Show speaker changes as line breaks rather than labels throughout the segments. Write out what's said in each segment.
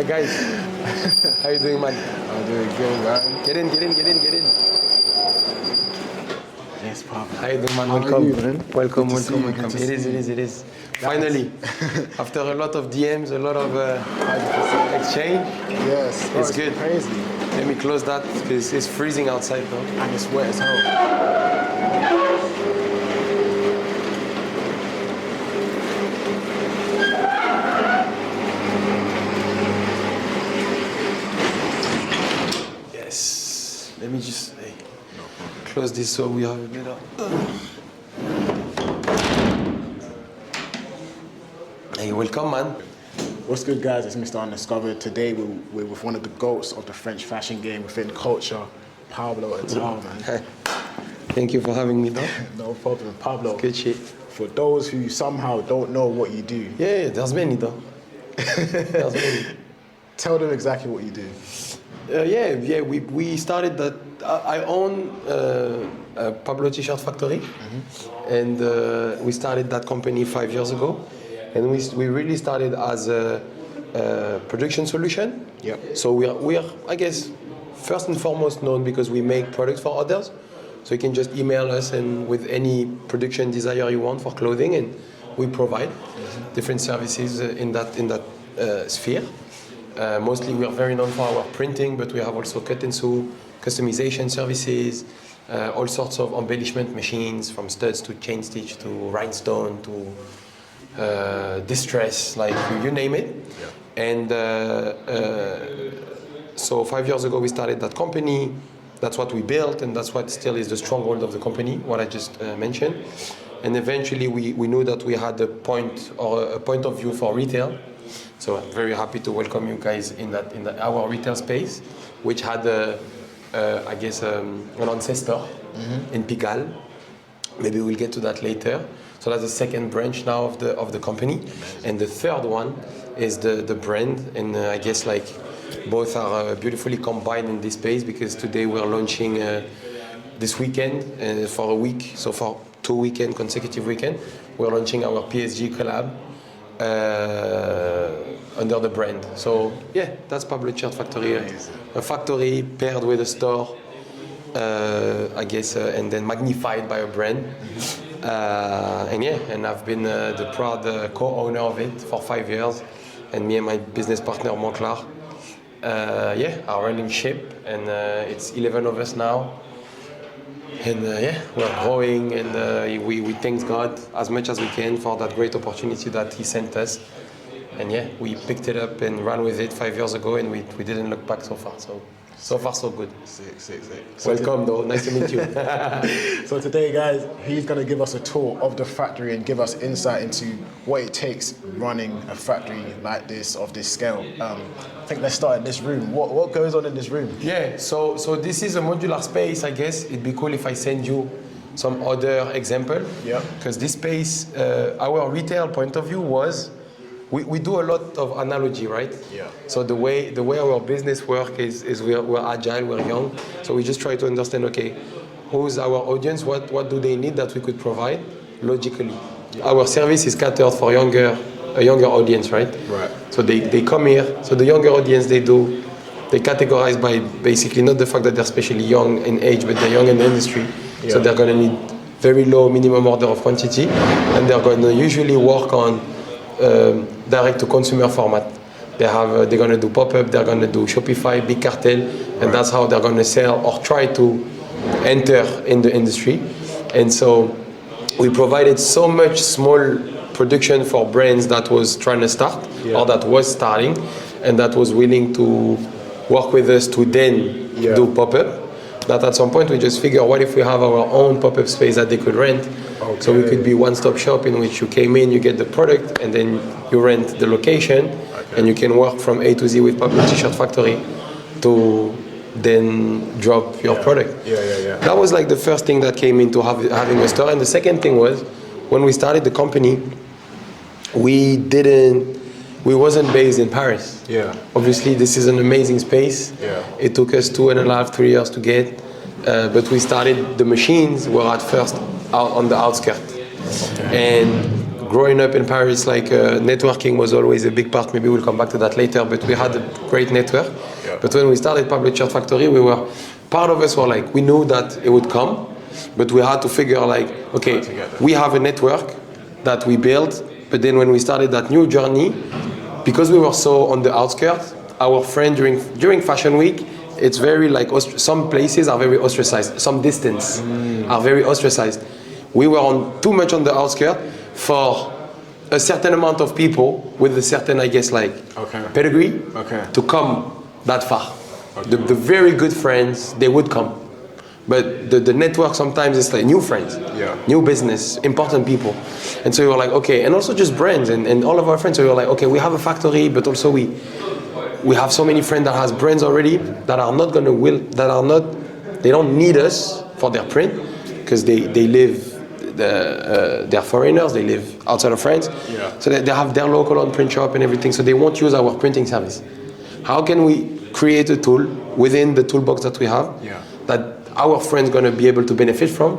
Hi guys, how you doing, man?
I'm doing good, man.
Get in.
Yes, Pablo.
How you doing, man?
How
Welcome.
are you, man?
Welcome.
Good to see you, good to
It is. Finally, after a lot of DMs, a lot of exchange.
Yes, bro,
it's good.
Crazy.
Let me close that because it's freezing outside, though.
And it's wet as hell.
Yes. Let me just close this so we have a better. Hey, welcome, man.
What's good, guys? It's Mr. Undiscovered. Today we're with one of the GOATs of the French fashion game within culture, Pablo Attal, man.
Thank you for having me, though.
No problem. Pablo,
Good shit.
for those who somehow don't know what you do,
Yeah, there's many, though. There's many.
tell them exactly what you do.
We started that. I own Pablo T-Shirt Factory, and we started that company 5 years ago. And we really started as a production solution.
Yep.
So we are, I guess, first and foremost known because we make products for others. So you can just email us and with any production desire you want for clothing, and we provide different services in that sphere. Mostly we are very known for our printing, but we have also cut and sew, customization services, all sorts of embellishment machines, from studs to chain stitch to rhinestone to distress, like you name it. Yeah. And so 5 years ago we started that company. That's what we built, and that's what still is the stronghold of the company, what I just mentioned. And eventually we knew that we had a point of view for retail. So I'm very happy to welcome you guys in our retail space, which had I guess an ancestor in Pigalle. Maybe we'll get to that later. So that's the second branch now of the company. And the third one is the brand. And I guess like both are beautifully combined in this space, because today we're launching this weekend for a week. So for 2 weekends, consecutive weekend, we're launching our PSG collab under the brand. So yeah, that's Pablo T-Shirt Factory. A factory paired with a store, I guess, and then magnified by a brand. And I've been the proud co-owner of it for 5 years, and me and my business partner Monclar are running ship, and it's 11 of us now, and we're growing, and we thank God as much as we can for that great opportunity that He sent us, and we picked it up and ran with it 5 years ago, and we didn't look back so far. So far, so good.
Sick.
Welcome, though. Nice to meet you.
So today, guys, he's going to give us a tour of the factory and give us insight into what it takes running a factory like this, of this scale. I think let's start in this room. What goes on in this room?
Yeah, so this is a modular space, I guess. It'd be cool if I send you some other example. Yeah. Because this space, our retail point of view was, we do a lot of analogy, right? Yeah. So the way our business work is we're agile, we're young. So we just try to understand, okay, who's our audience? What do they need that we could provide logically? Yeah. Our service is catered for a younger audience, right? Right. So they come here. So the younger audience, they categorize by basically not the fact that they're especially young in age, but they're young in the industry. Yeah. So they're gonna need very low minimum order of quantity, and they're gonna usually work on direct-to-consumer format. They're going to do pop-up, they're going to do Shopify, big cartel, and that's how they're going to sell or try to enter in the industry. And so we provided so much small production for brands that was trying to start or that was starting and that was willing to work with us to then do pop-up, that at some point we just figure, what if we have our own pop-up space that they could rent? Okay. So we could be one-stop shop in which you came in, you get the product, and then you rent the location, and you can work from A to Z with Pablo T-Shirt Factory to then drop your product. That was like the first thing that came into having a store. And the second thing was, when we started the company, we wasn't based in Paris. Yeah. Obviously, this is an amazing space. Yeah. It took us 2.5, 3 years to get, but we started, the machines were at first out on the outskirts. Okay. And growing up in Paris, like networking was always a big part. Maybe we'll come back to that later, but we had a great network. Yeah. But when we started Pablo T-Shirt Factory, part of us were like, we knew that it would come, but we had to figure like, okay, we have a network that we built, but then when we started that new journey, because we were so on the outskirts, our friend during Fashion Week, it's very like, some places are very ostracized, some distance are very ostracized. We were too much on the outskirts for a certain amount of people with a certain, I guess, like pedigree to come that far. Okay. The very good friends, they would come. But the network sometimes is like new friends, new business, important people. And so we were like, okay, and also just brands and all of our friends. So we were like, okay, we have a factory, but also we have so many friends that has brands already that are not gonna they don't need us for their print because they live, they're foreigners, they live outside of France. Yeah. So they have their local on print shop and everything, so they won't use our printing service. How can we create a tool within the toolbox that we have that our friends going to be able to benefit from,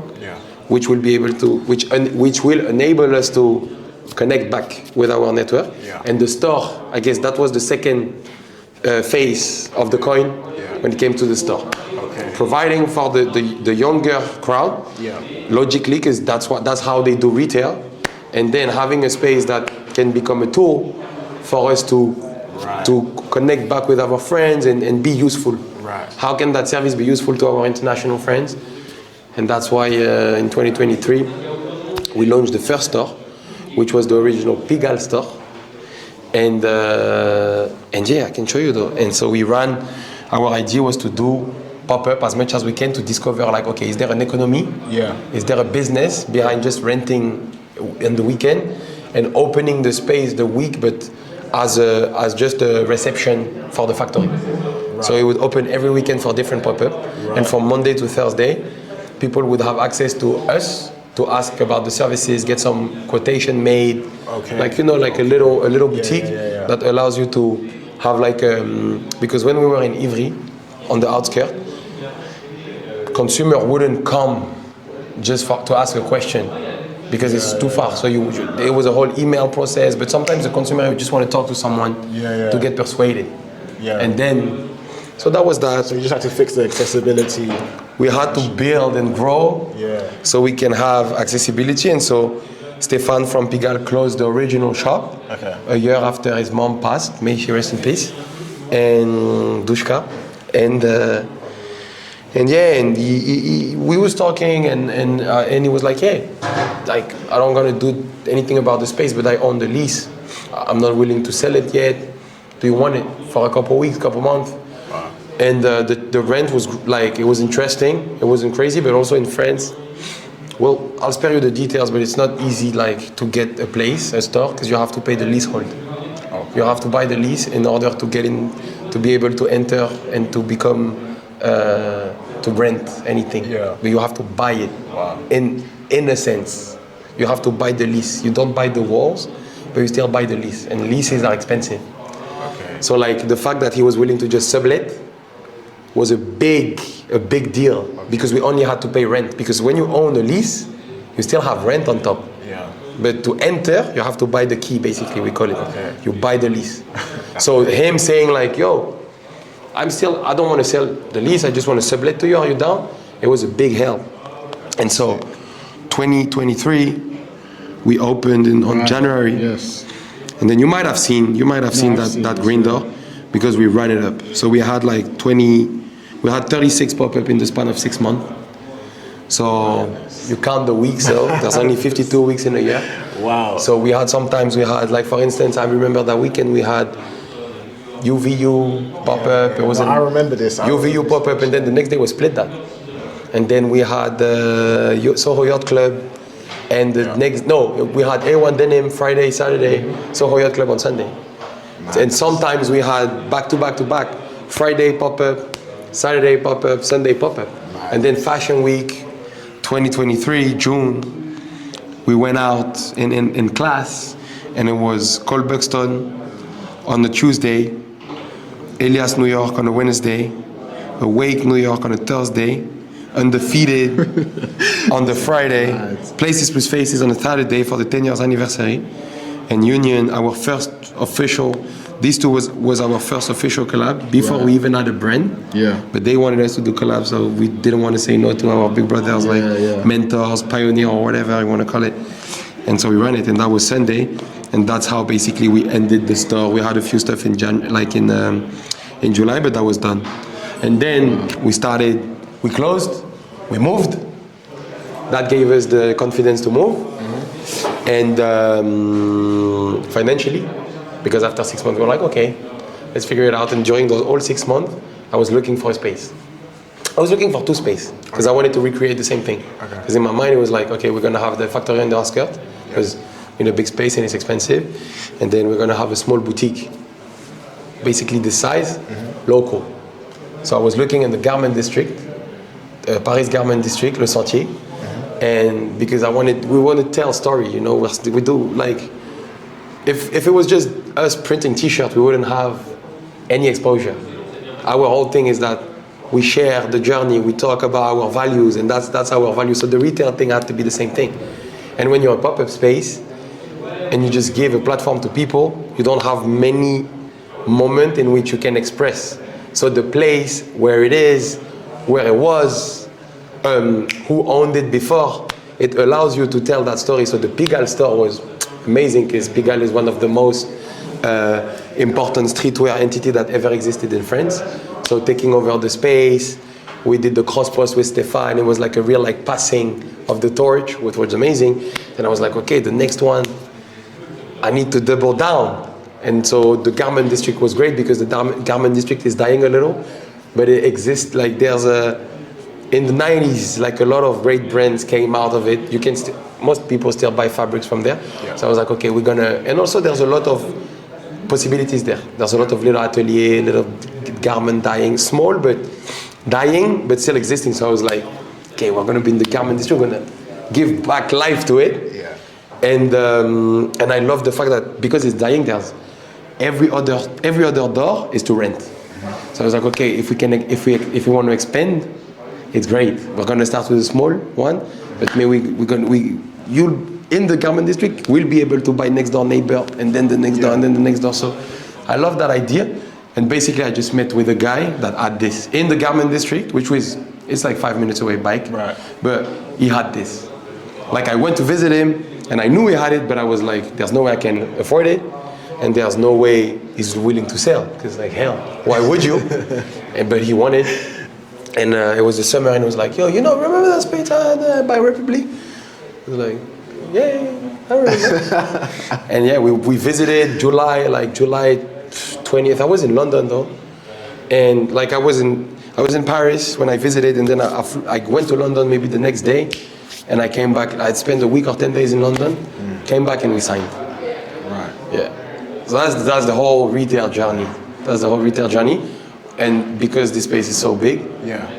which will be able to, which will enable us to connect back with our network. And the store, I guess that was the second phase of the coin when it came to the store. Providing for the younger crowd, logically, because that's how they do retail, and then having a space that can become a tool for us to connect back with our friends and be useful. How can that service be useful to our international friends? And that's why in 2023 we launched the first store, which was the original Pigalle store. And yeah, I can show you though. And so we ran, our idea was to do pop-up as much as we can to discover like, okay, is there an economy? Is there a business behind just renting in the weekend and opening the space the week, but as just a reception for the factory. So it would open every weekend for different pop-up, and from Monday to Thursday, people would have access to us to ask about the services, get some quotation made, like like a little boutique that allows you to have like because when we were in Ivry, on the outskirts, consumer wouldn't come just to ask a question, because it's too far. So it was a whole email process, but sometimes the consumer would just want to talk to someone to get persuaded. And then, so that was that.
So you just had to fix the accessibility.
We had to build and grow so we can have accessibility. And so Stéphane from Pigalle closed the original shop a year after his mom passed. May she rest in peace. And Dushka. And we was talking, and he was like, hey, like I don't gonna do anything about the space, but I own the lease. I'm not willing to sell it yet. Do you want it for a couple weeks, couple months? And the rent was like, it was interesting. It wasn't crazy, but also in France. Well, I'll spare you the details, but it's not easy like to get a place, a store, because you have to pay the leasehold. You have to buy the lease in order to get in, to be able to enter and to become. To rent anything, but you have to buy it. In a sense, you have to buy the lease. You don't buy the walls, but you still buy the lease, and leases are expensive. So like the fact that he was willing to just sublet was a big deal, because we only had to pay rent. Because when you own a lease, you still have rent on top. But to enter, you have to buy the key. Basically, we call it. You buy the lease. So him saying like, yo, I don't want to sell the lease, I just want to sublet to you, are you down? It was a big help. And so 2023, we opened on January. And then you might have seen that green door, because we ran it up. So we had like 36 pop-up in the span of 6 months. So you count the weeks, so there's only 52 weeks in a year.
Wow.
So sometimes we had, like for instance, I remember that weekend we had UVU pop-up. It was
I remember this.
UVU pop-up, and then the next day was split that. And then we had Soho Yacht Club, and we had A1 Denim Friday, Saturday, Soho Yacht Club on Sunday. And sometimes we had back to back, Friday pop-up, Saturday pop-up, Sunday pop-up. And then Fashion Week 2023, June, we went out in class, and it was Cole Buxton on a Tuesday, Elias New York on a Wednesday, Awake New York on a Thursday, Undefeated on the Friday, Places with Faces on the Saturday for the 10 years anniversary, and Union, our first official. These two was our first official collab before we even had a brand.
Yeah.
But they wanted us to do collabs, so we didn't want to say no to our big brothers, mentors, pioneer, or whatever you want to call it. And so we ran it, and that was Sunday, and that's how basically we ended the store. We had a few stuff in in July, but that was done. And then we closed, we moved. That gave us the confidence to move, and financially. Because after 6 months, we were like, okay, let's figure it out. And during those all 6 months, I was looking for a space. I was looking for two spaces because I wanted to recreate the same thing. Because in my mind, it was like, okay, we're going to have the factory on the outskirts because in a big space and it's expensive. And then we're going to have a small boutique, basically the size, local. So I was looking in the garment district, Paris garment district, Le Sentier. And because we want to tell a story, you know, we do like, if it was just us printing T-shirts, we wouldn't have any exposure. Our whole thing is that we share the journey, we talk about our values, and that's our value. So the retail thing has to be the same thing. And when you're a pop-up space, and you just give a platform to people, you don't have many moments in which you can express. So the place where it is, where it was, who owned it before, it allows you to tell that story. So the Pigalle store was amazing because Pigalle is one of the most important streetwear entity that ever existed in France. So taking over the space, we did the cross post with Stéphane. It was like a real like passing of the torch, which was amazing. Then I was like, okay, the next one, I need to double down. And so the garment district was great because the garment district is dying a little, but it exists like in the 90s, like a lot of great brands came out of it. You can most people still buy fabrics from there. Yeah. So I was like, okay, and also there's a lot of possibilities there. There's a lot of little atelier, little garment dyeing, small, but dying, but still existing. So I was like, okay, we're gonna be in the garment district, we're gonna give back life to it. Yeah. And I love the fact that because it's dying, there's every other door is to rent. Mm-hmm. So I was like, okay, if we want to expand, it's great. We're gonna start with a small one, but maybe you'll in the garment district will be able to buy next door neighbor and then the next door and then the next door. So I love that idea. And basically I just met with a guy that had this in the garment district, it's like 5 minutes away bike. Right. But he had this. Like I went to visit him and I knew he had it, but I was like, there's no way I can afford it. And there's no way he's willing to sell. Because like, hell, why would you? But he wanted. And it was the summer and he was like, yo, remember that space I had by Republic? I was like, yeah, I remember. And yeah, we visited July 20th. I was in London though. And like I was in Paris when I visited, and then I went to London maybe the next day, and I came back. I'd spent a week or 10 days in London, came back and we signed. Right. Yeah. So that's the whole retail journey. And because this space is so big,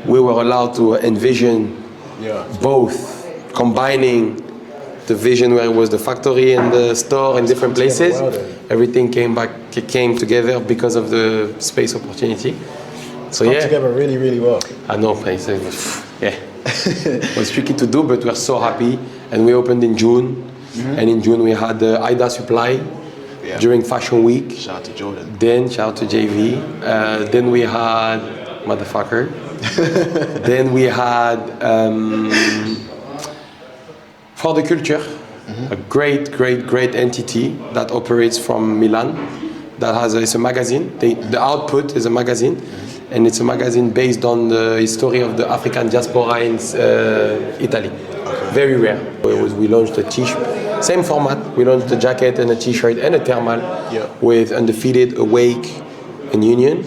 we were allowed to envision both, combining the vision where it was the factory and the store in different places. Everything came together because of the space opportunity. So
Come together really, really well.
I know, yeah. It was tricky to do, but we're so happy. And we opened in June, and in June we had the Ida Supply during Fashion Week.
Shout out to Jordan.
Then shout out to JV. Then we had motherfucker. Then we had For the Culture, a great entity that operates from Milan. It's a magazine. The output is a magazine, and it's a magazine based on the history of the African diaspora in Italy. Very rare. We launched a T-shirt, same format. We launched a jacket and a T-shirt and a thermal with Undefeated, Awake, and Union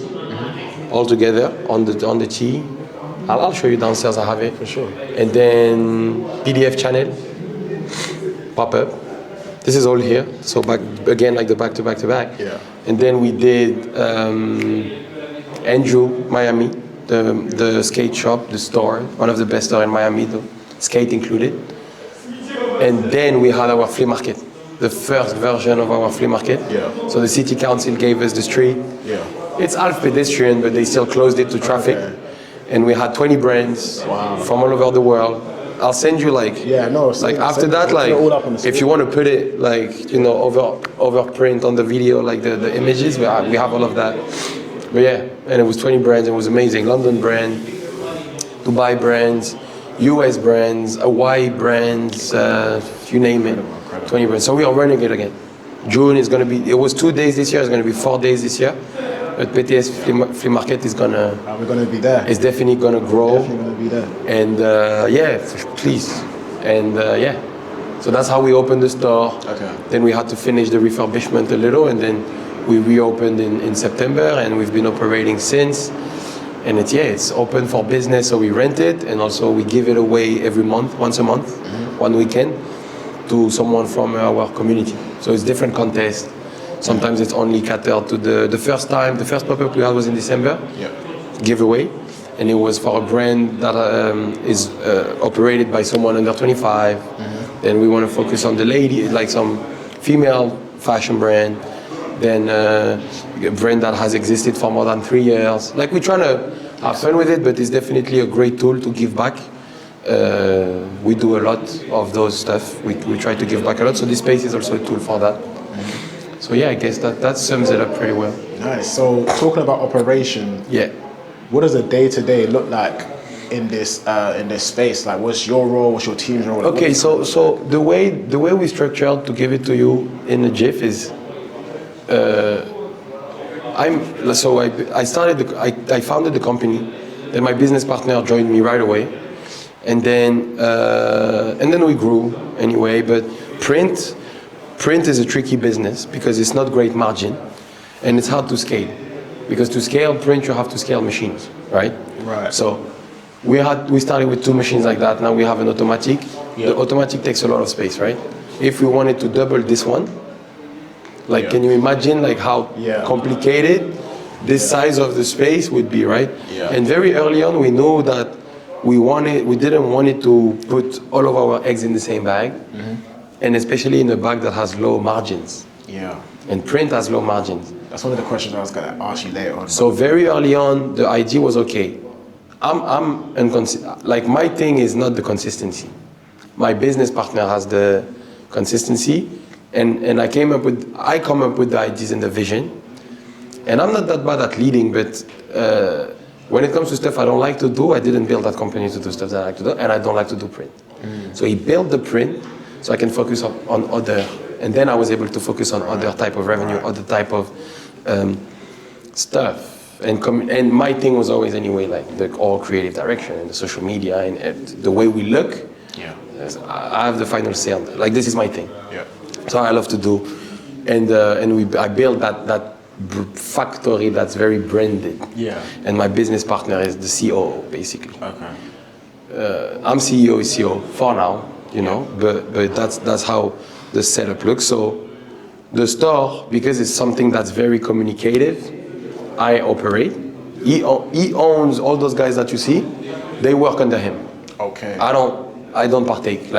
all together on the T. I'll show you downstairs. I have it for sure. And then PDF channel, pop up. This is all here. So back again, like the back to back to back. Yeah. And then we did Andrew, Miami, the skate shop, the store, one of the best stores in Miami, the skate included. And then we had our flea market, the first version of our flea market. Yeah. So the city council gave us the street. Yeah. It's half pedestrian, but they still closed it to traffic. Okay. and we had 20 brands from all over the world. I'll send you like after that, like if you want to put it like over print on the video, like the images, we have all of that. But yeah, and it was 20 brands. It was amazing. London brand, Dubai brands, US brands, Hawaii brands, you name it. 20 brands. So we are running it again. June is going to be. It was 2 days this year. It's going to be 4 days this year. But PTSF flea market is gonna.
We're gonna be there.
It's definitely gonna grow.
Definitely gonna be there.
And please. And so that's how we opened the store.
Okay.
Then we had to finish the refurbishment a little, and then we reopened in September, and we've been operating since. And it's open for business, so we rent it, and also we give it away every month, once a month, one weekend, to someone from our community. So it's different contests. Sometimes it's only catered to the first pop-up we had was in December, giveaway, and it was for a brand that is operated by someone under 25. Then we want to focus on the lady, like some female fashion brand, then a brand that has existed for more than 3 years. Like we're trying to have fun with it, but it's definitely a great tool to give back. We do a lot of those stuff. We try to give back a lot, so this space is also a tool for that. So I guess that sums it up pretty well.
Nice. So talking about operation, what does a day-to-day look like in this space? Like, what's your role? What's your team's role?
Okay, so the way we structured to give it to you in a GIF is, I founded the company, then my business partner joined me right away, and then we grew anyway. But print is a tricky business because it's not great margin, and it's hard to scale. Because to scale print, you have to scale machines, right?
Right.
So we started with 2 machines like that. Now we have an automatic. The automatic takes a lot of space, right? If we wanted to double this one, like can you imagine like how complicated this size of the space would be, right? And very early on, we knew that we didn't want it to put all of our eggs in the same bag. And especially in a bag that has low margins. And print has low margins.
That's one of the questions I was going to ask you later on.
So very early on, the idea was okay. Like my thing is not the consistency. My business partner has the consistency, and I come up with the ideas and the vision. And I'm not that bad at leading, but when it comes to stuff I don't like to do, I didn't build that company to do stuff that I like to do, and I don't like to do print. So he built the print, so I can focus on other, and then I was able to focus on other type of revenue, other type of stuff. And my thing was always anyway like the all creative direction and the social media and the way we look. I have the final say on that. Like this is my thing. So I love to do, and I built that factory that's very branded. And my business partner is the COO basically. I'm CEO, is CEO for now. But that's how the setup looks. So the store, because it's something that's very communicative, I operate. He owns all those guys that you see. They work under him. I don't partake.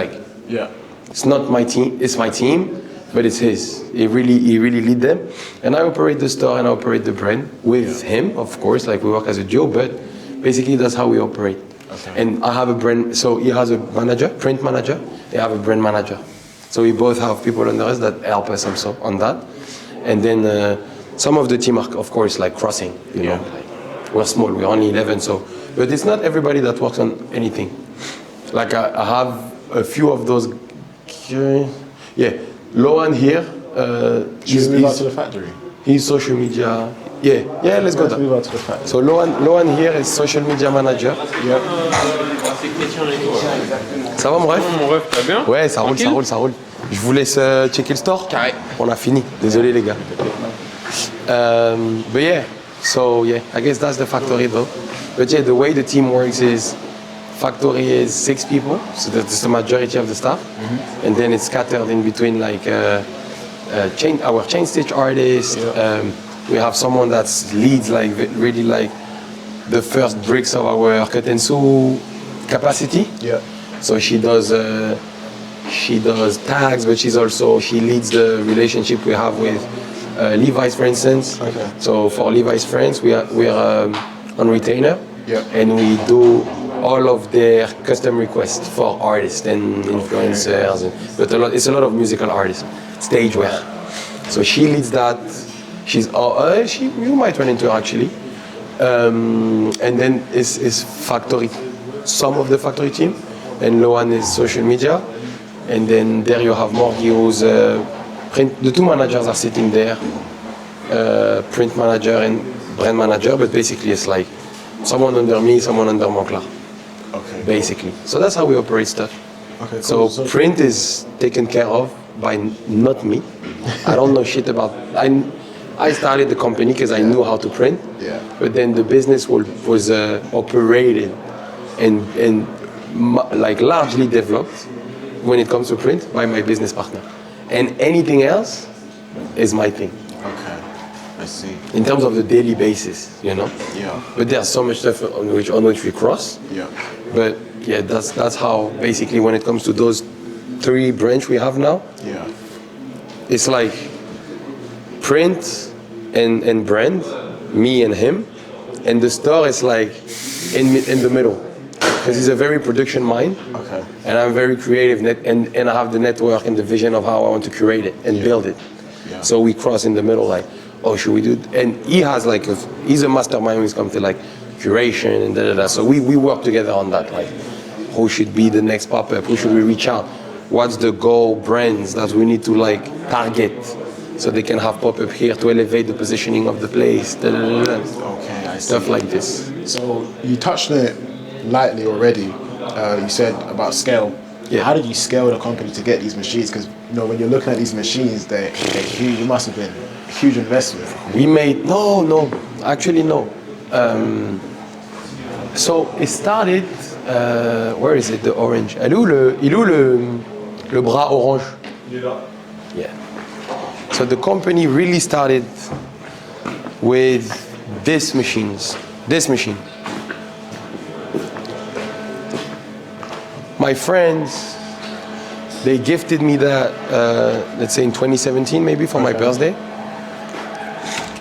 It's not my team. It's my team, but it's his. He really lead them, and I operate the store and I operate the brand with him, of course. Like we work as a duo, but basically that's how we operate. And I have a brand, so he has a manager, print manager, they have a brand manager. So we both have people under us that help us also on that. And then some of the team are, of course, like crossing, you know. Like, we're small, we're only 11, so. But it's not everybody that works on anything. Like I have a few of those, Lohan here.
Should we move out to the factory?
He's social media. Let's go there.
Move out to the factory.
So Lohan here is social media manager. Ça va mon ref?
Mon ref, t'as bien?
Ouais, ça roule. Je vous laisse checker le store.
Carré.
On a fini. Désolé les gars. But I guess that's the factory though. But the way the team works is factory is 6 people, so that's the majority of the staff, and then it's scattered in between like our chain stitch artist. We have someone that leads like really like the first bricks of our cut and sew capacity. So she does tags, but she leads the relationship we have with Levi's, for instance. So for Levi's France, we are on retainer.
Yeah.
and we do all of their custom requests for artists and influencers, but it's a lot of musical artists, stage wear. So she leads that. You might run into her actually. And then is factory, some of the factory team, and Loan is social media, and then there you have Morgi who's print. The two managers are sitting there, print manager and brand manager, but basically it's like someone under me, someone under Monclar.
Okay.
Basically, so that's how we operate stuff.
Okay, cool.
So print is taken care of by not me. I don't know shit about. I started the company because I knew how to print.
Yeah.
But then the business was operated and like largely developed when it comes to print by my business partner. And anything else is my thing.
Okay, I see.
In terms of the daily basis, you know.
Yeah.
But there's so much stuff on which we cross.
Yeah.
But yeah, that's how basically when it comes to those 3 branches we have now.
Yeah.
It's like print and brand, me and him, and the store is like in the middle, because he's a very production mind,
Okay.
and I'm very creative, and I have the network and the vision of how I want to curate it and build it.
Yeah.
So we cross in the middle, like, oh, should we do? And he has like he's a mastermind when it comes to like curation and da da da. So we work together on that, like who should be the next pop-up, who should we reach out, what's the goal brands that we need to like target, so they can have pop-up here to elevate the positioning of the place, da, da, da, da.
Okay, I see.
Stuff like this.
So you touched on it lightly already. You said about scale.
Yeah.
How did you scale the company to get these machines? Because when you're looking at these machines, they're huge. It must have been a huge investment.
We made actually no. So it started. Where is it? The orange. Il est où le bras orange? Yeah. So the company really started with this machine. My friends, they gifted me that, let's say in 2017 maybe for my birthday.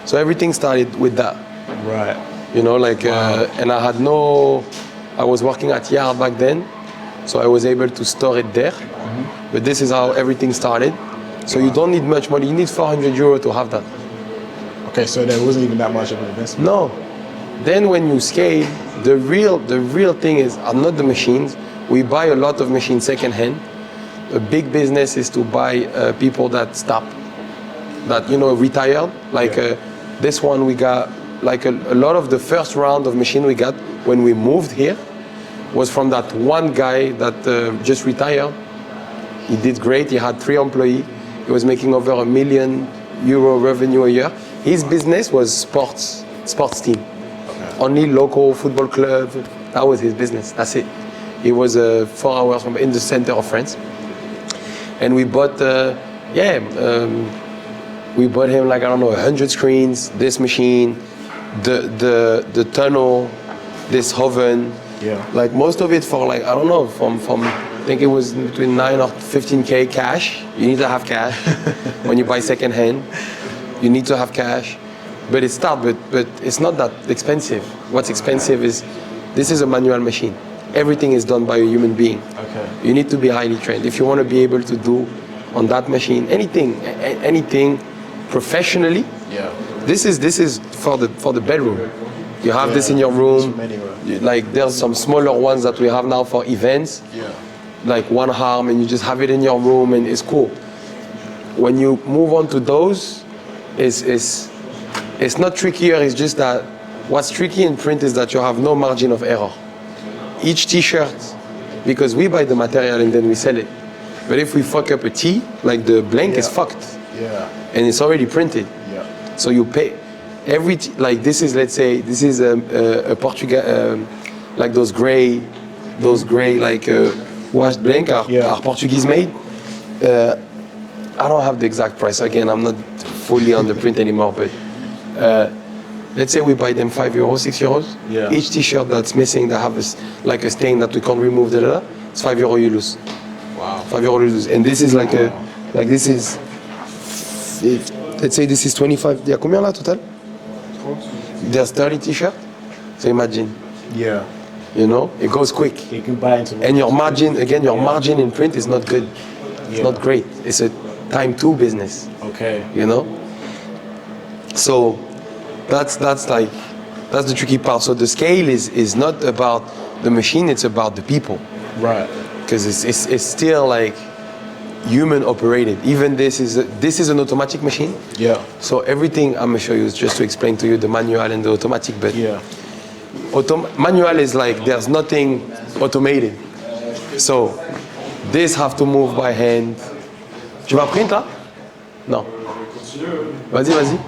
So everything started with that.
Right.
You know, like, and I was working at Yard back then, so I was able to store it there. But this is how everything started. So you don't need much money. You need 400 euro to have that.
Okay, so there wasn't even that much of an investment.
No. Then when you scale, the real thing is not the machines. We buy a lot of machines secondhand. A big business is to buy people that stop, that retired. Like this one we got. Like a lot of the first round of machine we got when we moved here was from that one guy that just retired. He did great. He had 3 employees. He was making over €1 million revenue a year. His business was sports team. Okay. Only local football club. That was his business. That's it. He was 4 hours in the center of France. And we bought, we bought him like, I don't know, 100 screens, this machine, the tunnel, this oven.
Yeah.
Like most of it for like, I don't know, from I think it was between 9 or 15K cash. You need to have cash. When you buy secondhand, you need to have cash. But it's but it's not that expensive. What's expensive is, this is a manual machine. Everything is done by a human being. Okay. You need to be highly trained. If you want to be able to do on that machine anything professionally,
yeah.
This is for the bedroom. You have this in your room. Like there's some smaller ones that we have now for events.
Yeah.
Like 1 arm, and you just have it in your room, and it's cool. When you move on to those, it's not trickier. It's just that what's tricky in print is that you have no margin of error. Each T-shirt, because we buy the material and then we sell it. But if we fuck up a T, like the blank is fucked. Yeah. And it's already printed. Yeah. So you pay like this is, let's say, this is a Portuguese, like those gray like washed blank are Portuguese made. I don't have the exact price. Again, I'm not fully on the print anymore, but let's say we buy them €5, €6. Yeah. Each T-shirt that's missing, that have like a stain that we can't remove, it's €5 you lose. Wow. €5 you lose. And this is like this is, let's say this is 25. Il y a combien là total? There's 30 T-shirts. So imagine.
Yeah.
You know, it goes quick.
You can buy into.
And your margin, again, your margin in print is not good. It's not great. It's a time to business.
Okay.
You know? So that's the tricky part. So the scale is not about the machine, it's about the people.
Right.
Because it's still like human operated. Even this is an automatic machine.
Yeah.
So everything I'm gonna show you is just to explain to you the manual and the automatic, but manual is like there's nothing automated. So this have to move by hand. Tu vas print là? Non. Vas-y.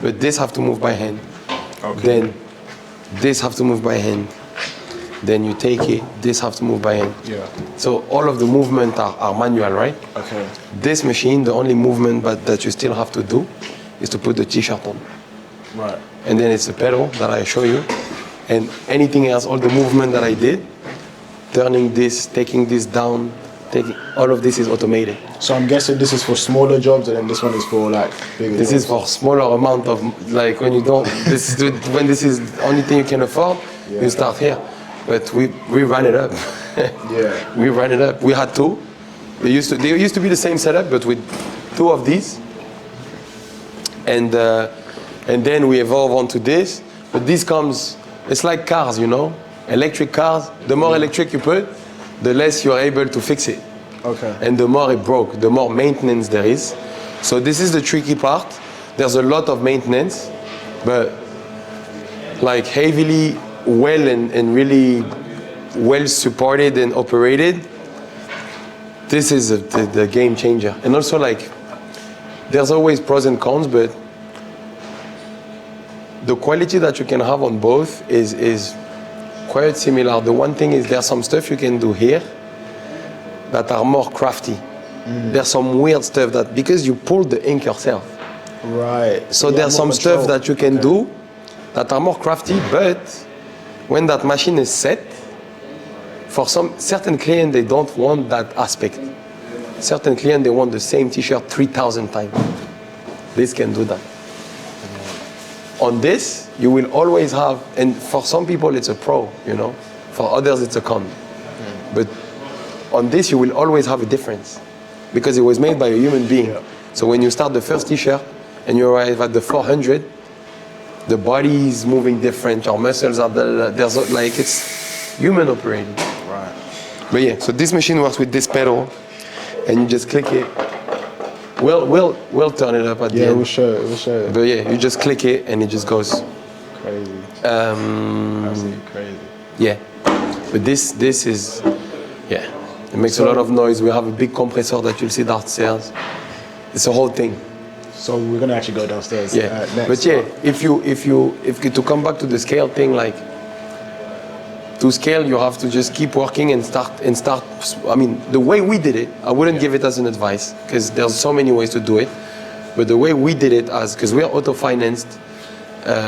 But this have to move by hand.
Okay.
Then this have to move by hand. Then you take it, this have to move by hand.
Yeah.
So all of the movement are manual, right?
Okay.
This machine, the only movement that you still have to do is to put the T-shirt on.
Right.
And then it's a pedal that I show you. And anything else, all the movement that I did, turning this, taking this down, all of this is automated.
So I'm guessing this is for smaller jobs, and then this one is for like bigger
This
jobs.
is for smaller amount of, like when you don't, when this is the only thing you can afford, you start here. But we ran it up.
Yeah.
We ran it up. We had two. They used to be the same setup, but with two of these. And then we evolve onto this. But this comes, it's like cars, you know? Electric cars, the more electric you put, the less you're able to fix it.
Okay.
And the more it broke, the more maintenance there is. So this is the tricky part. There's a lot of maintenance, but like heavily well and really well supported and operated, this is the game changer. And also like, there's always pros and cons, but the quality that you can have on both is quite similar. The one thing is there's some stuff you can do here that are more crafty. There's some weird stuff that, because you pull the ink yourself.
Right.
So there's some stuff that you can do that are more crafty, but when that machine is set, for some certain clients, they don't want that aspect. Certain clients, they want the same T-shirt 3,000 times. This can do that. On this, you will always have, and for some people it's a pro, you know. For others it's a con. But on this, you will always have a difference because it was made by a human being.
Yeah.
So when you start the first T-shirt and you arrive at the 400, the body is moving different, your muscles are, there's like, it's human operated.
Right.
But yeah, so this machine works with this pedal and you just click it. We'll turn it up at the end.
Yeah, we'll show it.
But yeah, you just click it and it just goes.
Crazy. Absolutely crazy.
Yeah, but this is, yeah, it makes a lot of noise. We have a big compressor that you'll see downstairs. It's a whole thing.
So we're gonna actually go downstairs.
Yeah,
Next.
but yeah, if you to come back to the scale thing, like to scale, you have to just keep working and start. I mean, the way we did it, I wouldn't give it as an advice because there's so many ways to do it. But the way we did it, because we are auto-financed,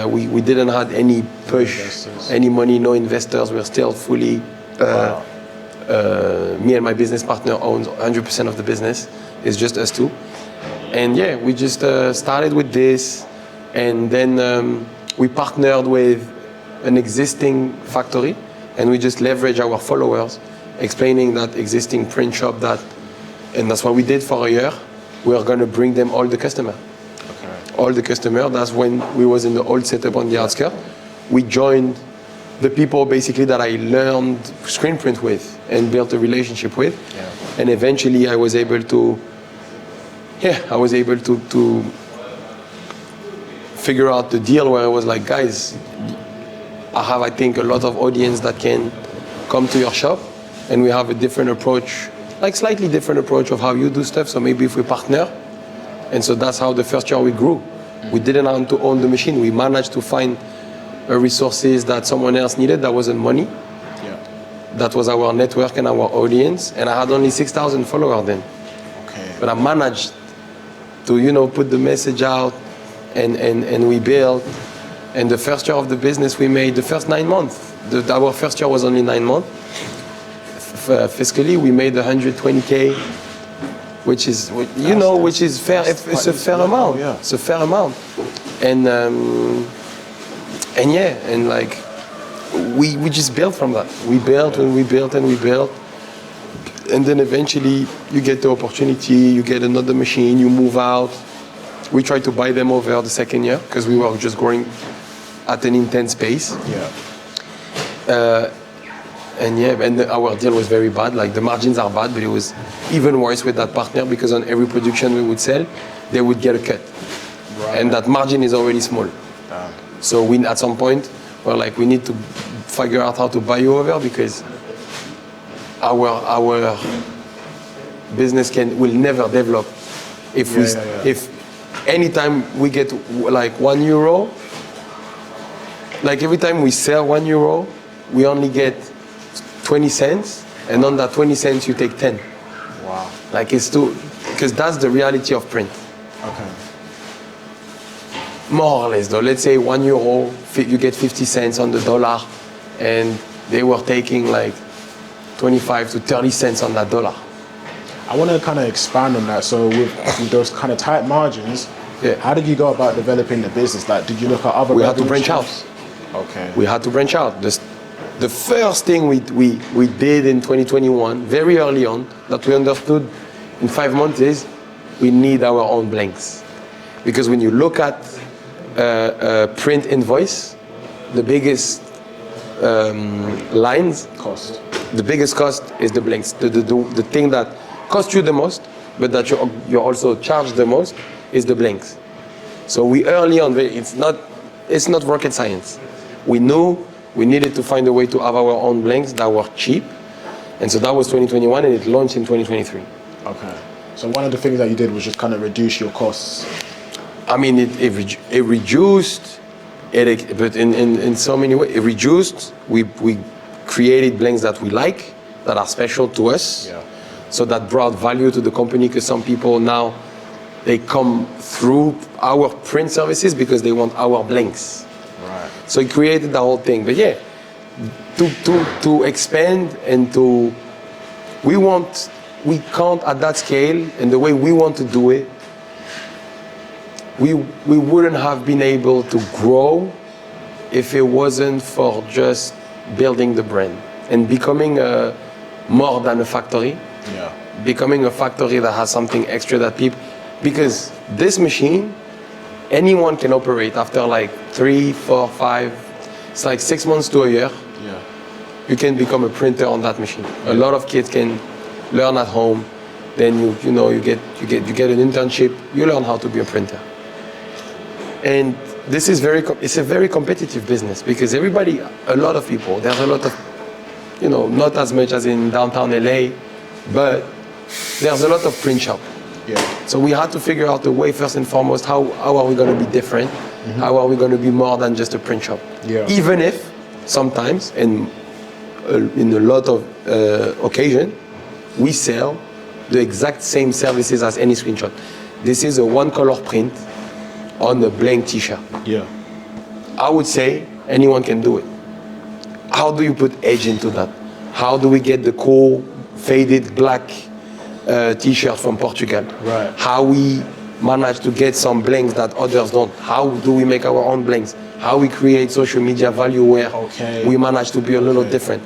we didn't have any push, any money, no investors. We're still fully. Me and my business partner owns 100% of the business. It's just us two. And yeah, we just started with this, and then we partnered with an existing factory, and we just leverage our followers, explaining that existing print shop and that's what we did for a year. We are going to bring them all the customer. Okay. All the customer. That's when we was in the old setup on the outskirts. We joined the people basically that I learned screen print with and built a relationship with, and eventually I was able to. Yeah, I was able to figure out the deal where I was like, guys, I have, I think, a lot of audience that can come to your shop, and we have a different approach, like slightly different approach of how you do stuff, so maybe if we partner. And so that's how the first year we grew. We didn't have to own the machine. We managed to find resources that someone else needed that wasn't money.
Yeah.
That was our network and our audience, and I had only 6,000 followers then.
Okay.
But I managed to, put the message out, and we built. And the first year of the business, we made the first 9 months. Our first year was only 9 months. Fiscally, we made 120K, which is, which is fair. It's a fair amount.
Yeah.
It's a fair amount. And yeah, and like we just built from that. We built and we built and we built. And then eventually you get the opportunity, you get another machine, you move out. We tried to buy them over the second year because we were just growing at an intense pace.
Yeah.
And our deal was very bad. Like the margins are bad, but it was even worse with that partner because on every production we would sell, they would get a cut.
Right.
And that margin is already small. So we, at some point, we're like, we need to figure out how to buy you over because our business will never develop if anytime we get like €1, like every time we sell €1, we only get 20 cents, and on that 20 cents you take 10.
Wow.
Like it's too, because that's the reality of print.
Okay.
More or less though, let's say €1, you get 50 cents on the dollar, and they were taking like 25 to 30 cents on that dollar.
I want to kind of expand on that. So with those kind of tight margins, how did you go about developing the business? Like, did you look at other?
We had to branch out.
Okay.
We had to branch out. The first thing we did in 2021, very early on, that we understood in 5 months is we need our own blanks. Because when you look at print invoice, the biggest lines,
Cost.
the biggest cost is the blanks. The thing that costs you the most, but that you're also charged the most, is the blanks. So we early on, it's not rocket science. We knew we needed to find a way to have our own blanks that were cheap. And so that was 2021, and it launched in 2023.
Okay. So one of the things that you did was just kind of reduce your costs.
I mean, it reduced, but in so many ways, it reduced. We created blanks that we like, that are special to us.
Yeah.
So that brought value to the company, because some people now, they come through our print services because they want our blanks.
Right.
So it created the whole thing. But yeah, to expand and we can't at that scale and the way we want to do it, we wouldn't have been able to grow if it wasn't for just building the brand and becoming more than a factory.
Yeah.
Becoming a factory that has something extra that people, because this machine, anyone can operate after like 3, 4, 5, it's like 6 months to a year.
Yeah.
You can become a printer on that machine. A lot of kids can learn at home. Then you get an internship. You learn how to be a printer. And this is it's a very competitive business because a lot of people, there's a lot of, not as much as in downtown LA, but there's a lot of print shop.
Yeah.
So we had to figure out a way, first and foremost, how are we going to be different? Mm-hmm. How are we going to be more than just a print shop?
Yeah.
Even if sometimes, and in a lot of occasions, we sell the exact same services as any screenshot. This is a one-color print on a blank T-shirt.
Yeah.
I would say anyone can do it. How do you put edge into that? How do we get the cool, faded black T-shirt from Portugal?
Right.
How we manage to get some blanks that others don't? How do we make our own blanks? How we create social media value where we manage to be a little different?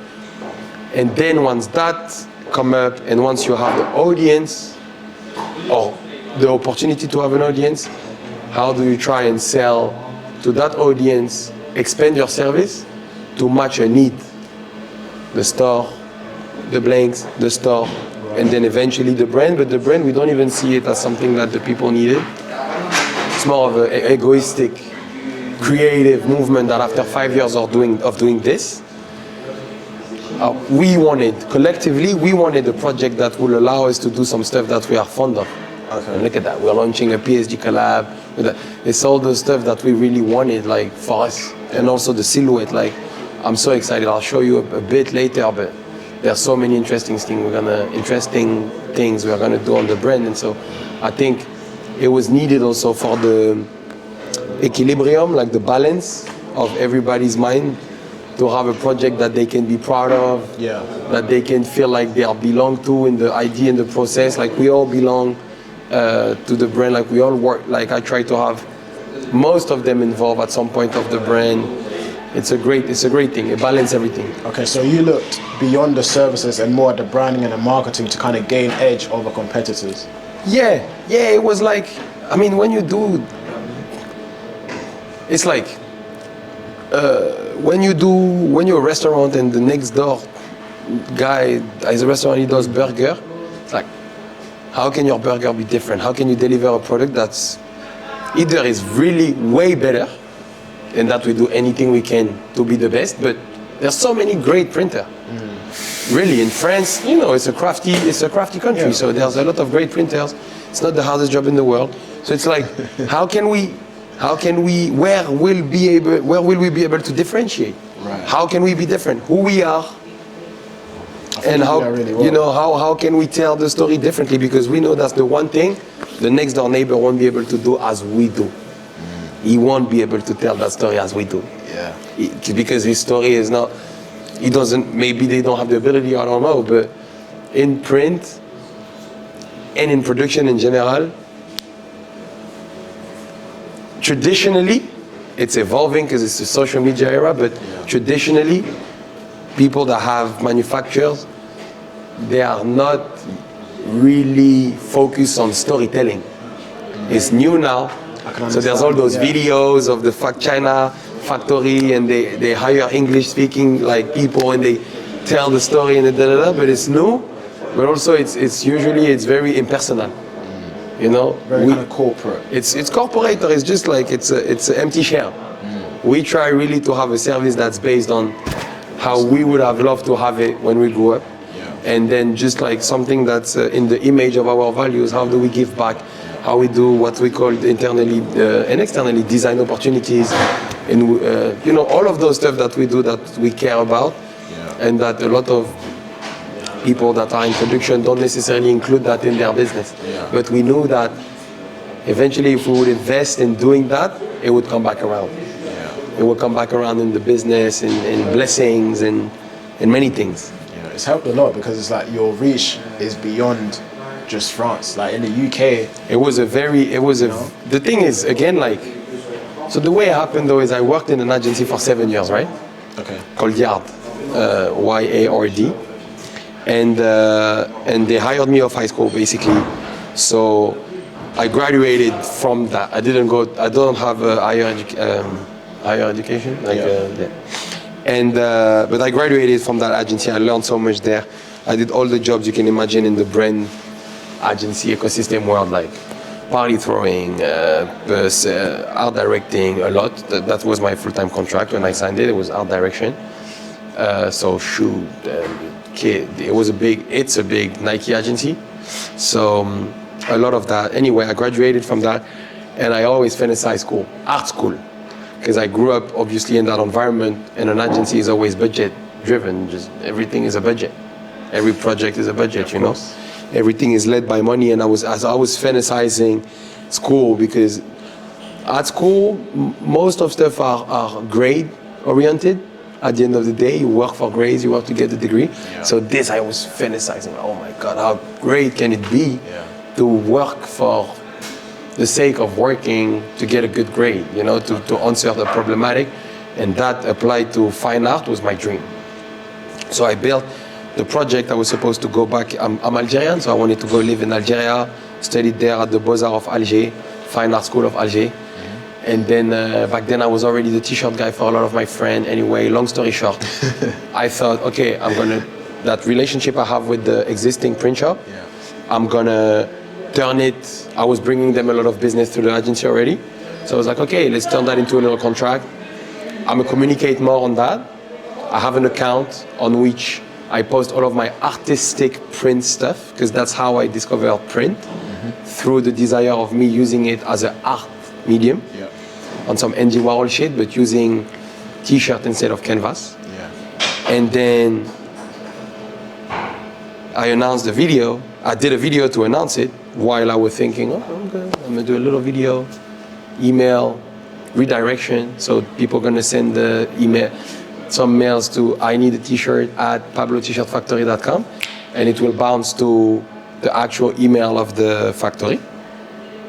And then once that come up, and once you have the audience, or the opportunity to have an audience, how do you try and sell to that audience, expand your service to match a need? The store, the blanks, the store, and then eventually the brand. But the brand, we don't even see it as something that the people needed. It's more of an egoistic, creative movement that after 5 years of doing this, collectively, we wanted a project that will allow us to do some stuff that we are fond of. Okay. And look at that, we're launching a PSG collab. It's all the stuff that we really wanted, like, for us. And also the silhouette, like, I'm so excited. I'll show you a bit later, but there's so many interesting things we're gonna do on the brand. And so I think it was needed also for the equilibrium, like the balance of everybody's mind, to have a project that they can be proud of, that they can feel like they belong to in the idea and the process. Like we all belong to the brand, like we all work. Like I try to have most of them involved at some point of the brand, It's a great thing. It balances everything.
Okay, so you looked beyond the services and more at the branding and the marketing to kind of gain edge over competitors.
Yeah, it was like, I mean, when you do, it's like, when you're a restaurant and the next door guy is a restaurant, he does burger, it's like, how can your burger be different? How can you deliver a product that's either is really way better, and that we do anything we can to be the best, but there's so many great printers. Really, in France, you know, it's a crafty country, so there's a lot of great printers. It's not the hardest job in the world. So it's like, where will we be able to differentiate?
Right.
How can we be different? Who we are, and how,
really well.
you know, how can we tell the story differently? Because we know that's the one thing the next door neighbor won't be able to do as we do. He won't be able to tell that story as we do.
Yeah.
Because his story is not, he doesn't, maybe they don't have the ability, I don't know, but in print and in production in general, traditionally, it's evolving because it's a social media era, but traditionally, people that have manufacturers, they are not really focused on storytelling. It's new now. So there's all those videos of the China factory, and they hire English-speaking like people, and they tell the story and but it's new. But also it's usually very impersonal. You know,
Very kind of corporate.
It's corporate, or it's just like it's an empty shell. We try really to have a service that's based on how we would have loved to have it when we grew up, and then just like something that's in the image of our values. How do we give back? How we do what we call internally and externally design opportunities, and you know, all of those stuff that we do that we care about, and that a lot of people that are in production don't necessarily include that in their business. But we knew that eventually, if we would invest in doing that, it would come back around. It would come back around in the business, in blessings, and in many things.
It's helped a lot because it's like your reach is beyond just France. Like in the UK,
the thing is, again, like, so the way it happened though is I worked in an agency for 7 years, right?
Okay.
Called Yard, YARD, and they hired me off high school basically. So I graduated from that. I don't have a higher education, but I graduated from that agency. I learned so much there. I did all the jobs you can imagine in the brand agency ecosystem world, like party throwing, art directing, a lot. That was my full-time contract when I signed it. It was art direction. So shoot, kid. It's a big Nike agency. So a lot of that. Anyway, I graduated from that, and I always fantasized art school, because I grew up obviously in that environment, and an agency is always budget driven. Just everything is a budget. Every project is a budget, you know. Everything is led by money, and I was fantasizing school, because at school most of stuff are grade oriented. At the end of the day, you work for grades, you work to get the degree. So this, I was fantasizing, oh my God, how great can it be to work for the sake of working to get a good grade, you know, to answer the problematic. And that applied to fine art was my dream. So I built the project. I was supposed to go back. I'm Algerian, so I wanted to go live in Algeria, studied there at the Beaux-Arts of Alger, Fine Art School of Alger. And then back then I was already the T-shirt guy for a lot of my friends. Anyway, long story short, I thought, okay, that relationship I have with the existing print shop, I'm gonna turn it. I was bringing them a lot of business through the agency already. So I was like, okay, let's turn that into a little contract. I'm gonna communicate more on that. I have an account on which I post all of my artistic print stuff, because that's how I discovered print, through the desire of me using it as an art medium, on some Andy Warhol shit, but using T-shirt instead of canvas. And then I announced the video. I did a video to announce it while I was thinking, oh, I'm gonna do a little video, email, redirection. So people are gonna send the email, some mails to I need a T-shirt at PabloT-ShirtFactory.com, and it will bounce to the actual email of the factory,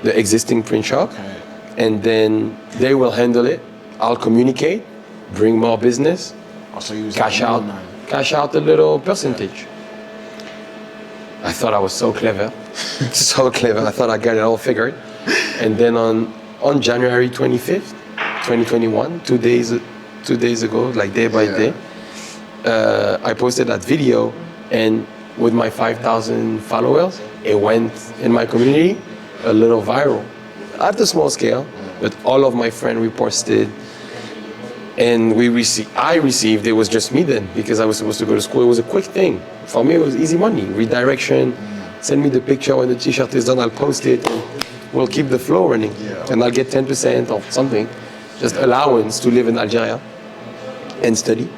the existing print shop. And then they will handle it. I'll communicate, bring more business,
So you was
cash
like,
out,
man.
cash out a little percentage. I thought I was so clever, so clever. I thought I got it all figured. And then on January 25th, 2021, 2 days ago, like day by day, I posted that video, and with my 5,000 followers, it went in my community a little viral at a small scale, but all of my friends reposted. And I received, it was just me then, because I was supposed to go to school. It was a quick thing. For me, it was easy money. Redirection, send me the picture when the t-shirt is done, I'll post it, and we'll keep the flow running. And I'll get 10% or something, just allowance to live in Algeria and study.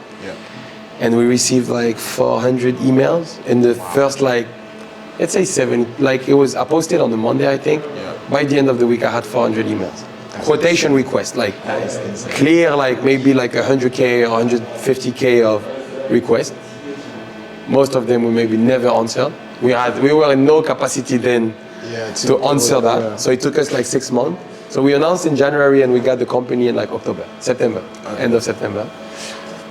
And we received like 400 emails in the first, like, let's say 70, like I posted on the Monday, I think. By the end of the week, I had 400 emails. Quotation requests, like clear, like maybe like 100K or 150K of requests. Most of them we maybe never answered. We were in no capacity then to answer that. So it took us like 6 months. So we announced in January and we got the company in like September, end of September.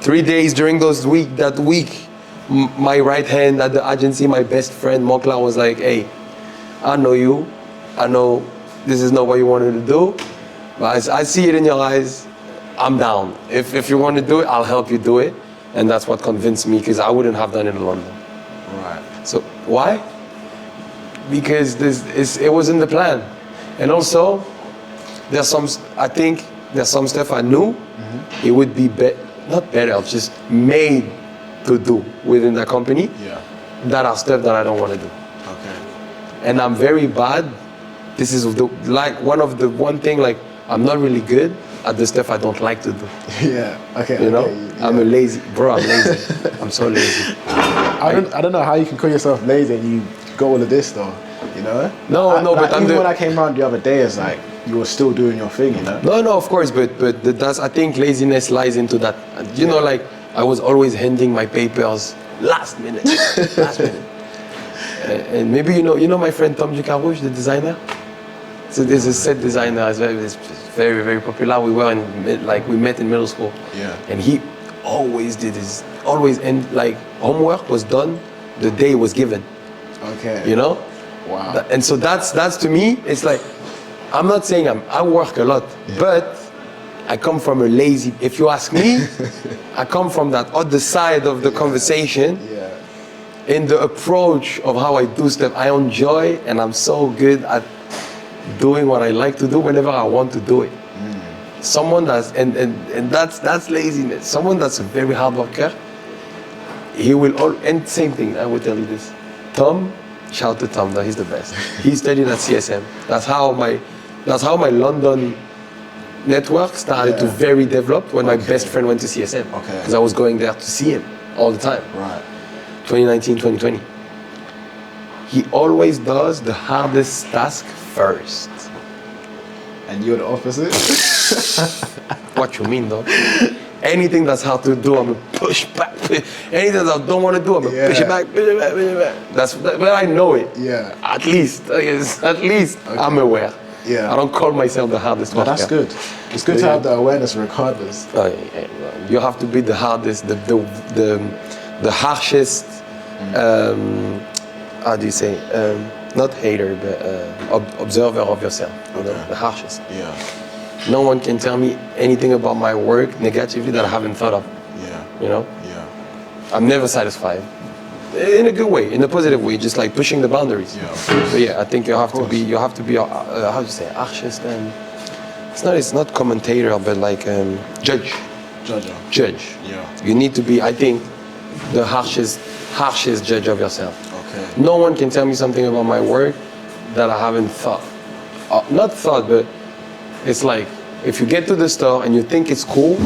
3 days during that week, my right hand at the agency, my best friend Monclar was like, hey, I know you. I know this is not what you wanted to do. But I see it in your eyes, I'm down. If you want to do it, I'll help you do it. And that's what convinced me, because I wouldn't have done it in London.
Right.
So why? Because it was in the plan. And also, I think there's some stuff I knew it would be not better, just made to do within the company. That are stuff that I don't want to do.
Okay.
And I'm very bad. This is one thing, like, I'm not really good at the stuff I don't like to do.
Okay.
You know? I'm a lazy, bro, I'm lazy. I'm so lazy.
I don't know how you can call yourself lazy and you got all of this though, you know?
But
even when I came around the other day, it's like, you were still doing your thing, you know?
No, of course, but that's, I think laziness lies into that. You know, like, I was always handing my papers last minute. And maybe you know my friend Tom Ducarouche, the designer? So there's a set designer, it's very, very popular. We met in middle school. And he always and like homework was done the day it was given.
Okay.
You know?
Wow.
And so that's to me, it's like, I'm not saying I work a lot, but I come from a lazy, if you ask me, I come from that other side of the conversation. In the approach of how I do stuff, I enjoy, and I'm so good at doing what I like to do whenever I want to do it. Someone that's, and that's laziness. Someone that's a very hard worker, he will, and same thing, I will tell you this. Tom, shout to Tom, he's the best. He studied at CSM. That's how my London network started to very develop when my best friend went to CSM. Because I was going there to see him all the time.
Right.
2019, 2020. He always does the hardest task first.
And you're the opposite?
What you mean, though? Anything that's hard to do, I'm gonna push back. Anything that I don't want to do, I'm gonna push it back. But I know it. At least, I'm aware. I don't call myself the hardest worker.
That's good. It's good to have the awareness regardless.
You have to be the hardest, the harshest, how do you say, not hater, but observer of yourself, you know, the harshest. No one can tell me anything about my work negatively that I haven't thought of. You know? I'm never satisfied. In a good way, in a positive way, just like pushing the boundaries. So I think you have to be, how do you say, harshest, and it's not commentator, but like judge. Judge. You need to be, I think, the harshest judge of yourself. No one can tell me something about my work that I haven't thought. Not thought, but it's like, if you get to the store and you think it's cool,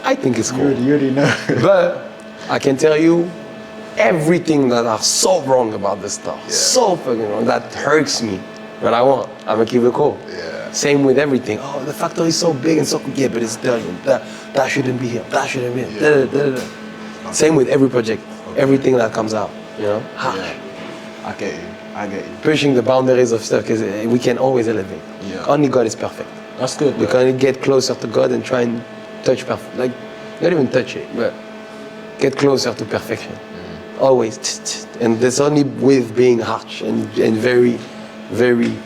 I think it's cool.
You already know.
But I can tell you everything that are so wrong about this stuff. So fucking wrong. That hurts me. But I'm gonna keep it cool. Same with everything. Oh, the factory is so big and so cool. Yeah, but it's that shouldn't be here. That shouldn't be here. Same with every project. Everything that comes out. You know? Harsh.
I get you.
Pushing the boundaries of stuff, because we can always elevate. Only God is perfect.
That's good.
We kind of get closer to God and try and touch like not even touch it, but get closer to perfection. Always, and that's only with being harsh and very, very,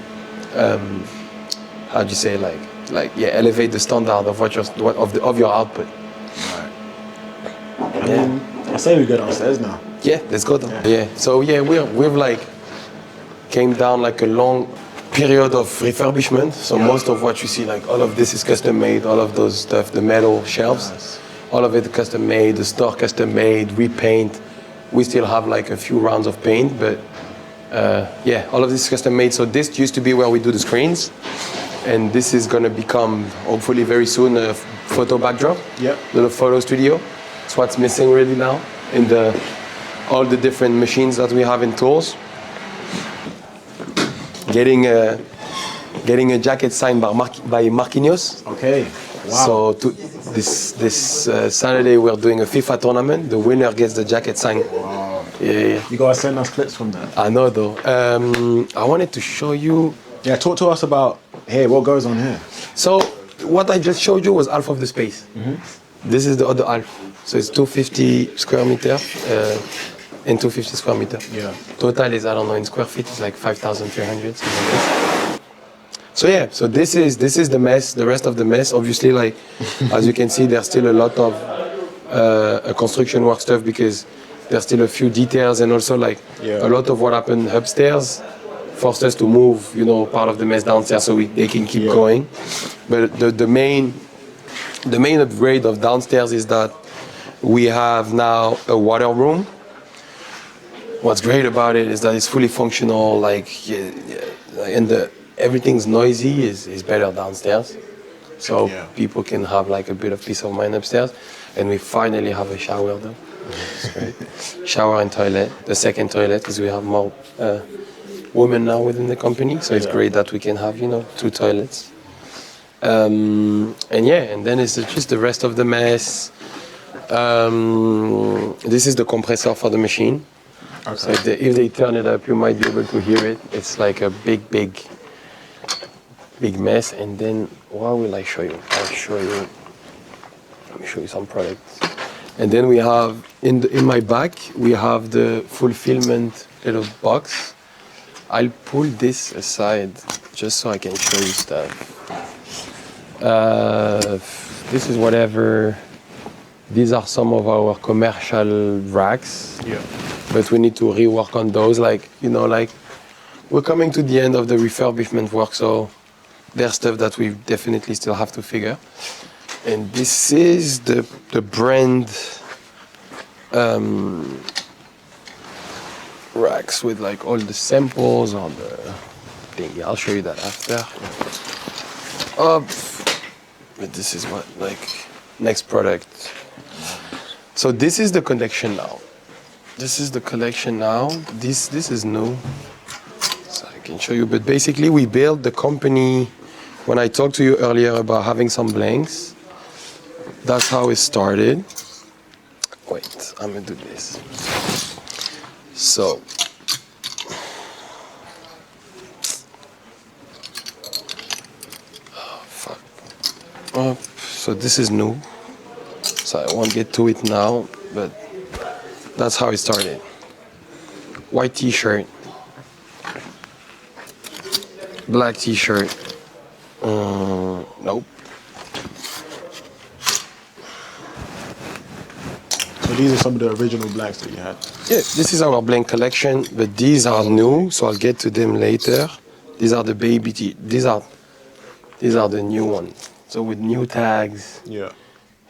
how do you say, elevate the standard of of your output.
Right. Yeah. I say we go downstairs now.
Yeah, let's go down. Yeah. So yeah, we've like came down like a long period of refurbishment. So most of what you see, like all of this is custom made. All of those stuff, the metal shelves, all of it custom made. The store custom made, repaint. We still have like a few rounds of paint, but yeah, all of this is custom made. So this used to be where we do the screens, and this is gonna become hopefully very soon a photo backdrop. Yeah. Little photo studio. It's what's missing really now in all the different machines that we have in tools. Getting a jacket signed by Marquinhos.
Okay.
So
Wow.
this Saturday we're doing a FIFA tournament. The winner gets the jacket signed.
Wow.
Yeah.
You gotta send us clips from that.
I know though. I wanted to show you.
Yeah, talk to us about what goes on here.
So what I just showed you was half of the space. This is the other half. So it's 250 square meter and 250 square meter.
Yeah.
Total is, I don't know, in square feet, it's like 5,300. So yeah, so this is the mess, the rest of the mess. Obviously, like, as you can see, there's still a lot of construction work stuff because there's still a few details, and also like a lot of what happened upstairs forced us to move, part of the mess downstairs so they can keep going. But the main upgrade of downstairs is that we have now a water room. What's great about it is that it's fully functional, and everything's noisy is better downstairs. So people can have like a bit of peace of mind upstairs. And we finally have a shower though. It's great. Shower and toilet, the second toilet, because we have more women now within the company. So it's great that we can have, 2 toilets. And then it's just the rest of the mess. This is the compressor for the machine. Okay. So if they turn it up, you might be able to hear it. It's like a big mess. And then what will I show you? I'll show you. Let me show you some products. And then we have in my back we have the fulfillment little box. I'll pull this aside just so I can show you stuff. This is whatever. These are some of our commercial racks. Yeah. But we need to rework on those. We're coming to the end of the refurbishment work, so there's stuff that we definitely still have to figure. And this is the brand racks with like all the samples on the thing. Yeah, I'll show you that after. But this is what next product. So this is the collection now. This is the collection now. This is new. So I can show you. But basically, we built the company. When I talked to you earlier about having some blanks, that's how it started. Wait, I'm gonna do this. So. Oh, fuck. So this is new. So I won't get to it now, but that's how it started. White T-shirt, black T-shirt. Nope.
So these are some of the original blacks that you had?
Yeah, this is our blank collection, but these are new, so I'll get to them later. These are the baby T. These are the new ones. So with new tags. Yeah.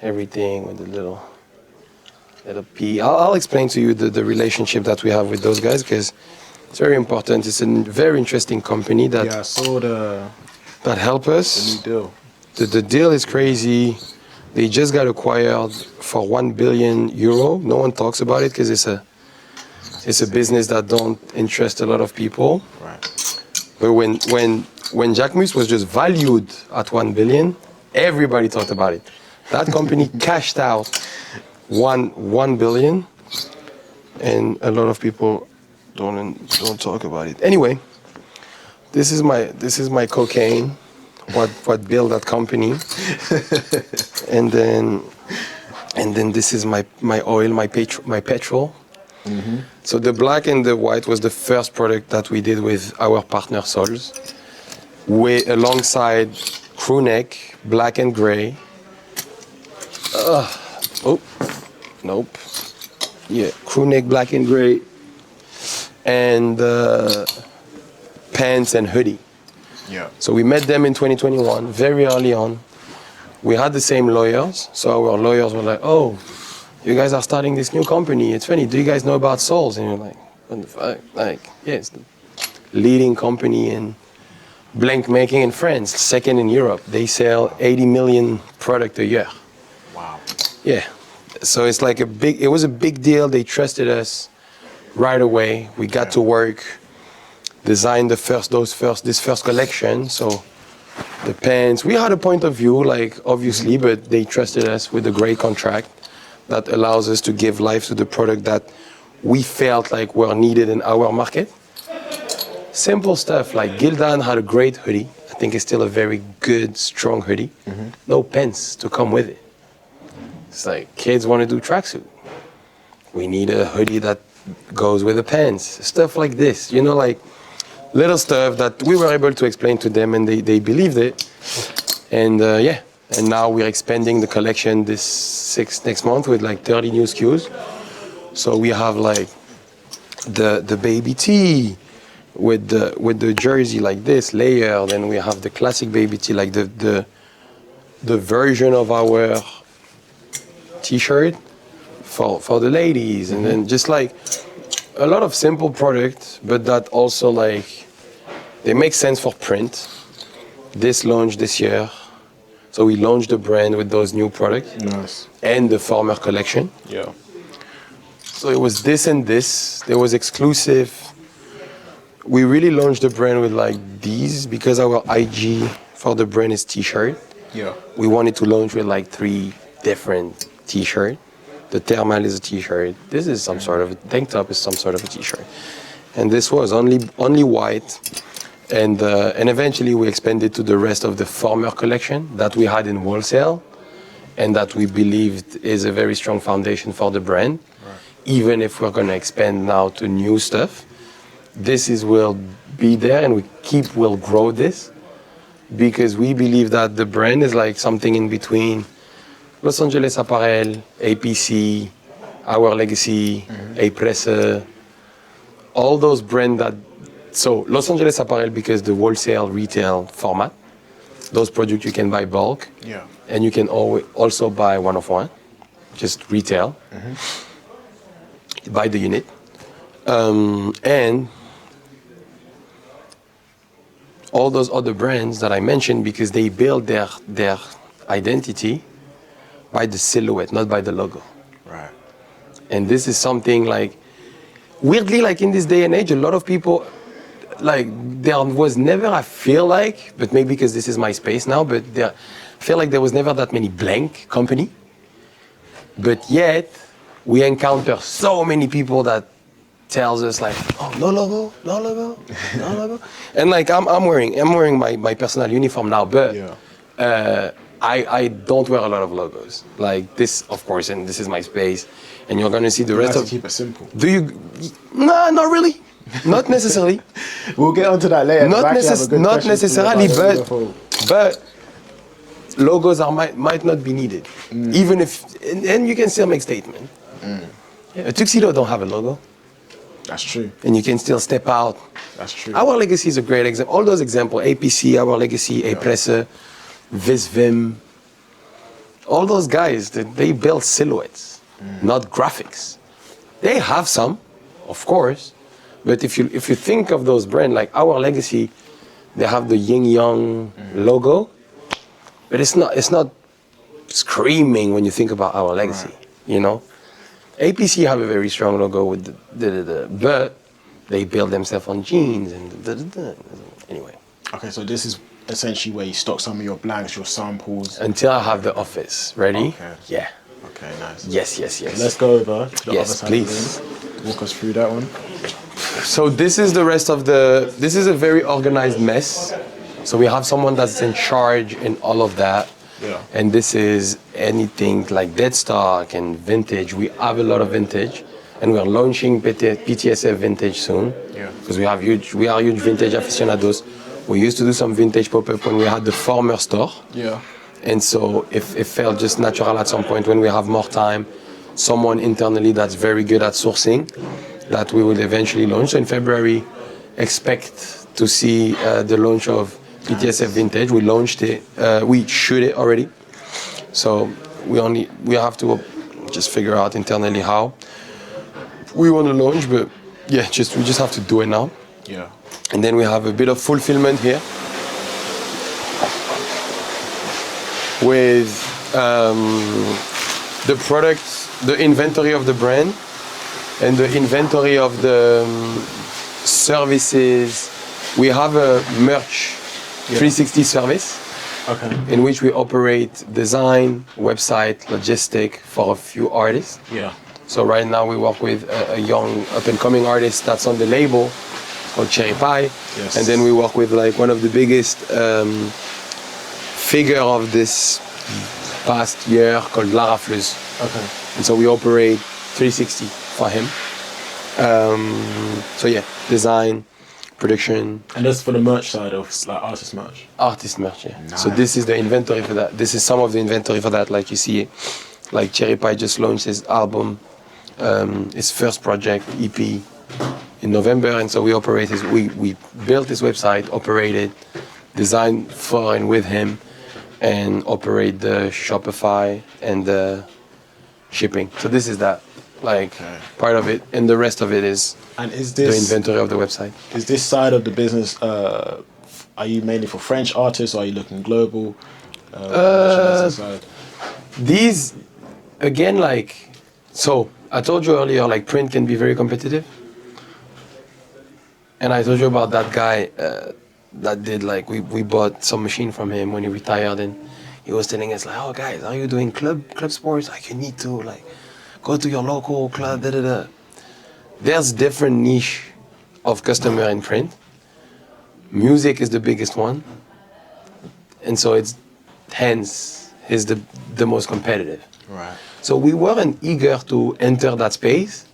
Everything with the little P. I'll explain to you the relationship that we have with those guys because it's very important. It's a very interesting company that
I saw
that help us.
The new deal.
The deal is crazy. They just got acquired for €1 billion. No one talks about it because it's a business that don't interest a lot of people. Right. But when Jacquemus was just valued at 1 billion, everybody talked about it. That company cashed out $1 billion, and a lot of people don't talk about it. Anyway, this is my cocaine what built that company. and then this is my oil, my petrol. So the black and the white was the first product that we did with our partner Sols, alongside crew neck, black and gray. Oh, nope. Yeah, crew neck, black and gray, and pants and hoodie.
Yeah.
So we met them in 2021, very early on. We had the same lawyers, so our lawyers were like, "Oh, you guys are starting this new company. It's funny. Do you guys know about Sols?" And you're like, "What the fuck?" Like, yeah, it's the leading company in blank making in France, second in Europe. They sell 80 million product a year.
Wow.
Yeah. So it's like it was a big deal. They trusted us right away. We got to work, designed this first collection. So the pants, we had a point of view, like obviously, but they trusted us with a great contract that allows us to give life to the product that we felt like were needed in our market. Simple stuff like Gildan had a great hoodie. I think it's still a very good, strong hoodie. No pants to come with it. It's like kids want to do tracksuit. We need a hoodie that goes with the pants. Stuff like this, you know, like little stuff that we were able to explain to them and they believed it. And yeah, and now we're expanding the collection next month with like 30 new SKUs. So we have like the baby tee with the jersey like this layered, and we have the classic baby tee, like the version of our T-shirt for the ladies, and then just like a lot of simple products, but that also like they make sense for print. This launched this year, so we launched the brand with those new products.
Nice.
And the former collection.
Yeah.
So it was this and this. There was exclusive. We really launched the brand with like these because our IG for the brand is T-shirt.
Yeah.
We wanted to launch with like 3 different T-shirt. The thermal is a T-shirt. This is some sort of a tank top is some sort of a T-shirt, and this was only white. And eventually we expanded to the rest of the former collection that we had in wholesale, and that we believed is a very strong foundation for the brand. Right. Even if we're going to expand now to new stuff, will be there, and we'll grow this, because we believe that the brand is like something in between Los Angeles Apparel, APC, Our Legacy, A-Presse, all those brands that. So Los Angeles Apparel, because the wholesale retail format, those products you can buy bulk, and you can also buy one of one, just retail, buy the unit, and all those other brands that I mentioned, because they build their identity by the silhouette, not by the logo.
Right.
And this is something like, weirdly, like in this day and age, a lot of people. Like there was never, I feel like, but maybe because this is my space now, but I feel like there was never that many blank company. But yet we encounter so many people that tells us like, oh, no logo, no logo, no logo. And like I'm wearing my personal uniform now, but I don't wear a lot of logos. Like this, of course, and this is my space, and you're gonna see the rest of.
Keep it simple.
Do you? Nah, not really. Not necessarily.
We'll get onto that later.
Not necessarily, but logos might not be needed. Even if, and you can still make statement. Yeah, a tuxedo don't have a logo.
That's true.
And you can still step out.
That's true.
Our Legacy is a great example. All those examples, APC, Our Legacy, A-Presse, Visvim, all those guys, they build silhouettes, not graphics. They have some, of course. But if you think of those brands like Our Legacy, they have the yin yang logo, but it's not screaming when you think about Our Legacy, you know. APC have a very strong logo with but they build themselves on jeans and anyway.
Okay, so this is essentially where you stock some of your blanks, your samples.
Until I have the office ready.
Okay.
Yeah.
Okay, nice.
Yes.
Let's go over to the other side.
Please.
Walk us through that one.
So this is the rest of this is a very organized mess. So we have someone that's in charge in all of that.
Yeah.
And this is anything like dead stock and vintage. We have a lot of vintage, and we're launching PTSF vintage soon.
Yeah.
Because we are huge vintage aficionados. We used to do some vintage pop-up when we had the former store.
Yeah.
And so it felt just natural at some point when we have more time, someone internally that's very good at sourcing, that we will eventually launch. So in February, expect to see the launch of PTSF Vintage. We launched it, we shoot it already. So we have to just figure out internally how we want to launch, but yeah, we just have to do it now.
Yeah.
And then we have a bit of fulfillment here with the products, the inventory of the brand, and the inventory of the services. We have a merch 360 service, in which we operate design, website, logistic for a few artists.
Yeah.
So right now we work with a young up-and-coming artist that's on the label called Cherry Pie.
Yes.
And then we work with like one of the biggest figure of this past year called Lara Flus.
Okay.
And so we operate 360 for him. So yeah, design, production.
And that's for the merch side of like artist merch.
Artist merch, yeah.
Nice.
So this is the inventory for that. This is some of the inventory for that. Like you see, like Cherry Pie just launched his album, his first project, EP, in November. And so we built this website, operated, designed for and with him, and operate the Shopify and the shipping. So this is that, like part of it, and the rest of it is
And is
the
this
inventory of the website.
Is this side of the business? Are you mainly for French artists, or are you looking global? Side?
These, again, like, so I told you earlier, like print can be very competitive. And I told you about that guy that did, like, we bought some machine from him when he retired, and he was telling us, like, oh guys, are you doing club sports? Like, you need to, like, go to your local club, da da da. There's different niche of customer in print. Music is the biggest one. And so it's hence is the most competitive.
Right.
So we weren't eager to enter that space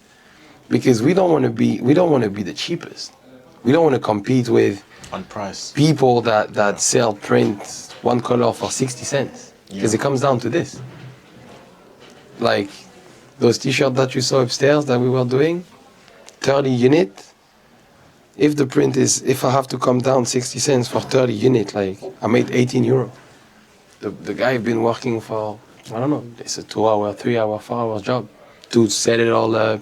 because we don't want to be the cheapest. We don't want to compete with
On price.
people that sell print one color for 60 cents. Because it comes down to this. Like those t-shirts that you saw upstairs that we were doing, 30 unit. If I have to come down 60 cents for 30 unit, like I made 18 euro. The guy been working for, I don't know, it's a 2 hour, 3 hour, 4 hour job to set it all up,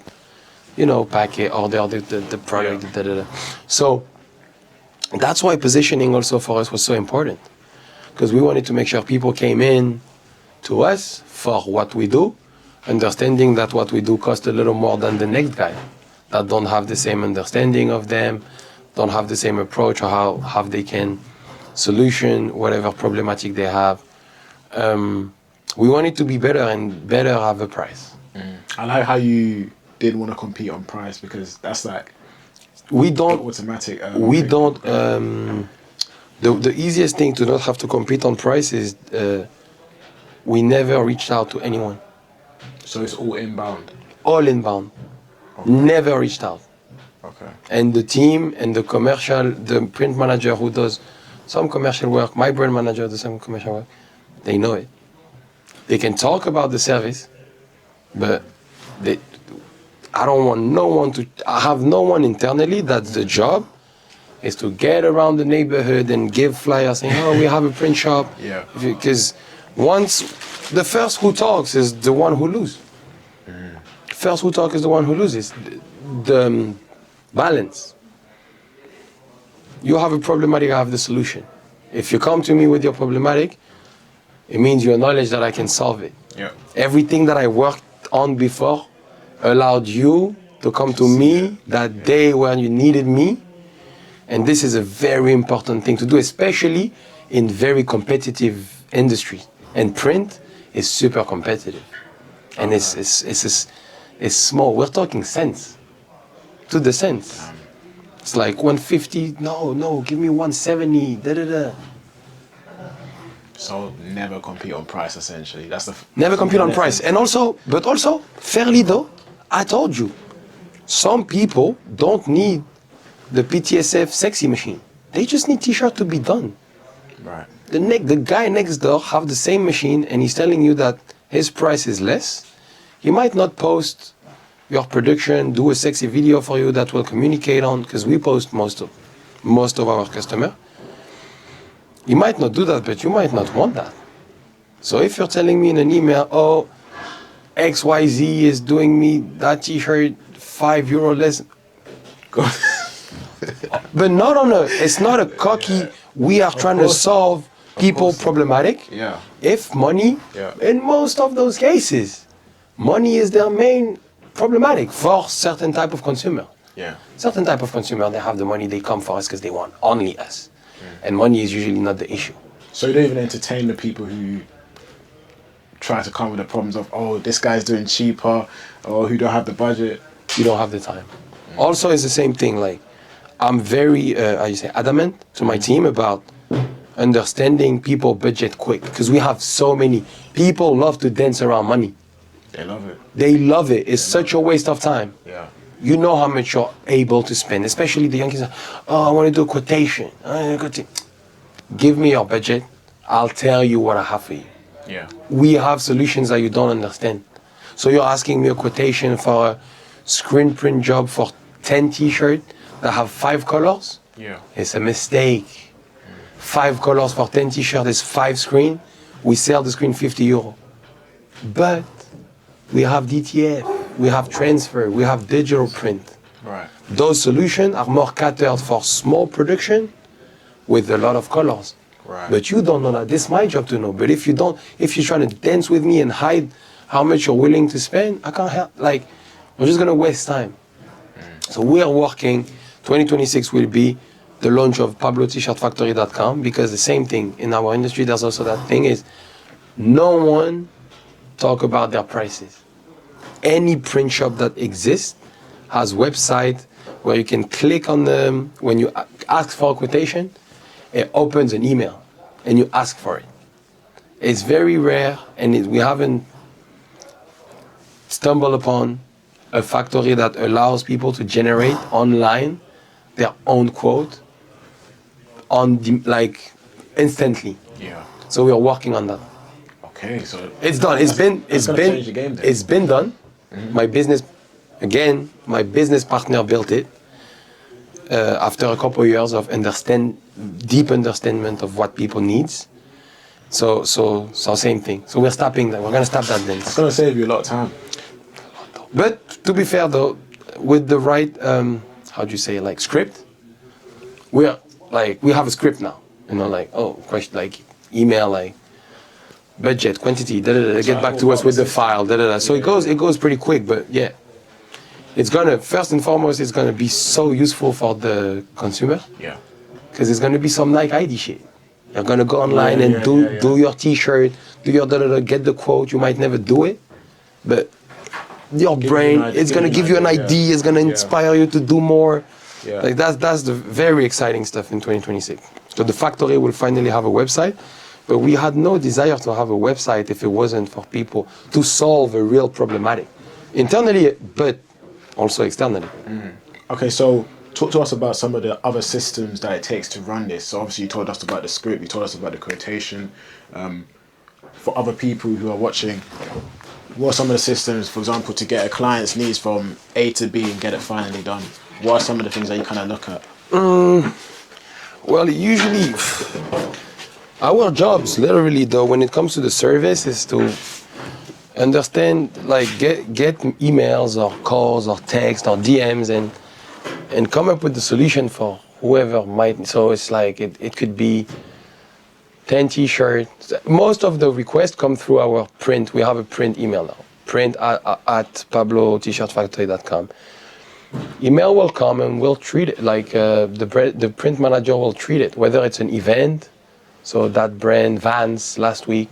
pack it, order the product, da, da, da. So that's why positioning also for us was so important, because we wanted to make sure people came in to us for what we do, understanding that what we do costs a little more than the next guy that don't have the same understanding of them, don't have the same approach, or how they can solution whatever problematic they have. We want it to be better and better have a price.
I like how you didn't want to compete on price, because that's like
we don't
automatic.
The easiest thing to not have to compete on price is we never reached out to anyone.
So it's all inbound.
All inbound. Okay. Never reached out.
Okay.
And the team and the print manager who does some commercial work, my brand manager does some commercial work, they know it. They can talk about the service, but I don't want no one to, I have no one internally that's the job is to get around the neighborhood and give flyers saying, oh, we have a print shop.
Yeah.
Because once, the first who talks is the one who loses. First who talks is the one who loses. The balance. You have a problematic, I have the solution. If you come to me with your problematic, it means you acknowledge that I can solve it.
Yeah.
Everything that I worked on before allowed you to come to me that day when you needed me. And this is a very important thing to do, especially in very competitive industry. And print is super competitive. And it's small. We're talking cents, to the cents. It's like 150. No, give me 170. Da da da.
So never compete on price. Essentially, that's the
Never compete on price. And also, fairly though, I told you, some people don't need the PTSF sexy machine. They just need T-shirt to be done.
Right.
The guy next door have the same machine and he's telling you that his price is less. He might not post your production, do a sexy video for you that will communicate on, because we post most of our customer. You might not do that, but you might not want that. So if you're telling me in an email, oh, XYZ is doing me that T-shirt €5 less, but not on a, it's not a cocky, we are trying to solve people problematic.
Yeah.
If money, in most of those cases, money is their main problematic for certain type of consumer.
Yeah.
Certain type of consumer, they have the money, they come for us because they want only us. And money is usually not the issue.
So you don't even entertain the people who try to come with the problems of, oh, this guy's doing cheaper, or who don't have the budget.
You don't have the time. Also, it's the same thing. Like, I'm very, adamant to my team about understanding people budget quick, because we have so many people love to dance around money.
They love it.
They love it. It's such a waste of time.
Yeah.
You know how much you're able to spend, especially the young kids. Oh, I want to do a quotation. Give me your budget. I'll tell you what I have for you.
Yeah.
We have solutions that you don't understand. So you're asking me a quotation for a screen print job for 10 T-shirts that have 5 colors?
Yeah.
It's a mistake. 5 colors for 10 T-shirts is 5 screen. We sell the screen €50. But we have DTF, we have transfer, we have digital print.
Right.
Those solutions are more catered for small production with a lot of colors.
Right.
But you don't know that. This is my job to know. But if you're trying to dance with me and hide how much you're willing to spend, I can't help. Like, we're just gonna waste time. So we are working. 2026 will be the launch of Pablo T-Shirt Factory.com, because the same thing in our industry, there's also that thing is, no one talk about their prices. Any print shop that exists has website where you can click on them. When you ask for a quotation, it opens an email and you ask for it. It's very rare, and we haven't stumbled upon a factory that allows people to generate online their own quote instantly.
Yeah.
So we are working on that.
Okay, so
It's done. It's been done. My business partner built it after a couple of years of deep understanding of what people needs. So same thing. So we're stopping that. We're gonna stop that then.
it's gonna save you a lot of time.
But to be fair though, with the right script, we have a script now. Question email budget, quantity, get back to us with the file, So it goes pretty quick, but yeah. It's gonna, first and foremost, it's gonna be so useful for the consumer.
Yeah.
Because it's gonna be some Nike ID shit. You're gonna go online and do your T-shirt, do your get the quote. You might never do it, but your brain, it's gonna give you an idea, it's gonna inspire you to do more.
Yeah.
Like that's the very exciting stuff in 2026. So the factory will finally have a website, but we had no desire to have a website if it wasn't for people to solve a real problematic. Internally, but also externally.
Okay, so talk to us about some of the other systems that it takes to run this. So obviously you told us about the script, you told us about the quotation. For other people who are watching, what are some of the systems, for example, to get a client's needs from A to B and get it finally done? What are some of the things that you kind of look at?
Well, usually, our jobs, literally, though, when it comes to the service, is to understand, get emails or calls or texts or DMs and come up with the solution for whoever might. So it's it could be 10 T-shirts. Most of the requests come through our print. We have a print email now, print at PabloT-ShirtFactory.com. Email will come and we'll treat it the print manager will treat it, whether it's an event. So that brand, Vans, last week,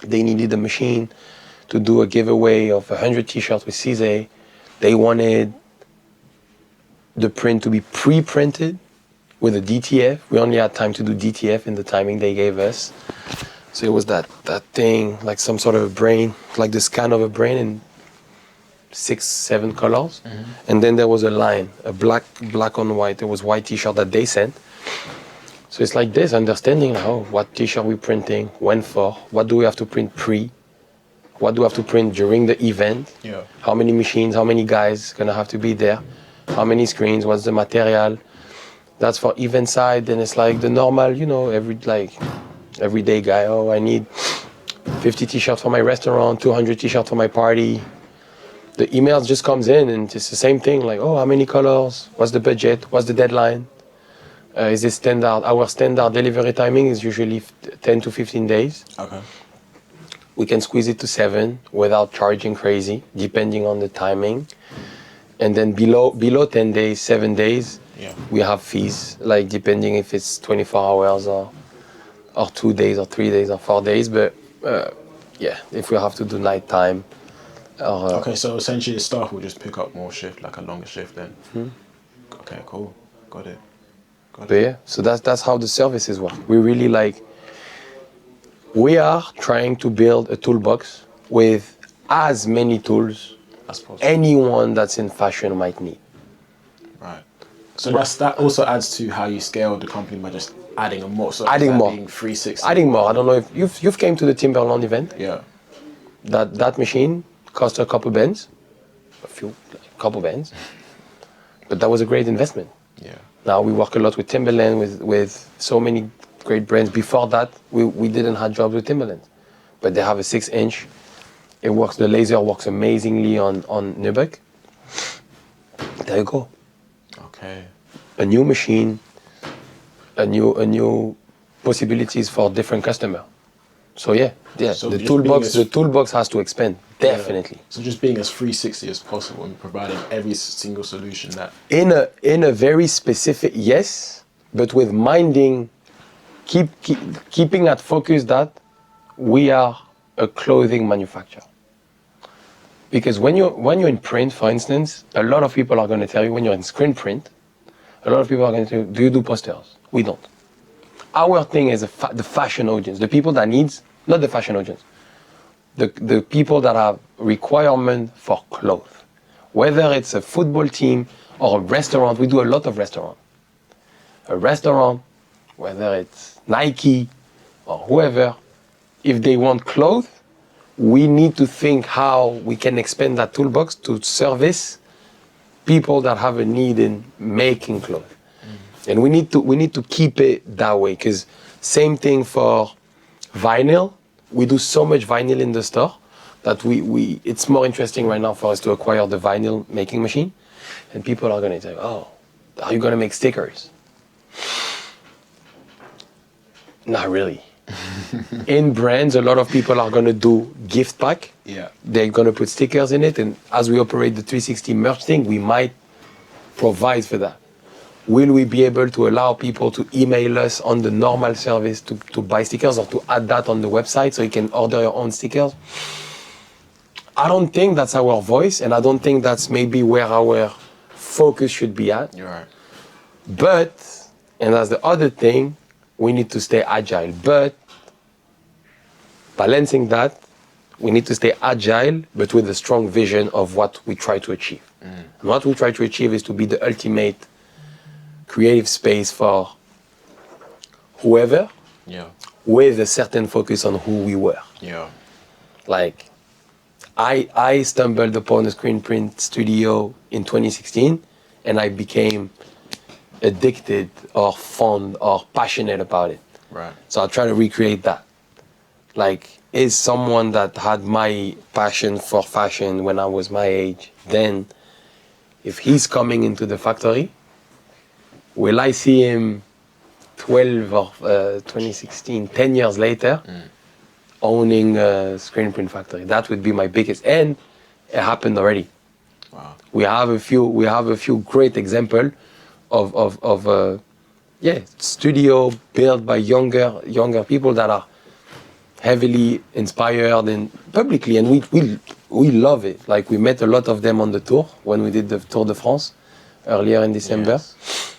they needed a machine to do a giveaway of 100 T-shirts with CZ. They wanted the print to be pre-printed with a DTF. We only had time to do DTF in the timing they gave us. So it was that thing, like some sort of a brain, like the scan of a brain in 6, 7 colors. And then there was a line, a black on white. There was white T-shirt that they sent. So it's like this, understanding what T-shirt we're printing, when for, what do we have to print pre, what do we have to print during the event, how many machines, how many guys gonna have to be there, how many screens, what's the material. That's for event side. Then it's like the normal, everyday guy. Oh, I need 50 T-shirts for my restaurant, 200 T-shirts for my party. The emails just comes in and it's the same thing. Like, oh, how many colors? What's the budget? What's the deadline? Is it standard? Our standard delivery timing is usually 10 to 15 days.
Okay.
We can squeeze it to 7 without charging crazy, depending on the timing. And then below 10 days, 7 days, we have fees, like depending if it's 24 hours or 2 days or 3 days or 4 days. But if we have to do nighttime.
Okay, so essentially the staff will just pick up more shift, like a longer shift then. Okay, cool. Got it.
But yeah, so that's how the services work. We are trying to build a toolbox with as many tools
as possible.
Anyone that's in fashion might need.
Right. So that also adds to how you scale the company by just adding more. So
adding more.
Being 360.
Adding more. I don't know if you've came to the Timberland event.
Yeah.
That machine cost a couple bands, couple bands, but that was a great investment.
Yeah.
Now we work a lot with Timberland, with so many great brands. Before that, we didn't have jobs with Timberland, but they have a 6-inch. It works. The laser works amazingly on Nubuck. There you go.
Okay.
A new machine, a new possibilities for different customer. So so the toolbox has to expand, definitely.
Yeah. So just being as 360 as possible and providing every single solution that.
In a very specific, yes, but with minding, keeping at focus that we are a clothing manufacturer. Because when you're in print, for instance, a lot of people are going to tell you when you're in screen print, a lot of people are going to tell you, do you do posters? We don't. Our thing is the fashion audience, the people that needs, not the fashion audience, the people that have requirement for clothes. Whether it's a football team or a restaurant, we do a lot of restaurant. A restaurant, whether it's Nike or whoever, if they want clothes, we need to think how we can expand that toolbox to service people that have a need in making clothes. And we need to keep it that way, because same thing for vinyl. We do so much vinyl in the store that it's more interesting right now for us to acquire the vinyl making machine. And people are going to say, oh, are you going to make stickers? Not really. In brands, a lot of people are going to do gift pack.
Yeah.
They're going to put stickers in it. And as we operate the 360 merch thing, we might provide for that. Will we be able to allow people to email us on the normal service to buy stickers, or to add that on the website so you can order your own stickers? I don't think that's our voice, and I don't think that's maybe where our focus should be at.
You're right.
But, and that's the other thing, we need to stay agile. But balancing that, we need to stay agile, but with a strong vision of what we try to achieve. And what we try to achieve is to be the ultimate creative space for whoever, with a certain focus on who we were.
Yeah.
Like, I stumbled upon a screen print studio in 2016, and I became addicted or fond or passionate about it.
Right.
So I try to recreate that. Like, is someone that had my passion for fashion when I was my age, then if he's coming into the factory, will I see him 12 or 2016, 10 years later, owning a screen print factory? That would be my biggest, and it happened already.
Wow.
We have a few great examples of studio built by younger people that are heavily inspired and publicly, and we love it. Like, we met a lot of them on the tour when we did the Tour de France earlier in December.
Yes.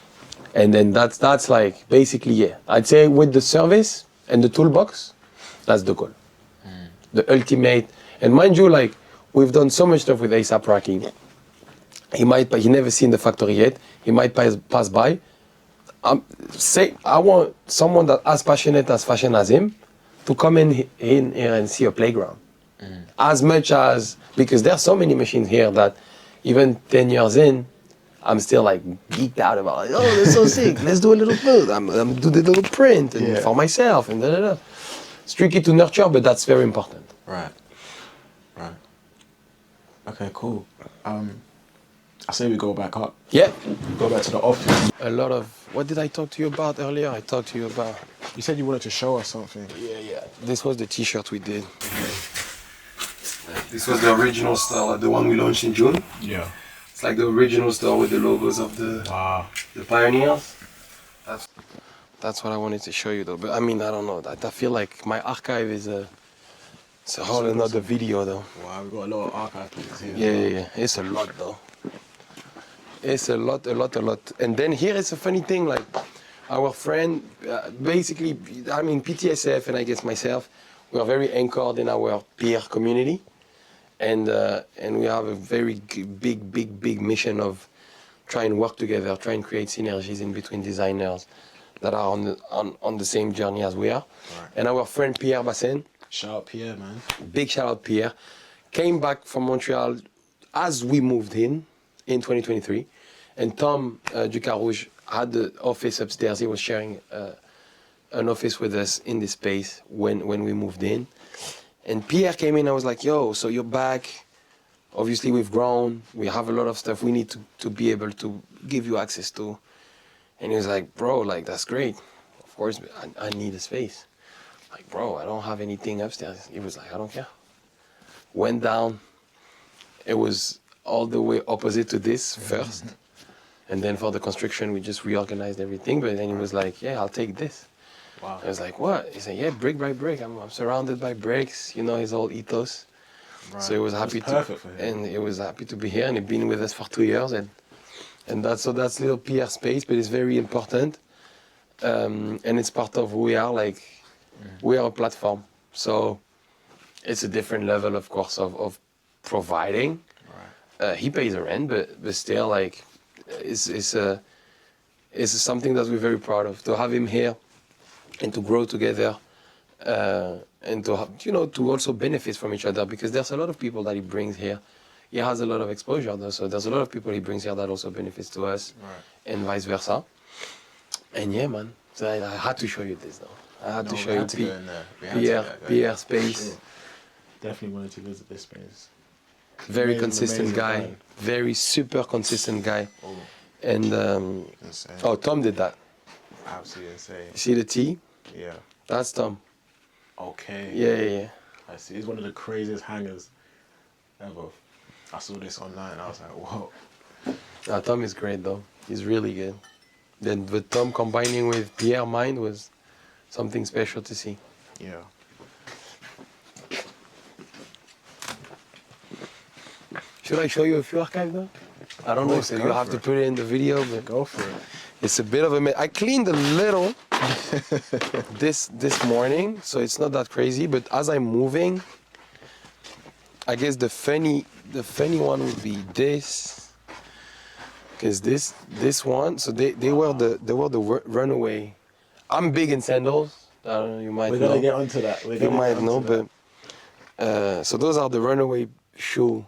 And then that's like basically, yeah. I'd say with the service and the toolbox, that's the goal. The ultimate. And mind you, like, we've done so much stuff with ASAP Rocky. He never seen the factory yet. He might pass by. I want someone that as passionate as fashion as him to come in here and see a playground. As much as, because there are so many machines here that even 10 years in, I'm still like geeked out about, like, oh, that's so sick. Let's do a little build. I'm do the little print and for myself and da. It's tricky to nurture, but that's very important.
Right. Okay, cool. I say we go back up.
Yeah.
Go back to the office.
A lot of, what did I talk to you about earlier? I talked to you about.
You said you wanted to show us something.
Yeah. This was the T-shirt we did. This was the original store, the one we launched in June.
Yeah.
It's like the original store with the logos of the pioneers. That's what I wanted to show you though. But I mean, I don't know. I feel like my archive is it's a whole another video though.
Wow, we've got a lot of archive pieces here.
Yeah. It's a lot though. It's a lot. And then here is a funny thing, like our friend, basically, I mean, PTSF and I guess myself, we are very anchored in our peer community. And we have a very big mission of trying to work together, try and create synergies in between designers that are on the same journey as we are. Right. And our friend Pierre Bassin,
shout out Pierre, man.
Big shout out Pierre, came back from Montreal as we moved in 2023. And Tom Ducarouge had the office upstairs. He was sharing an office with us in this space when we moved in. And Pierre came in, I was like, yo, so you're back. Obviously, we've grown. We have a lot of stuff we need to be able to give you access to. And he was like, bro, like, that's great. Of course, I need a space. Like, bro, I don't have anything upstairs. He was like, I don't care. Went down. It was all the way opposite to this first. And then for the construction, we just reorganized everything. But then he was like, yeah, I'll take this. Wow. I was like, what? He said, yeah, brick by brick. I'm surrounded by bricks. You know, his whole ethos. Right. So he was happy he was happy to be here, and he's been with us for 2 years, and that's little PR space, but it's very important, and it's part of who we are. Like, we are a platform, so it's a different level, of course, of providing. Right. He pays the rent, but still, like, it's something that we're very proud of, to have him here and to grow together. And to have, to also benefit from each other, because there's a lot of people that he brings here. He has a lot of exposure though, so there's a lot of people he brings here that also benefits to us, right. And vice versa. And yeah, man, so I had to show you this though. I had to show you PR space. Sure.
Definitely wanted to visit this space.
Very consistent guy, very super consistent guy. Oh. And Tom did that.
Absolutely insane.
You see the T?
Yeah.
That's Tom.
Okay.
Yeah.
I see. He's one of the craziest hangers ever. I saw this online and I was like, whoa.
Tom is great though. He's really good. Then with Tom combining with Pierre Mind was something special to see.
Yeah.
Should I show you a few archives though? I don't know, so you have to put it in the video, but
go for it.
It's a bit of a mess. I cleaned a little this morning, so it's not that crazy. But as I'm moving, I guess the funny one would be this, because this one. So they were the runaway. I'm big in sandals. I don't know. You might know.
We're gonna get onto that.
You might know, but so those are the runaway shoe.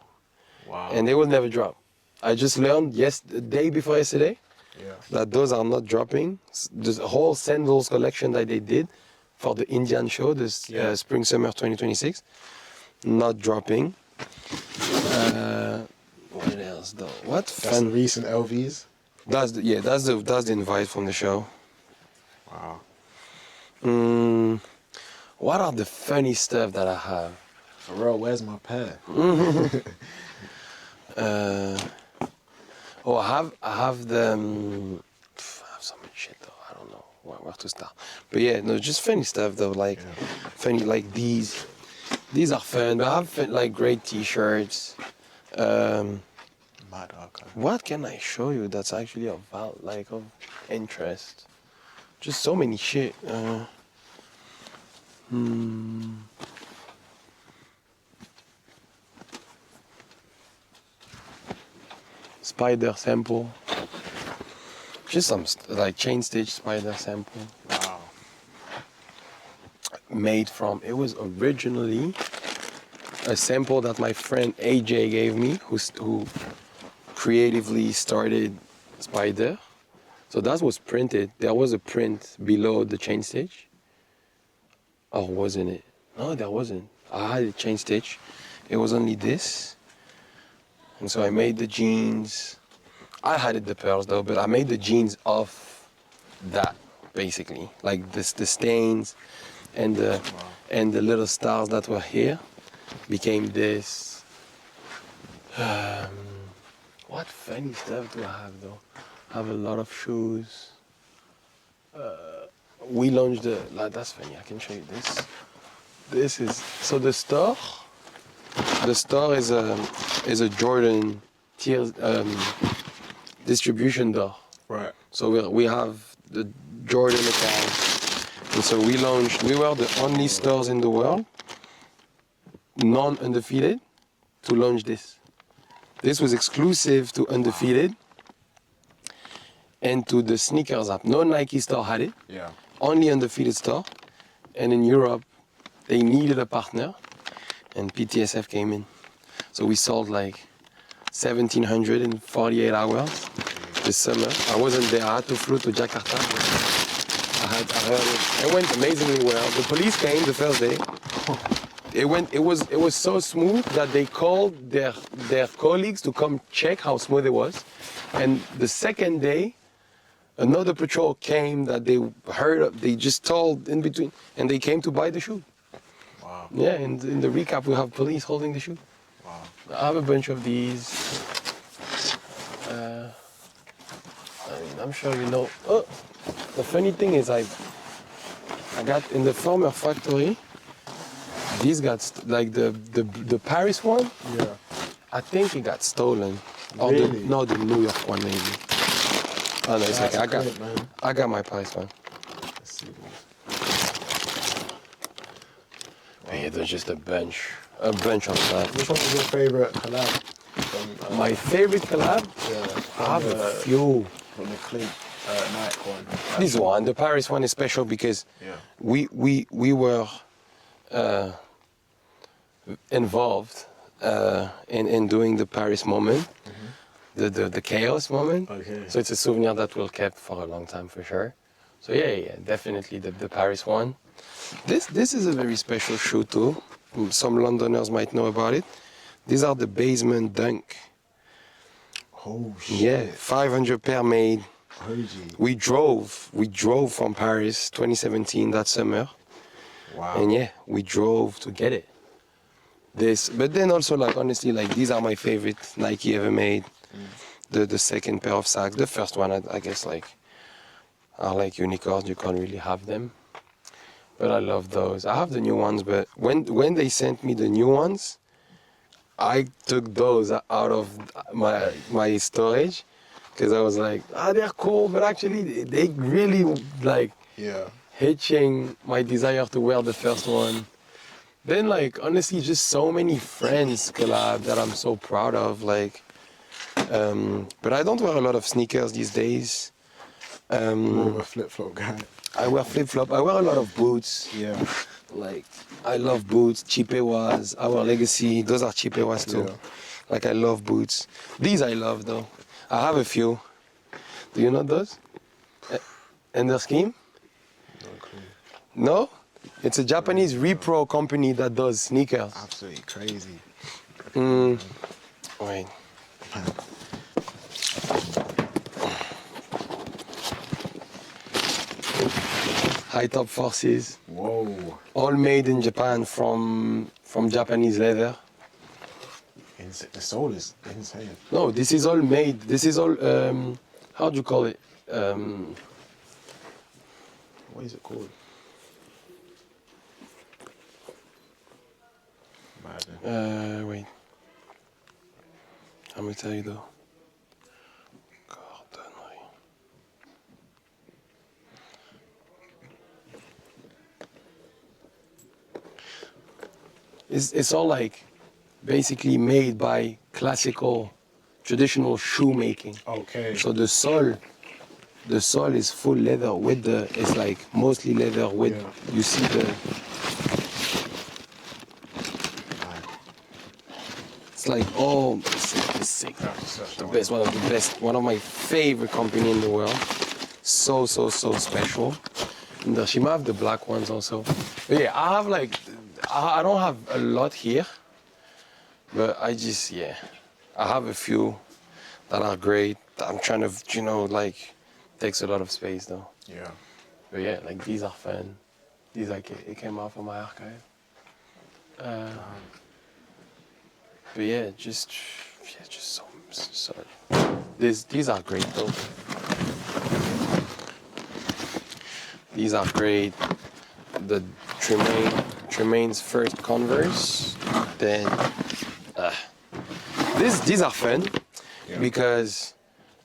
Wow. And they will never drop. I just learned the day before yesterday. Yeah. That those are not dropping. The whole sandals collection that they did for the Indian show, this Spring Summer 2026, not dropping. What else though? What?
That's the recent LVs.
That's the invite from the show.
Wow.
What are the funny stuff that I have?
For real, where's my pair?
I have the. I have so much shit though. I don't know where to start. But yeah, no, just funny stuff though. Like funny, like these. These are fun. But I have like great T-shirts.
Mad archive.
What can I show you that's actually of of interest? Just so many shit. Spider sample. Just some like chain stitch spider sample.
Wow.
Made from, it was originally a sample that my friend AJ gave me, who creatively started Spider. So that was printed. There was a print below the chain stitch. Or wasn't it? No, there wasn't. I had a chain stitch. It was only this. And so I made the jeans. I had the pearls though, but I made the jeans off that, basically. Like the stains and the little stars that were here became this. What funny stuff do I have though? I have a lot of shoes. We launched that's funny, I can show you this. This is, so the store is a Jordan tier, distribution door.
Right.
So we have the Jordan account. And so we were the only stores in the world, non-undefeated, to launch this. This was exclusive to Undefeated and to the sneakers app. No Nike store had it.
Yeah.
Only Undefeated store. And in Europe, they needed a partner, and PTSF came in. So we sold like 1,700 in 48 hours this summer. I wasn't there. I had to flew to Jakarta. I heard it. It went amazingly well. The police came the first day. It was so smooth that they called their colleagues to come check how smooth it was. And the second day, another patrol came that they just told in between, and they came to buy the shoe.
Wow.
Yeah, and in the recap we have police holding the shoe.
Wow.
I have a bunch of these. I'm sure you know. Oh, the funny thing is I got in the former factory. These got like the Paris one.
Yeah.
I think it got stolen. Or
Really?
the New York one maybe. Oh no, it's
That's
okay.
great, man.
I got my Paris one.
Let's see this.
Yeah, there's just a bunch of that.
Which one is your favorite collab? From,
My favorite collab?
Yeah.
I have a few.
From the Clint Nike one.
This one, the Paris one, is special because
Yeah.
we were involved in doing the Paris moment, the chaos moment.
Okay.
So it's a souvenir that will keep for a long time for sure. So yeah, definitely the Paris one. This is a very special shoe too. Some Londoners might know about it. These are the Basement Dunk.
Oh shit.
Yeah, 500 pair made.
Crazy.
We drove from Paris 2017 that summer.
Wow.
And yeah, we drove to get it. But then also like honestly, like these are my favorite Nike ever made. The second pair of socks. The first one I guess like are like unicorns, you can't really have them. But I love those. I have the new ones, but when they sent me the new ones, I took those out of my storage because I was like, they're cool, but actually they really like hitching my desire to wear the first one. Then like honestly, just so many friends collab that I'm so proud of. Like, but I don't wear a lot of sneakers these days.
More of a flip-flop guy.
I wear flip-flop. I wear a lot of boots.
Yeah.
Like, I love boots. Chipewas, Our Legacy. Those are Chipewas too.
Yeah.
Like, I love boots. These I love though. I have a few. Do you know those? Ender Scheme?
No clue.
No? It's a Japanese repro company that does sneakers.
Absolutely crazy.
Wait. High top forces.
Whoa.
All made in Japan from Japanese leather.
The sole is insane.
No, this is all made. This is all, how do you call it?
What is it called?
Wait. I'm gonna tell you though. it's all like basically made by classical, traditional shoemaking.
Okay.
So the sole is full leather with it's like mostly leather with, you see it's like, it's sick. The best, one of the best, one of my favorite company in the world. So special. And she might have the black ones also. But yeah, I have like, I don't have a lot here, but I have a few that are great. I'm trying to, like, takes a lot of space though.
Yeah.
But yeah, like these are fun. These it came out from my archive. But yeah, just so. These are great though. These are great. The Tremaine's first Converse. Then these are fun because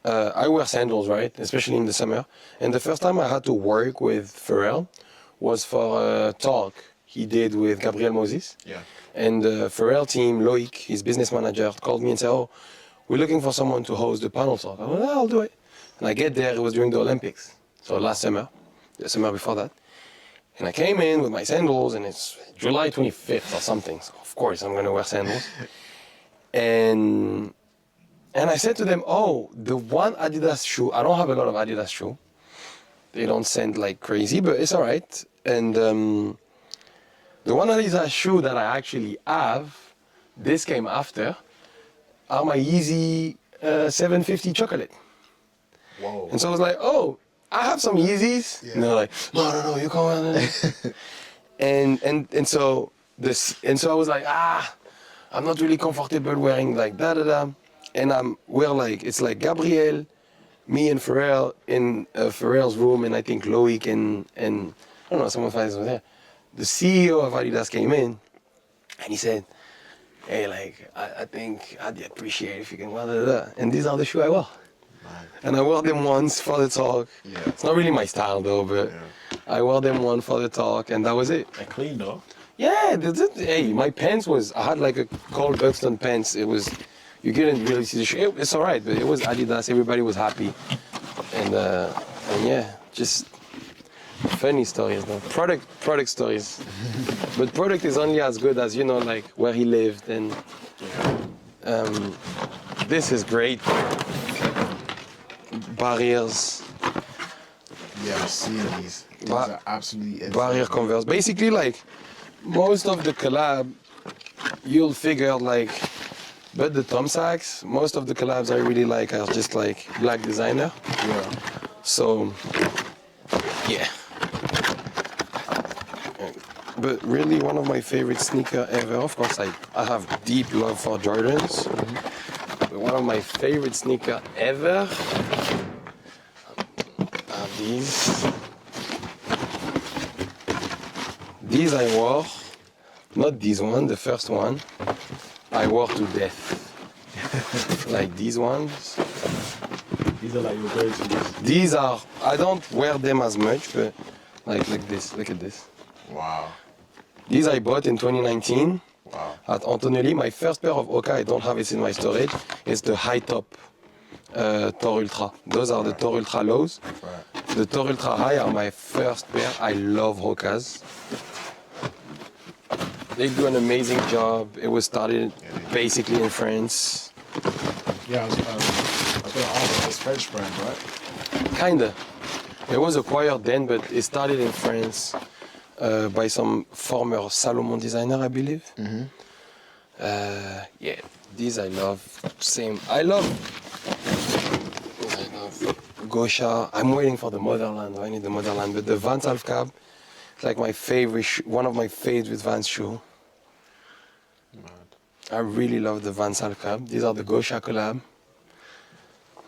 I wear sandals, right? Especially in the summer. And the first time I had to work with Pharrell was for a talk he did with Gabriel Moses.
Yeah.
And the Pharrell team, Loic, his business manager, called me and said, "Oh, we're looking for someone to host the panel talk." I went, "I'll do it." And I get there, it was during the Olympics. So last summer, the summer before that. And I came in with my sandals, and it's July 25th or something. So of course I'm gonna wear sandals. And I said to them, "Oh, the one Adidas shoe, I don't have a lot of Adidas shoe. They don't send like crazy, but it's all right." And the one Adidas shoe that I actually have, this came after, are my Yeezy 750 chocolate.
Whoa.
And so I was like, "Oh, I have some Yeezys."
Yeah.
And they're like, "No, you can't." and so I was like, I'm not really comfortable wearing like da. And we're like, it's like Gabriel, me and Pharrell in Pharrell's room, and I think Loic and I don't know, someone else was there. The CEO of Adidas came in, and he said, "Hey, like, I think I'd appreciate if you can wear da. And these are the shoes I wear. And I wore them once for the talk.
Yeah.
It's not really my style though, but I wore them once for the talk, and that was it.
They're clean though.
Yeah, hey, my pants I had like a Carl Buxton pants. It was, you couldn't really see the shoe. It's all right, but it was Adidas. Everybody was happy. And yeah, just funny stories though. Product stories. But product is only as good as, like where he lived. And this is great. Barriers.
Yeah, I've seen these. These are absolutely insane.
Barrier Converse. Basically, like, most of the collab, you'll figure like, but the Tom Sachs, most of the collabs I really like are just like black designer.
Yeah.
So, yeah. But really, one of my favorite sneaker ever, of course, I have deep love for Jordans. But one of my favorite sneaker ever are these. These I wore, not this one, the first one, I wore to death. Like these ones.
These are like your go-tos.
These are, I don't wear them as much, but like this, look at this.
Wow.
These I bought in 2019
Wow.
at Antonelli. My first pair of Oka, I don't have it in my storage. It's the high top Tor Ultra. Those are the Tor Ultra lows.
Right.
The Tor Ultra high are my first pair. I love Hokas. They do an amazing job. It was started basically in France.
Yeah, I was gonna ask, it's French brand, right?
Kinda. It was acquired then, but it started in France by some former Salomon designer, I believe.
Mm-hmm.
Yeah, these I love. Same. I love Gosha. I'm waiting for the Motherland. I need the Motherland, but the Vans Half Cab, it's like my favorite, one of my favorite Vans shoe. I really love the Vans Half Cab. These are the Gosha collab.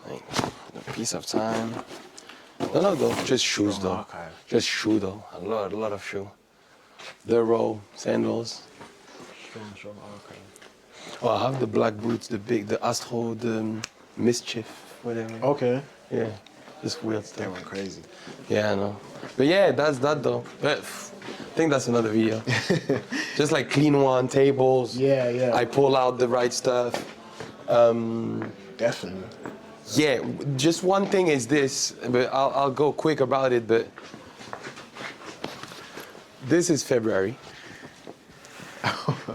Like, a piece of time. No, though. Just shoes, though.
Okay.
Just shoe, though. A lot of shoe. The Row sandals.
Strong, okay.
Oh, I have the black boots, the Astro, the Mischief, whatever.
Okay.
Yeah, just weird stuff.
They went crazy.
Yeah, I know. But yeah, that's that though. But think that's another video. Just like clean one, tables.
Yeah.
I pull out the right stuff.
Definitely.
Yeah, just one thing is this, but I'll go quick about it, but this is February.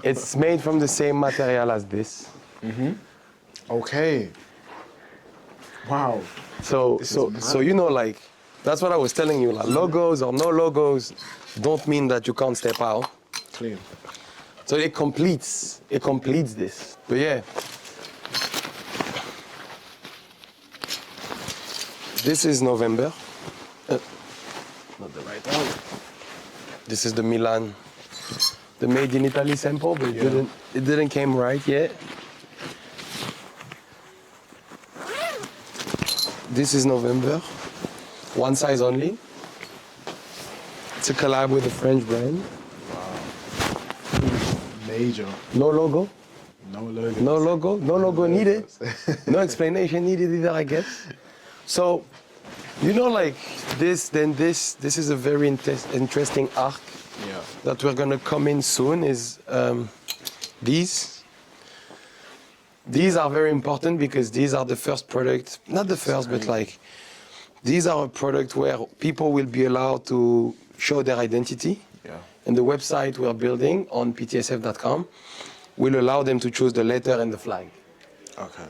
It's made from the same material as this.
Okay. Wow.
So you know, like, that's what I was telling you, like, logos or no logos don't mean that you can't step out.
Clean.
So it completes this. But yeah. This is November. Not the right one. This is the Milan, the made in Italy sample, but it didn't came right yet. This is November. One size only. It's a collab with a French brand.
Major.
No logo.
No logo.
No logo. No logo needed. No explanation needed either, I guess. So, you know, like this, then this is a very interesting arc that we're gonna come in soon. Is these. These are very important because these are the first product, not the first, but like, these are a product where people will be allowed to show their identity.
Yeah.
And the website we're building on ptsf.com will allow them to choose the letter and the flag.
Okay.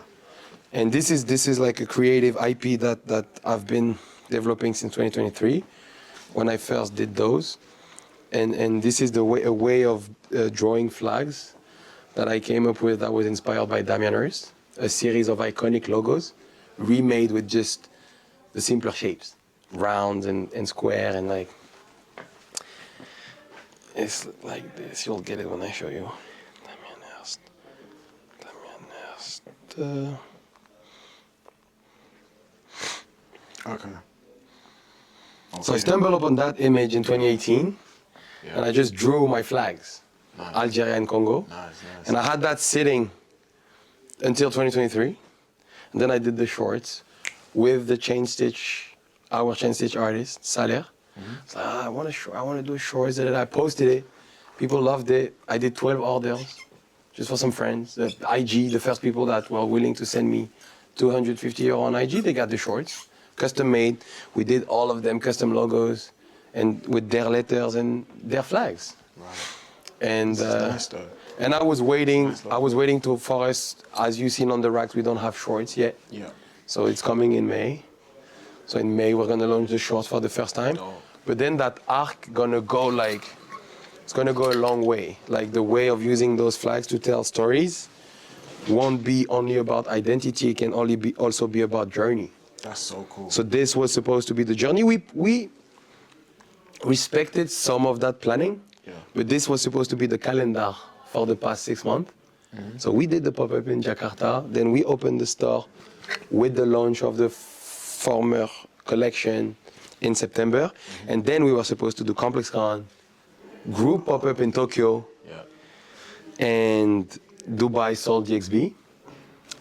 And this is like a creative IP that I've been developing since 2023 when I first did those. And this is a way of drawing flags that I came up with that was inspired by Damien Hirst, a series of iconic logos remade with just the simpler shapes, round and square, and like, it's like this. You'll get it when I show you. Damien Hirst.
Okay.
So I stumbled upon that image in 2018, and I just drew my flags. Nice. Algeria and Congo.
Nice.
And I had that sitting until 2023. And then I did the shorts with the our chain stitch artist, Saler. So I want to do shorts. And I posted it. People loved it. I did 12 orders just for some friends. The IG, the first people that were willing to send me 250 euro on IG, they got the shorts. Custom made. We did all of them custom logos and with their letters and their flags.
Right.
And
nice,
and I was waiting for us, as you've seen on the racks, we don't have shorts yet.
Yeah.
So it's coming in May. So in May we're gonna launch the shorts for the first time.
Oh.
But then that arc gonna go it's gonna go a long way. Like the way of using those flags to tell stories won't be only about identity, it can also be about journey.
That's so cool.
So this was supposed to be the journey. We respected some of that planning. But this was supposed to be the calendar for the past 6 months. So we did the pop-up in Jakarta. Then we opened the store with the launch of the former collection in September. And then we were supposed to do ComplexCon, group pop-up in Tokyo, and Dubai Soul DXB.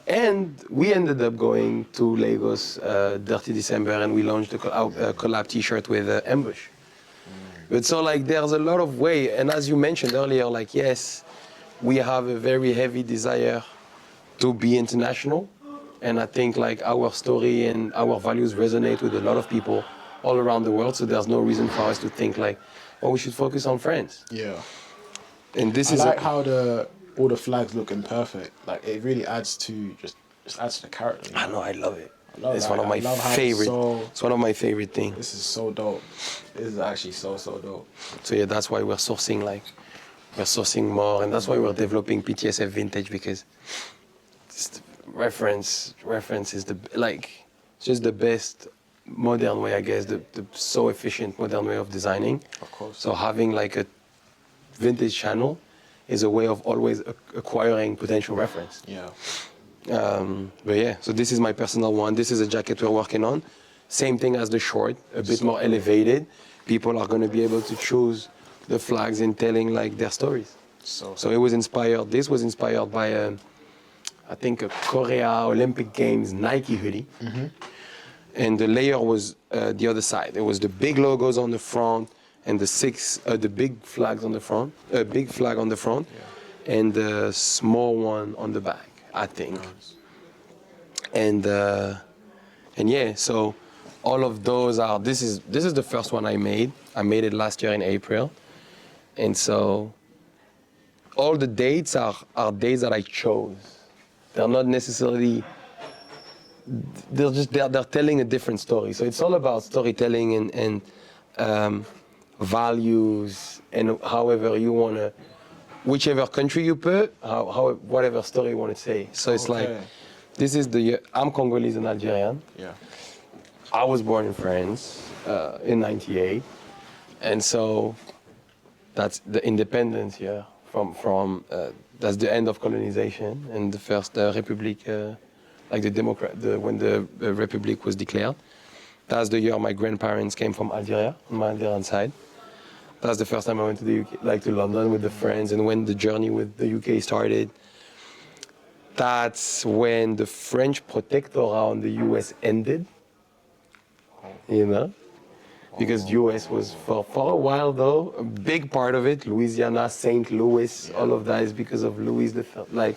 And we ended up going to Lagos Dirty December, and we launched a collab T-shirt with Ambush. But so like there's a lot of way, and as you mentioned earlier, like yes, we have a very heavy desire to be international, and I think like our story and our values resonate with a lot of people all around the world. So there's no reason for us to think like, oh, we should focus on France.
Yeah.
And this
I
is
like how all the flags look imperfect. Like it really adds to just adds to the character. You know?
I know, I love it. It's
that.
one of my favorite. It's one of my favorite things.
This is so dope. This is actually so dope.
So yeah, that's why we're sourcing more, and that's why we're developing PTSF Vintage, because it's reference is it's just the best modern way, I guess, the so efficient modern way of designing.
Of course.
So having like a vintage channel is a way of always acquiring potential reference.
Yeah.
But yeah, so this is my personal one. This is a jacket we're working on. Same thing as the short, a bit more elevated. People are going to be able to choose the flags in telling like their stories. So it was inspired. This was inspired by I think a Korea Olympic Games Nike hoodie, and the layer was the other side. It was the big logos on the front and the big flags on the front, big flag on the front, and the small one on the back, I think. And yeah, so all of those are. This is the first one I made. I made it last year in April, and so all the dates are dates that I chose. They're not necessarily. They're telling a different story. So it's all about storytelling and values, and however you wanna, whichever country you put, whatever story you wanna say. So it's like, this is I'm Congolese and Algerian.
Yeah.
I was born in France in '98, and so that's the independence here from that's the end of colonization and the first republic. Like when the Republic was declared. That's the year my grandparents came from Algeria, on my Algerian side. That's the first time I went to the UK, like to London with the friends, and when the journey with the UK started. That's when the French protectorate on the US ended, you know? Because US was, for a while though, a big part of it, Louisiana, St. Louis, all of that is because of Louis Louis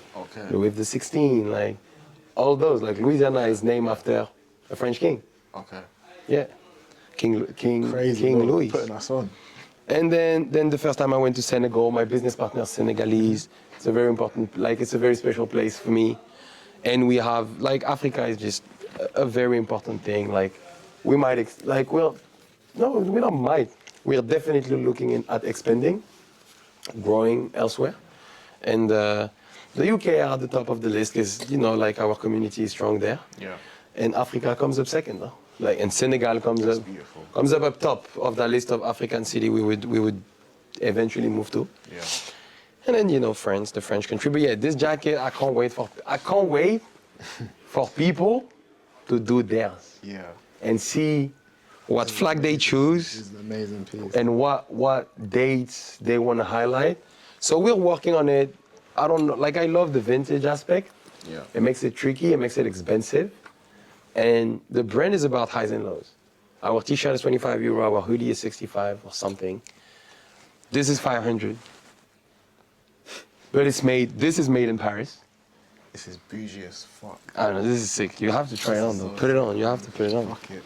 XVI, like, all those, like Louisiana is named after a French king.
Okay.
Yeah, King
Crazy,
Louis.
Putting us on.
And then the first time I went to Senegal, my business partner is Senegalese. It's a very important, like it's a very special place for me. And we have, like Africa is just a very important thing. Like we might, we don't might. We're definitely looking at expanding, growing elsewhere. And the UK are at the top of the list because, you know, like our community is strong there.
Yeah.
And Africa comes up second, though. Like, and Senegal comes up top of that list of African city we would eventually move to.
Yeah.
And then, you know, France, the French country. But yeah, this jacket, I can't wait for people to do theirs.
Yeah.
And see what flag they choose.
This is an amazing piece.
And what dates they want to highlight. So we're working on it. I don't know, like I love the vintage aspect.
Yeah.
It makes it tricky, it makes it expensive. And the brand is about highs and lows. Our t-shirt is €25, our hoodie is 65 or something. This is 500. But this is made in Paris.
This is bougie as fuck.
I don't know, this is sick. You have to try it on though. Put it on, you have to put it on.
Fuck it.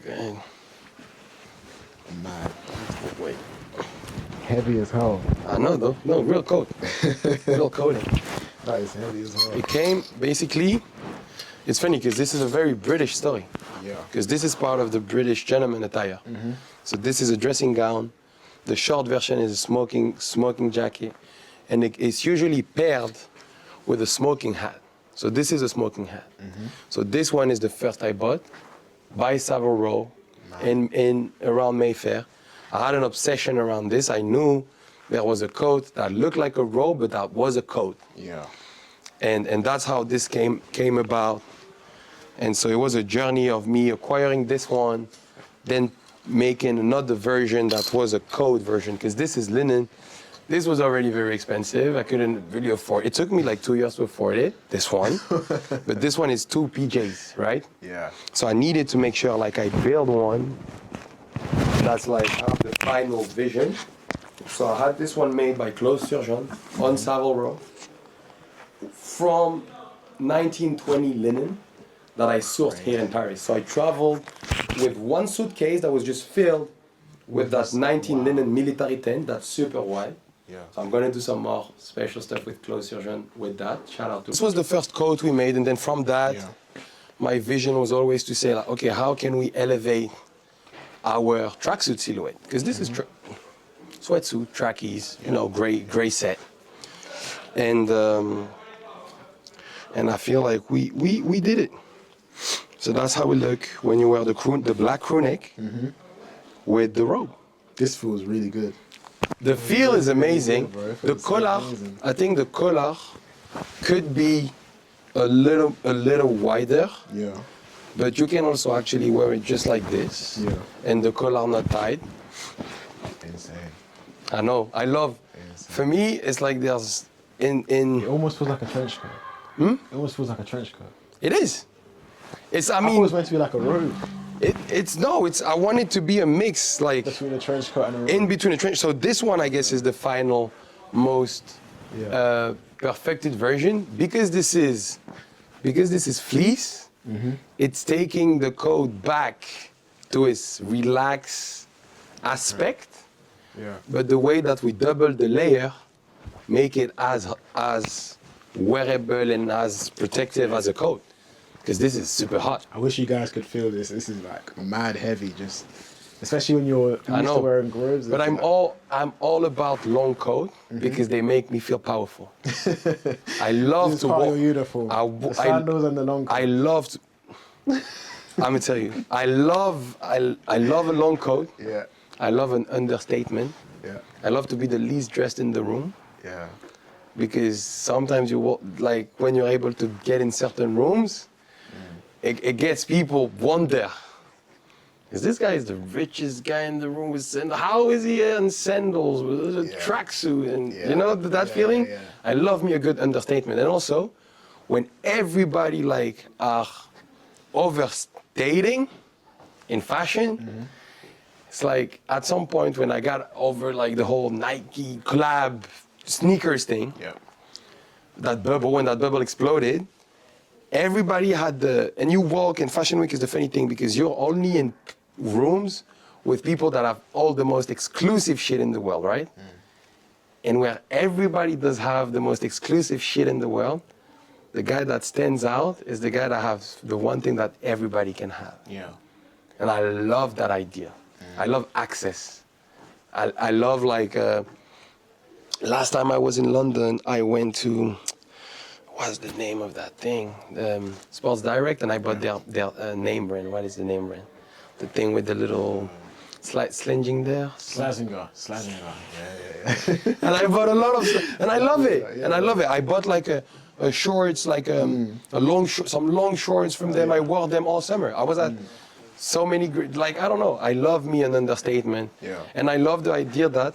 Okay.
Mad.
Wait.
Heavy as hell.
I know though. No, real coat. Real coating.
That is heavy as hell.
It came, basically, it's funny because this is a very British story.
Yeah.
Because this is part of the British gentleman attire. Mm-hmm. So this is a dressing gown. The short version is a smoking jacket. And it's usually paired with a smoking hat. So this is a smoking hat. Mm-hmm. So this one is the first I bought by Savile Row in around Mayfair. I had an obsession around this. I knew there was a coat that looked like a robe, but that was a coat.
Yeah.
And that's how this came about. And so it was a journey of me acquiring this one, then making another version that was a coat version, because this is linen. This was already very expensive. I couldn't really afford it. It took me like 2 years to afford it, this one. But this one is 2 PJs, right?
Yeah.
So I needed to make sure like I build one that's like have the final vision. So I had this one made by Clothes Surgeon on Savile Row from 1920 linen that I sourced here in Paris. So I traveled with one suitcase that was just filled with that 19 linen military tent that's super wide.
Yeah.
So I'm going to do some more special stuff with Clothes Surgeon with that. Shout out to. This was the first coat we made, and then from that, my vision was always to say, like, okay, how can we elevate our tracksuit silhouette? Because this is sweatsuit, trackies, you know, gray set, and I feel like we did it. So that's how we look when you wear the black crew neck with the robe.
This feels really good.
The feel is amazing.
Bro.
The collar,
amazing.
I think the collar could be a little wider.
Yeah.
But you can also actually wear it just like this.
Yeah.
And the collar not tied.
Insane.
I know. I love.
Insane.
For me, it's like there's
It almost feels like a trench coat. It almost feels like a trench coat.
It is. It's, I
I thought it
mean,
was meant to be like a robe
I want it to be a mix, like,
between a trench coat and a robe.
in between the trench. So this one, I guess, is the final, most perfected version. Because this is fleece, it's taking the coat back to its relaxed aspect.
Yeah.
But the way that we double the layer, make it as wearable and as protective as a coat. Because this is super hot.
I wish you guys could feel this. This is like mad heavy, just especially when you're used to wearing robes.
But I'm all about long coat because they make me feel powerful. I love
This is
to
part
walk.
of your uniform. The sandals and the long coat.
I love to. I'm gonna tell you. I love a long coat.
Yeah.
I love an understatement.
Yeah.
I love to be the least dressed in the room.
Yeah.
Because sometimes you walk, like when you're able to get in certain rooms, it gets people wonder. Is this guy is the richest guy in the room with sandals? How is he in sandals with a tracksuit? And you know that feeling?
Yeah.
I love me a good understatement. And also, when everybody like are overstating in fashion, it's like at some point when I got over like the whole Nike collab sneakers thing, that bubble, when that bubble exploded, everybody had and you walk, and Fashion Week is the funny thing because you're only in rooms with people that have all the most exclusive shit in the world, right? And where everybody does have the most exclusive shit in the world, the guy that stands out is the guy that has the one thing that everybody can have.
Yeah.
And I love that idea. I love access. I love like, last time I was in London, I went to, what's the name of that thing? Sports Direct, and I bought their name brand. What is the name brand? The thing with the little slinging there.
Slazenger. Yeah.
And I bought a lot of stuff, and I love it. And I love it. I bought like a shorts, like some long shorts from them. I wore them all summer. I was at so many, like, I don't know. I love me an understatement.
Yeah.
And I love the idea that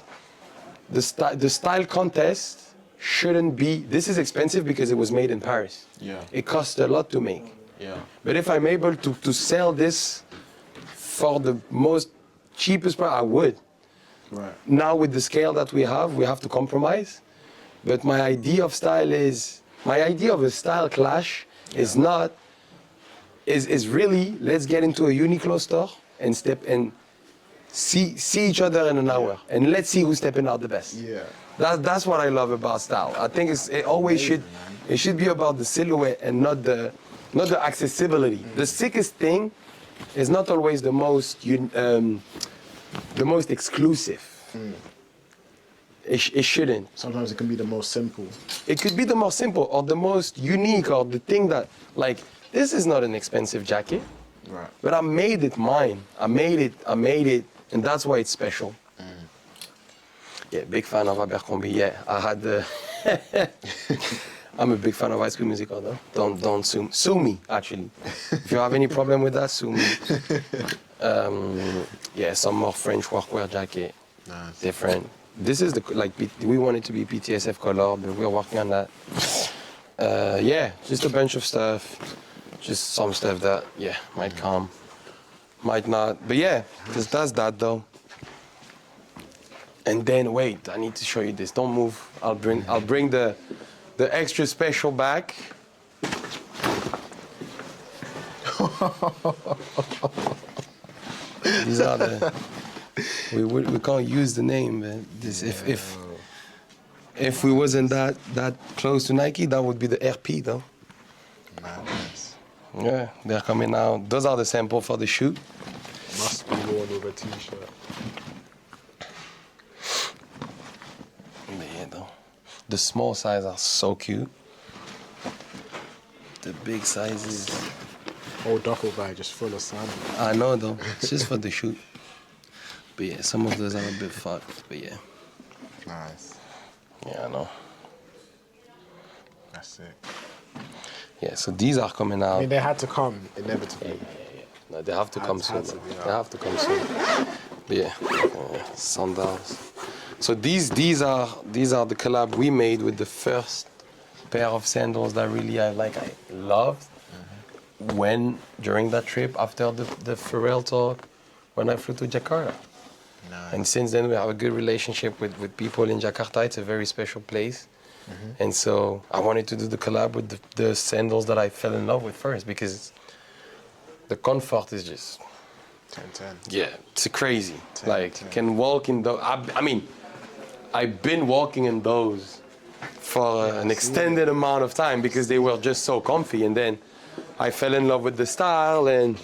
the style contest shouldn't be, this is expensive because it was made in Paris.
Yeah.
It costs a lot to make.
Yeah.
But if I'm able to sell this for the most cheapest price, I would.
Right.
Now with the scale that we have to compromise. But my idea of style is, my idea of a style clash is not, is really, let's get into a Uniqlo store and step and see each other in an hour. And let's see who's stepping out the best.
Yeah.
That's what I love about style. I think it always should be about the silhouette and not the accessibility. The sickest thing is not always the most exclusive. It shouldn't.
Sometimes it can be the most simple.
It could be the most simple or the most unique or the thing that, like, this is not an expensive jacket,
Right.
but I made it mine. I made it, and that's why it's special. Yeah, big fan of Abercrombie. Yeah, I had the. I'm a big fan of High School Musical, though. Don't sue me. Actually, if you have any problem with that, sue me. Yeah, some more French workwear jacket.
Nice.
Different. This is we want it to be PTSF color, but we're working on that. Yeah, just a bunch of stuff. Just some stuff that might come, might not. But yeah, that's that though. And then wait, I need to show you this. Don't move. I'll bring the extra special back. These are the. We can't use the name, but this if we wasn't that close to Nike, that would be the RP though.
Nice.
Yeah, they're coming out. Those are the sample for the shoot.
Must be worn with a T-shirt.
But yeah, though. The small size are so cute. The big sizes.
Whole duffel bag just full of sand.
I know though. It's just for the shoot. But yeah, some of those are a bit fucked. But yeah.
Nice.
Yeah, I know.
That's it.
Yeah, so these are coming out.
I mean, they had to come inevitably.
Yeah. No, they have to come soon.
had to be out.
They have to come soon. But yeah, sandals. So these are the collab we made with the first pair of sandals that really I loved during that trip after the Pharrell talk when I flew to Jakarta.
Nice.
And since then we have a good relationship with people in Jakarta. It's a very special place. And so I wanted to do the collab with the sandals that I fell in love with first, because the comfort is just
10-10.
Yeah, it's crazy. Can walk in those. I mean, I've been walking in those for an extended amount of time because they were just so comfy. And then I fell in love with the style and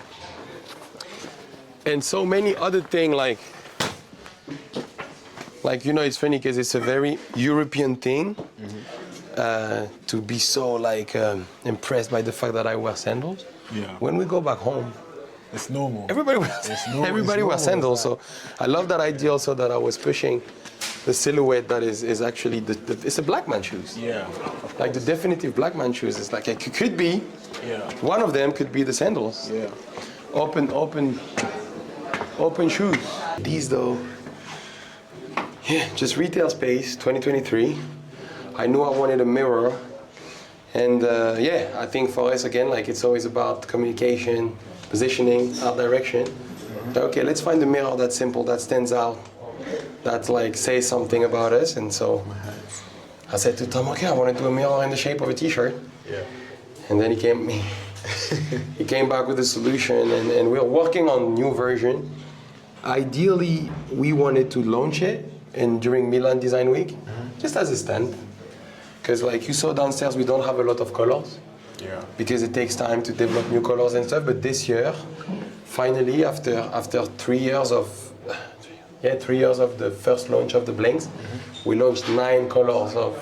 so many other things like, you know, it's funny because it's a very European thing to be so impressed by the fact that I wear sandals.
Yeah.
When we go back home,
it's normal.
Everybody wears sandals. So I love that idea also that I was pushing the silhouette that is actually it's a black man shoes.
Yeah.
Like the definitive black man shoes. It's like it could be.
Yeah.
One of them could be the sandals.
Yeah.
Open shoes. These though. Yeah, just retail space, 2023. I knew I wanted a mirror. And I think for us, again, it's always about communication, positioning, art direction. Okay, let's find a mirror that's simple, that stands out, that says something about us. And so I said to Tom, okay, I want to do a mirror in the shape of a T-shirt. Yeah. And then he came back with a solution, and we're working on a new version. Ideally, we wanted to launch it during Milan Design Week, just as a stand. Because you saw downstairs, we don't have a lot of colors. Yeah. Because it takes time to develop new colors and stuff. But this year, finally, after 3 years of 3 years of the first launch of the blanks, we launched 9 colors of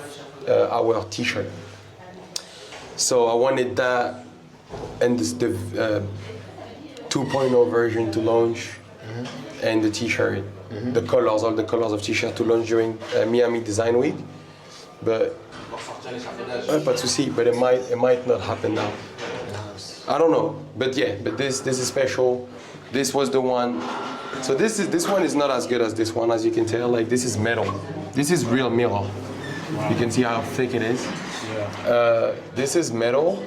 our T-shirt. So I wanted that and the 2.0 version to launch, and the T-shirt, all the colors of T-shirt to launch during Miami Design Week. But pas de souci, but it might not happen now. I don't know, but this is special. This was the one. So this one is not as good as this one, as you can tell. This is metal. This is real mirror. Wow. You can see how thick it is. Yeah. This is metal.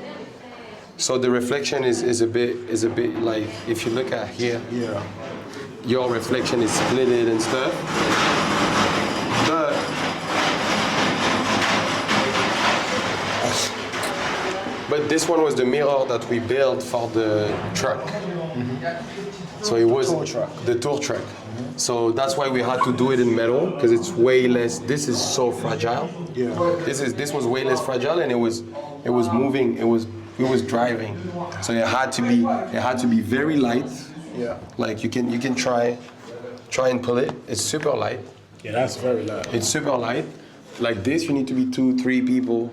So the reflection is a bit if you look at here. Yeah. Your reflection is splitted and stuff. But this one was the mirror that we built for the truck. So it was the tour truck. So that's why we had to do it in metal, because it's way less. This is so fragile. Yeah. This was way less fragile, and it was moving. It was driving. So it had to be very light. Yeah. You can try and pull it. It's super light.
Yeah, that's very light.
It's super light. Like this, you need to be 2-3 people.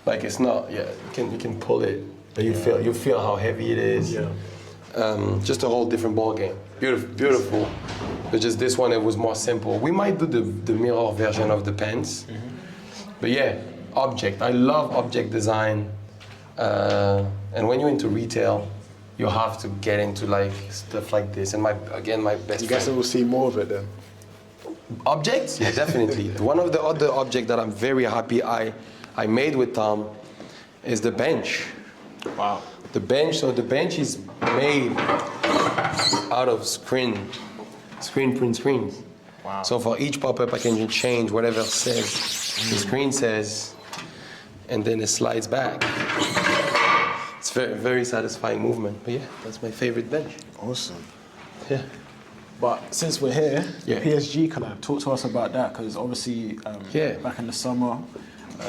It's not. Yeah, you can pull it, but you feel how heavy it is. Yeah. Just a whole different ball game. Beautiful. But just this one, it was more simple. We might do the mirror version of the pants. But yeah, object. I love object design. And when you're into retail, you have to get into stuff like this. And my best.
You guys will see more of it then.
Objects? Yeah, definitely. One of the other objects that I'm very happy I made with Tom is the bench.
Wow.
The bench is made out of screen print screens.
Wow.
So for each pop-up, I can just change whatever says the screen says, and then it slides back. It's very, very satisfying movement. But yeah, that's my favorite bench.
Awesome.
Yeah.
But since we're here, PSG collab, talk to us about that, because obviously back in the summer,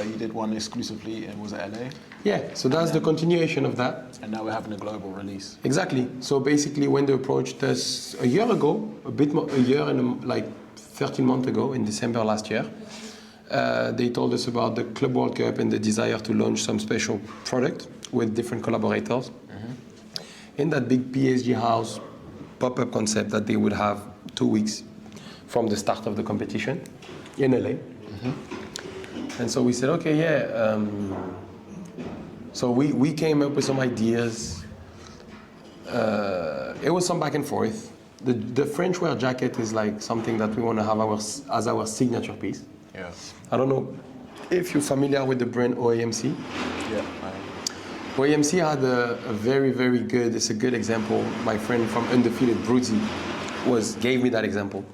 you did one exclusively in, was it LA?
Yeah, so that's the continuation of that.
And now we're having a global release.
Exactly. So basically when they approached us a year ago, a year and 13 months ago, in December last year, they told us about the Club World Cup and the desire to launch some special product with different collaborators. In that big PSG house pop-up concept that they would have 2 weeks from the start of the competition in LA. And so we said, okay, so we came up with some ideas. It was some back and forth. The French wear jacket is something that we want to have as our signature piece. Yeah. I don't know if you're familiar with the brand OAMC.
Yeah.
OAMC had a very, very good, it's a good example. My friend from Undefeated, Bruzi, gave me that example.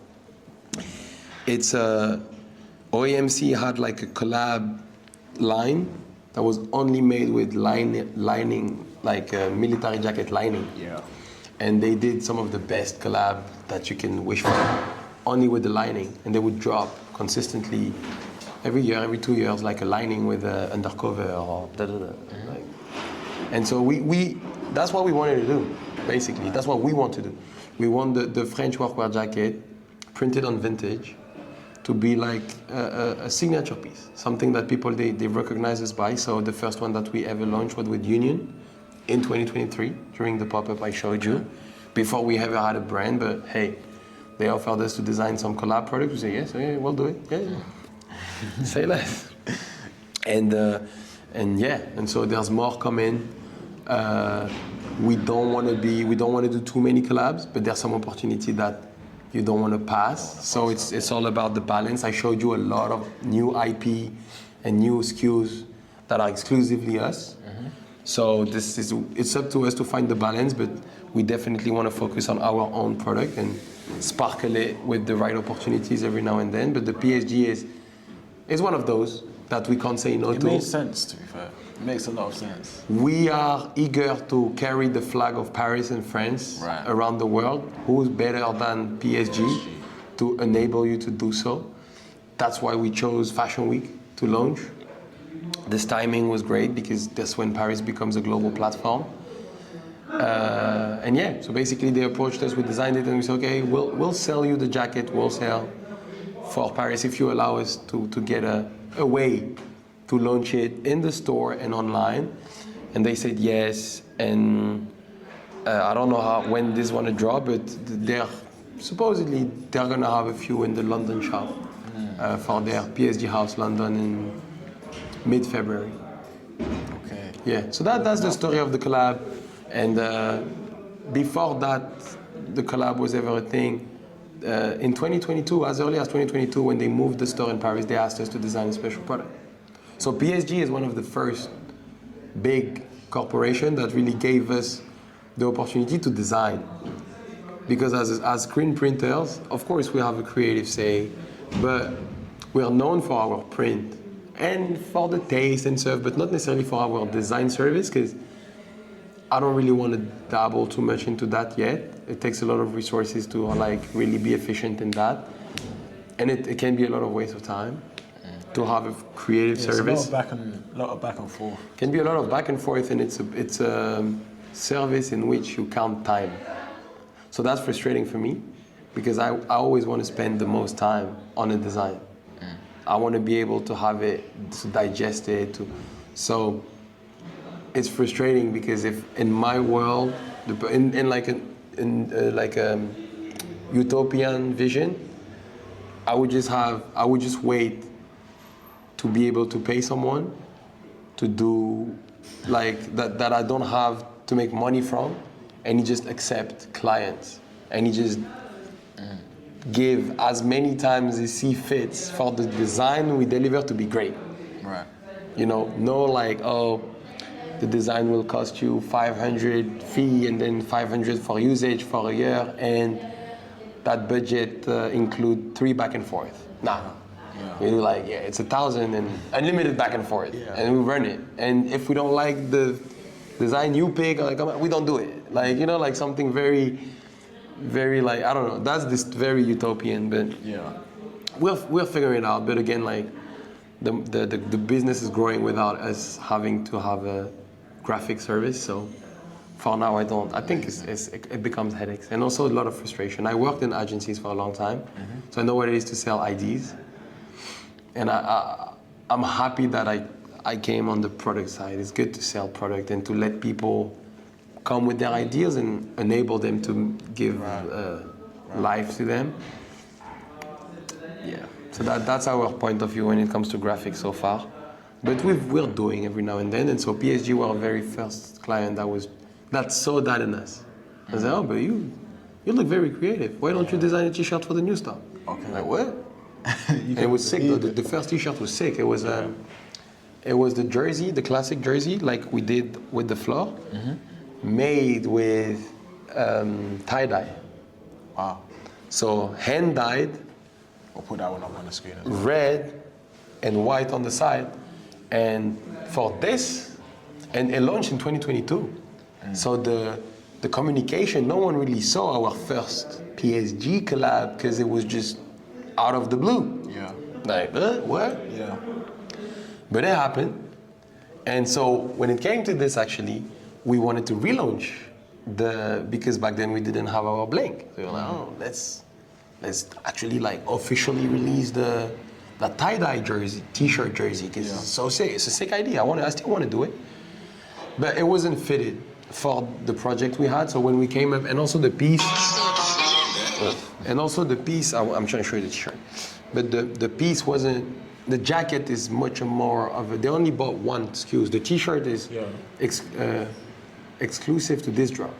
It's OAMC had like a collab line that was only made with lining, like military jacket lining.
Yeah.
And they did some of the best collab that you can wish for, only with the lining. And they would drop consistently every year, every 2 years, like a lining with undercover or like. And so that's what we wanted to do, basically. That's what we want to do. We want the French workwear jacket printed on vintage to be like a signature piece, something that people, they recognize us by. So the first one that we ever launched was with Union in 2023 during the pop-up I showed you, before we ever had a brand. But hey, they offered us to design some collab products. We say yes, yeah, we'll do it. Yeah. Say less. And so there's more coming. We don't want to do too many collabs, but there's some opportunity that you don't want to pass. So it's all about the balance. I showed you a lot of new IP and new SKUs that are exclusively us. So it's up to us to find the balance, but we definitely want to focus on our own product and sparkle it with the right opportunities every now and then. But the PSG is one of those that we can't say no to.
It makes sense, to be fair. It makes a lot of sense.
We are eager to carry the flag of Paris and France around the world. Who's better than PSG to enable you to do so? That's why we chose Fashion Week to launch. This timing was great because that's when Paris becomes a global platform. So basically they approached us, we designed it, and we said, okay, we'll sell you the jacket wholesale for Paris if you allow us to get a way to launch it in the store and online. And they said yes. And I don't know when this want to drop, but supposedly they're gonna have a few in the London shop for their PSG House London in mid-February.
Okay.
Yeah, so that's the story of the collab. And before that, the collab was ever a thing. In 2022, as early as 2022, when they moved the store in Paris, they asked us to design a special product. So PSG is one of the first big corporations that really gave us the opportunity to design. Because as screen printers, of course we have a creative say, but we are known for our print and for the taste and stuff, but not necessarily for our design service, because I don't really want to dabble too much into that yet. It takes a lot of resources to really be efficient in that. And it can be a lot of waste of time to have a creative service.
A lot of back and forth.
Can be a lot of back and forth, and it's a service in which you count time. So that's frustrating for me, because I always want to spend the most time on a design. I want to be able to have it, to digest it. So it's frustrating, because if in my world, in a utopian vision, I would just wait to be able to pay someone to do that I don't have to make money from, and he just accept clients, and he just give as many times as he fits for the design we deliver to be great.
Right.
The design will cost you 500 fee and then 500 for usage for a year, and that budget include 3 back and forth. Nah. We're it's 1,000 and unlimited back and forth, and we run it. And if we don't like the design you pick, we don't do it. Something very, very I don't know. That's this very utopian, but we're figuring it out. But again, the business is growing without us having to have a graphic service. So for now, I think it becomes headaches, and also a lot of frustration. I worked in agencies for a long time, so I know what it is to sell IDs. And I'm happy that I came on the product side. It's good to sell product and to let people come with their ideas and enable them to give life to them. Yeah, so that's our point of view when it comes to graphics so far. But we're doing every now and then, and so PSG were our very first client that saw that in us. I said, oh, but you look very creative. Why don't you design a T-shirt for the new stock?
Okay.
What? And it was sick though. The first T-shirt was sick. It was the jersey, the classic jersey, like we did with the floor, made with tie-dye.
Wow.
So hand-dyed,
I'll put that one up on the screen as well.
red and white on the side. And for this, and it launched in 2022. So the communication, no one really saw our first PSG collab because it was just out of the blue.
Yeah.
Like, what?
Yeah.
But it happened. And so when it came to this, actually, we wanted to relaunch because back then we didn't have our bling. So we were like, oh, let's actually like officially release the tie-dye jersey, T-shirt jersey, because it's so sick. It's a sick idea. I still want to do it. But it wasn't fitted for the project we had. So when we came up, and also the piece, I'm trying to show you the T-shirt, but the piece wasn't, the jacket is much more of a, they only bought one SKU. The T-shirt is exclusive to this drop.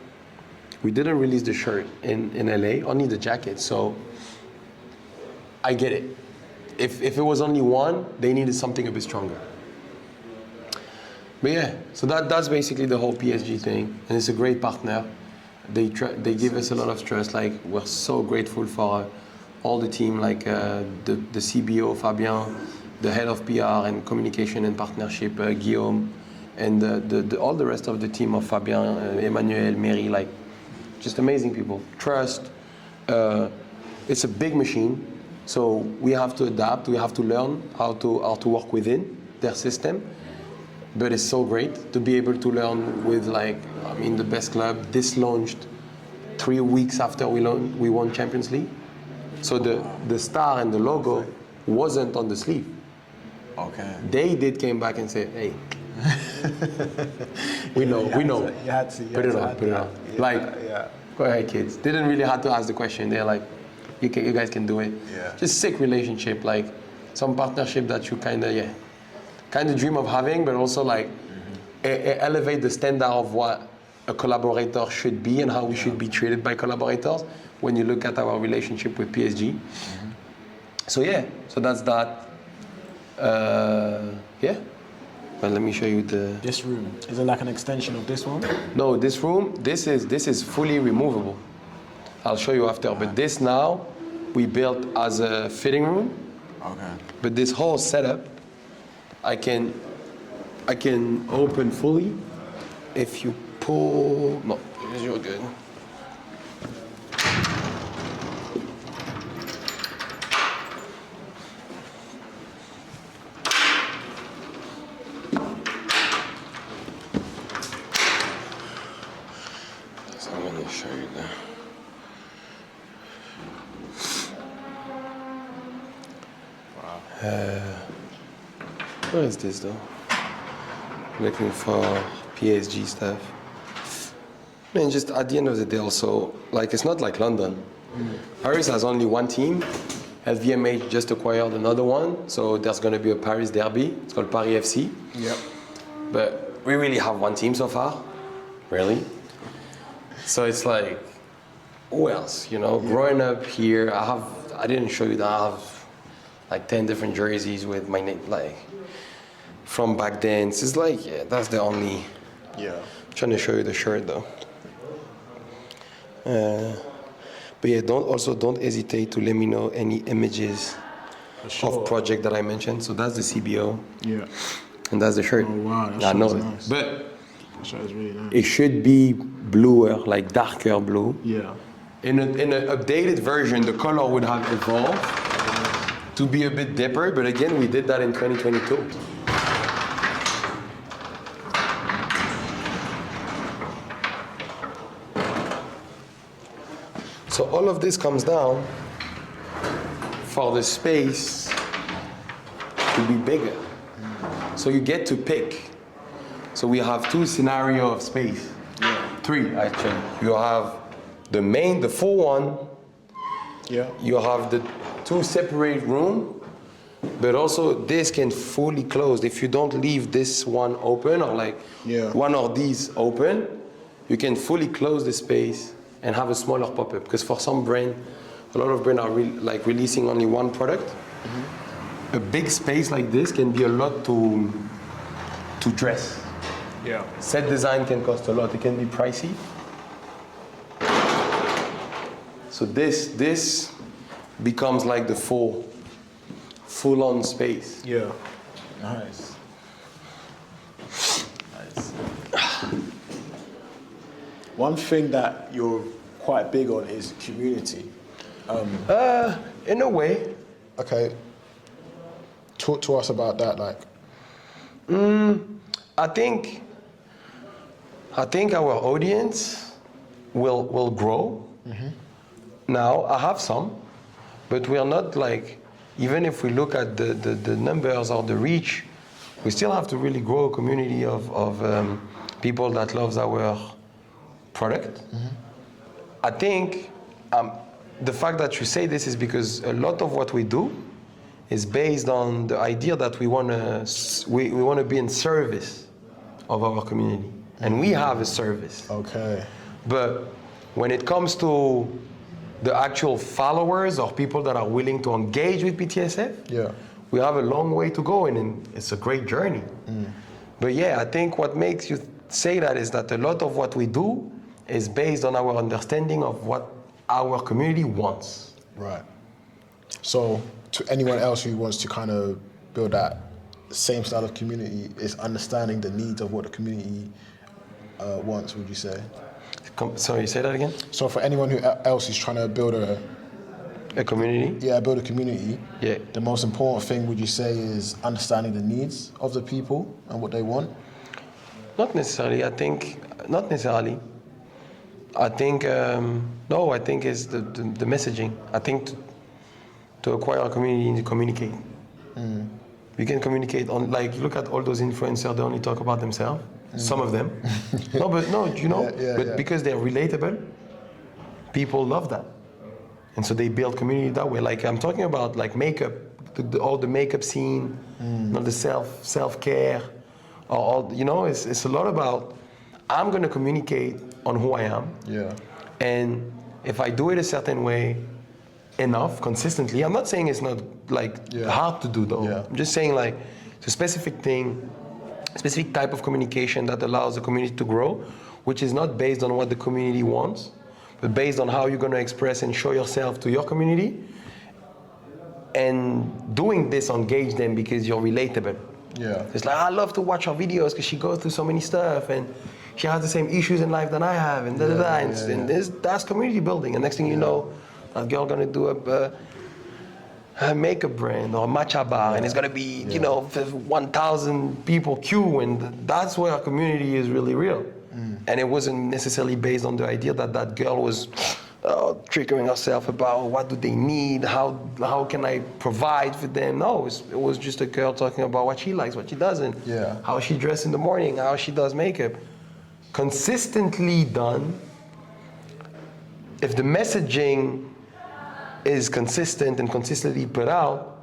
We didn't release the shirt in LA, only the jacket. So I get it. If it was only one, they needed something a bit stronger. But yeah, so that's basically the whole PSG thing, and it's a great partner. They give us a lot of trust. Like, we're so grateful for all the team, like the CBO Fabien, the head of PR and communication and partnership Guillaume, and all the rest of the team of Fabien, Emmanuel, Mary, like just amazing people. Trust. It's a big machine, so we have to adapt. We have to learn how to work within their system. But it's so great to be able to learn with, like, I mean, the best club. This launched 3 weeks after we won Champions League. So the star and the logo wasn't on the sleeve.
Okay.
They came back and said, hey, we know.
You had to.
Put it on.
Yeah,
Like, go ahead, kids. Didn't really have to ask the question. They're like, you guys can do it.
Yeah.
Just sick relationship, like some partnership that you kind of dream of having, but also like elevate the standard of what a collaborator should be and how we should be treated by collaborators when you look at our relationship with PSG. So that's that. But let me show you
This room, is it like an extension of this one?
No, this room, this is fully removable. I'll show you after, but this now we built as a fitting room.
Okay.
But this whole setup, I can open fully if you pull. No, you're good. So I'm gonna show you that. Where is this though? Looking for PSG stuff. Man, just at the end of the day also, like, it's not like London. Paris has only one team. LVMH just acquired another one, so there's gonna be a Paris derby. It's called Paris FC.
Yep.
But we really have one team so far, really. So it's like, who else? You know, growing up here, I didn't show you that, I have like 10 different jerseys with my name, like, from back then. It's like, yeah, that's the only.
Yeah.
I'm trying to show you the shirt though. But yeah, don't hesitate to let me know any images of project that I mentioned. So that's the CBO. Yeah. And that's the shirt.
Oh wow, that
I know
nice.
But
that shirt is really nice.
it should be bluer, like darker blue.
Yeah.
In an updated version, the color would have evolved to be a bit deeper, but again, we did that in 2022. So all of this comes down for the space to be bigger. So you get to pick. So we have two scenarios of space. Yeah. 3 actually. You have the full one. Yeah. You have the 2 separate room, but also this can fully close. If you don't leave this one open, or like one of these open, you can fully close the space and have a smaller pop-up. Because for some brand, a lot of brands are releasing only one product. a big space like this can be a lot to dress.
Yeah.
Set design can cost a lot. It can be pricey. So this becomes like the full-on space.
Yeah. Nice. Nice. One thing that you're quite big on is community.
In a way.
Okay. Talk to us about that. Like,
I think our audience will grow. Now I have some, but we are not like, even if we look at the numbers or the reach, we still have to really grow a community of people that loves our product. I think the fact that you say this is because a lot of what we do is based on the idea that we want to be in service of our community, and we have a service.
okay.
But when it comes to the actual followers or people that are willing to engage with PTSF,
Yeah.
we have a long way to go, and it's a great journey. But yeah, I think what makes you say that is that a lot of what we do is based on our understanding of what our community wants.
Right. So, to anyone else who wants to kind of build that same style of community, is understanding the needs of what the community wants, would you say?
Sorry, say that again?
So, for anyone who else who's trying to build a
community?
build a community,
Yeah.
the most important thing, would you say, is understanding the needs of the people and what they want?
Not necessarily. Not necessarily. I think, no, I think it's the messaging. I think to acquire a community, you need to communicate. You can communicate on, like, look at all those influencers, they only talk about themselves. Some of them. Because they're relatable, people love that. And so they build community that way. Like, I'm talking about like makeup, all the makeup scene, the self-care, or all, it's a lot about, I'm gonna communicate on who I am.
Yeah.
And if I do it a certain way enough, consistently, I'm not saying it's not like hard to do though.
Yeah.
I'm just saying like it's a specific thing, specific type of communication that allows the community to grow, which is not based on what the community wants, but based on how you're gonna express and show yourself to your community. And doing this engage them because you're relatable.
Yeah.
It's like, I love to watch her videos because she goes through so many stuff and she has the same issues in life that I have, and and that's community building. And next thing you know, that girl gonna do a makeup brand or a matcha bar, and it's gonna be 1,000 people queue, and that's where our community is really real. And it wasn't necessarily based on the idea that that girl was triggering herself about what do they need, how can I provide for them. No, it was just a girl talking about what she likes, what she doesn't, how she dresses in the morning, how she does makeup. Consistently done. If the messaging is consistent and consistently put out,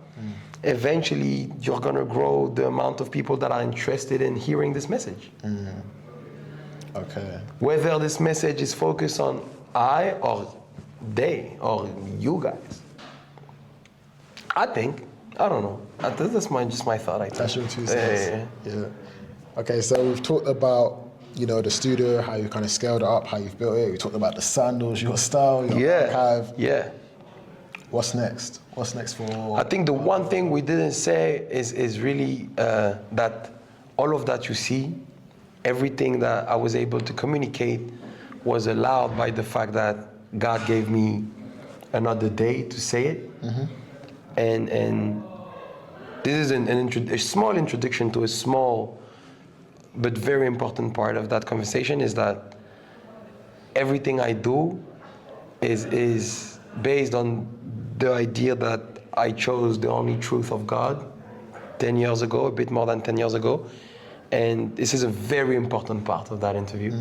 eventually you're gonna grow the amount of people that are interested in hearing this message.
Okay.
Whether this message is focused on I or they or you guys. I don't know. That's just my thought. I think.
That's your 2 cents. Yeah. Okay, so we've talked about the studio, how you kind of scaled it up, how you've built it. We talked about the sandals, your style, your archive.
Yeah.
What's next? What's next for?
I think the one thing we didn't say is really that all of that you see, everything that I was able to communicate was allowed by the fact that God gave me another day to say it. And this is a small introduction to a small but very important part of that conversation, is that everything I do is based on the idea that I chose the only truth of God 10 years ago, a bit more than 10 years ago. And this is a very important part of that interview.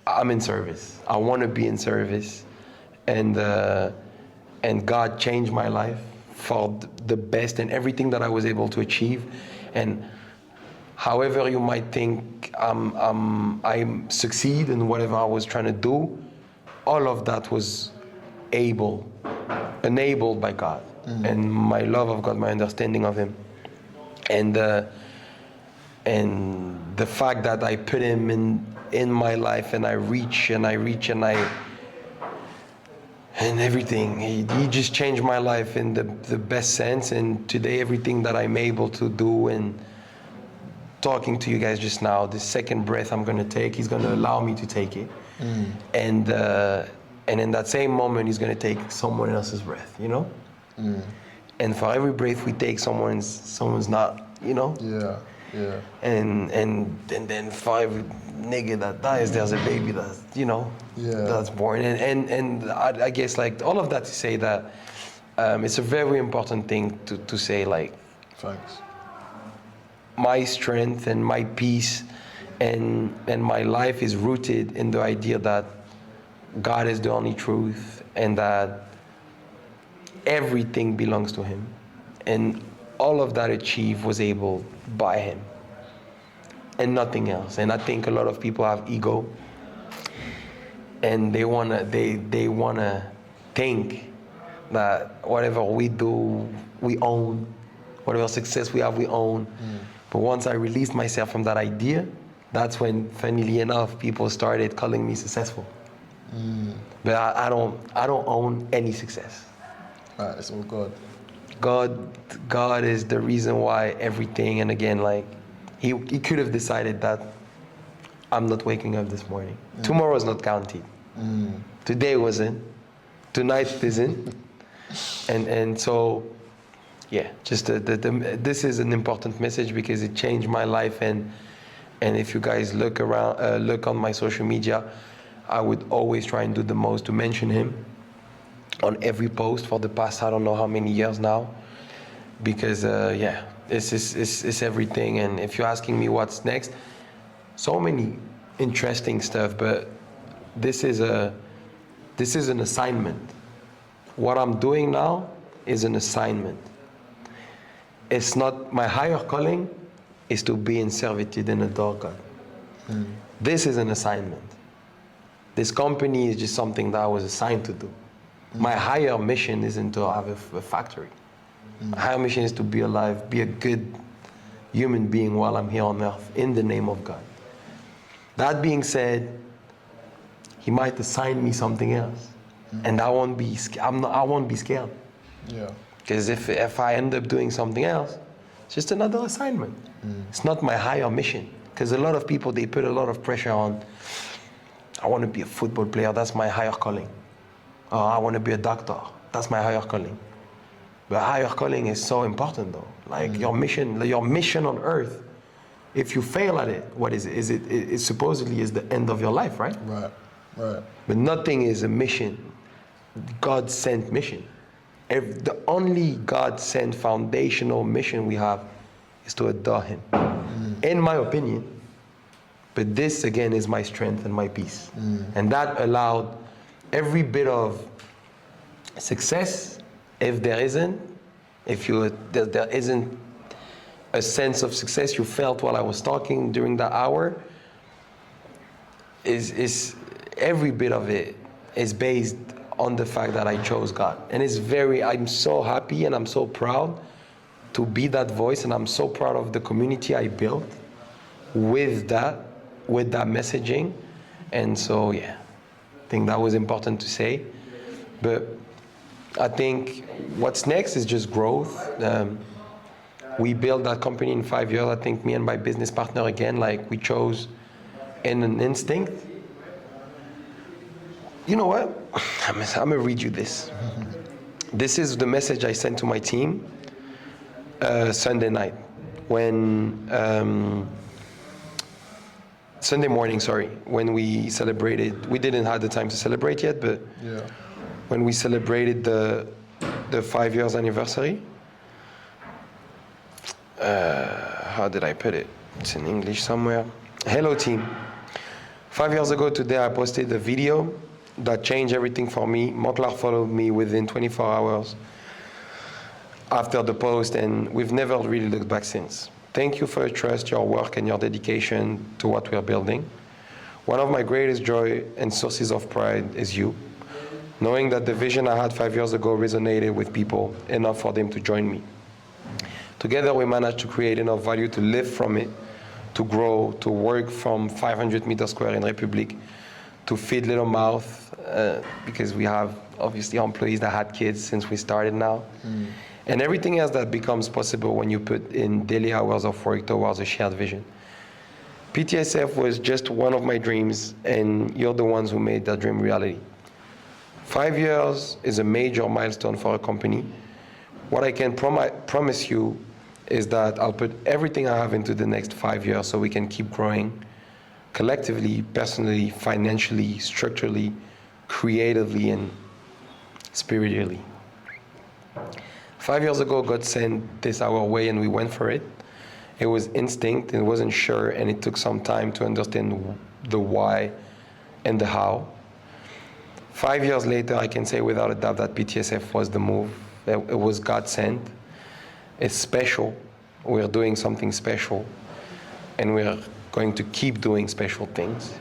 I'm in service. I want to be in service. And God changed my life for the best and everything that I was able to achieve. And however you might think I succeed in whatever I was trying to do, all of that was enabled by God. and my love of God, my understanding of Him, and the fact that I put Him in my life, and I reach and everything. He just changed my life in the best sense. And today, everything that I'm able to do, and talking to you guys just now, the second breath I'm going to take, He's going to allow me to take it. And in that same moment, He's going to take someone else's breath, you know? And for every breath we take, someone's not, you know?
Yeah.
And then for every nigga that dies, there's a baby that's, you know, that's born. And I guess, like, all of that to say that it's a very important thing to say, like,
Thanks.
my strength and my peace and my life is rooted in the idea that God is the only truth, and that everything belongs to Him, and all of that achieved was able by Him and nothing else. And I think a lot of people have ego, and they wanna think that whatever we do, we own. Whatever success we have, we own. But once I released myself from that idea, that's when, funnily enough, people started calling me successful. But I don't own any success.
Right, it's all God.
God is the reason why everything. And again, like, he could have decided that I'm not waking up this morning. Tomorrow is not guaranteed. Today wasn't. Tonight isn't. And so, yeah, just this is an important message because it changed my life. And if you guys look on my social media, I would always try and do the most to mention Him on every post for the past, I don't know how many years now, because it's everything. And if you're asking me what's next, so many interesting stuff, but this is an assignment. What I'm doing now is an assignment. It's not my higher calling is to be in servitude and adore God. This is an assignment. This company is just something that I was assigned to do. My higher mission isn't to have a factory. My higher mission is to be alive, be a good human being while I'm here on earth in the name of God. That being said, He might assign me something else, and I won't be scared.
Yeah.
Because if I end up doing something else, it's just another assignment. It's not my higher mission. Because a lot of people, they put a lot of pressure on, I want to be a football player, that's my higher calling. Or I want to be a doctor, that's my higher calling. But higher calling is so important though. Like your mission on earth, if you fail at it, what is it? It supposedly is the end of your life, right?
Right.
But nothing is a mission, God-sent mission. The only God-sent foundational mission we have is to adore Him, in my opinion. But this, again, is my strength and my peace. And that allowed every bit of success, if there isn't a sense of success you felt while I was talking during that hour, is every bit of it is based on the fact that I chose God. And I'm so happy and I'm so proud to be that voice, and I'm so proud of the community I built with that messaging. And so, yeah, I think that was important to say. But I think what's next is just growth. We built that company in 5 years. I think me and my business partner, again, like, we chose in an instinct. You know what? I'm gonna read you this. This is the message I sent to my team Sunday night, Sunday morning, when we celebrated. We didn't have the time to celebrate yet, but when we celebrated the 5 years anniversary. How did I put it? It's in English somewhere. Hello team. 5 years ago today, I posted a video that changed everything for me. Monclar followed me within 24 hours after the post, and we've never really looked back since. Thank you for your trust, your work, and your dedication to what we are building. One of my greatest joy and sources of pride is you. knowing that the vision I had 5 years ago resonated with people enough for them to join me. Together we managed to create enough value to live from it, to grow, to work from 500 meters square in Republic, to feed little mouth, because we have obviously employees that had kids since we started now. And everything else that becomes possible when you put in daily hours of work towards a shared vision. PTSF was just one of my dreams, and you're the ones who made that dream reality. 5 years is a major milestone for a company. What I can promise you is that I'll put everything I have into the next 5 years so we can keep growing collectively, personally, financially, structurally, creatively, and spiritually. 5 years ago, God sent this our way and we went for it. It was instinct, it wasn't sure, and it took some time to understand the why and the how. 5 years later, I can say without a doubt that PTSF was the move. It was God sent. It's special. We're doing something special, and we're going to keep doing special things.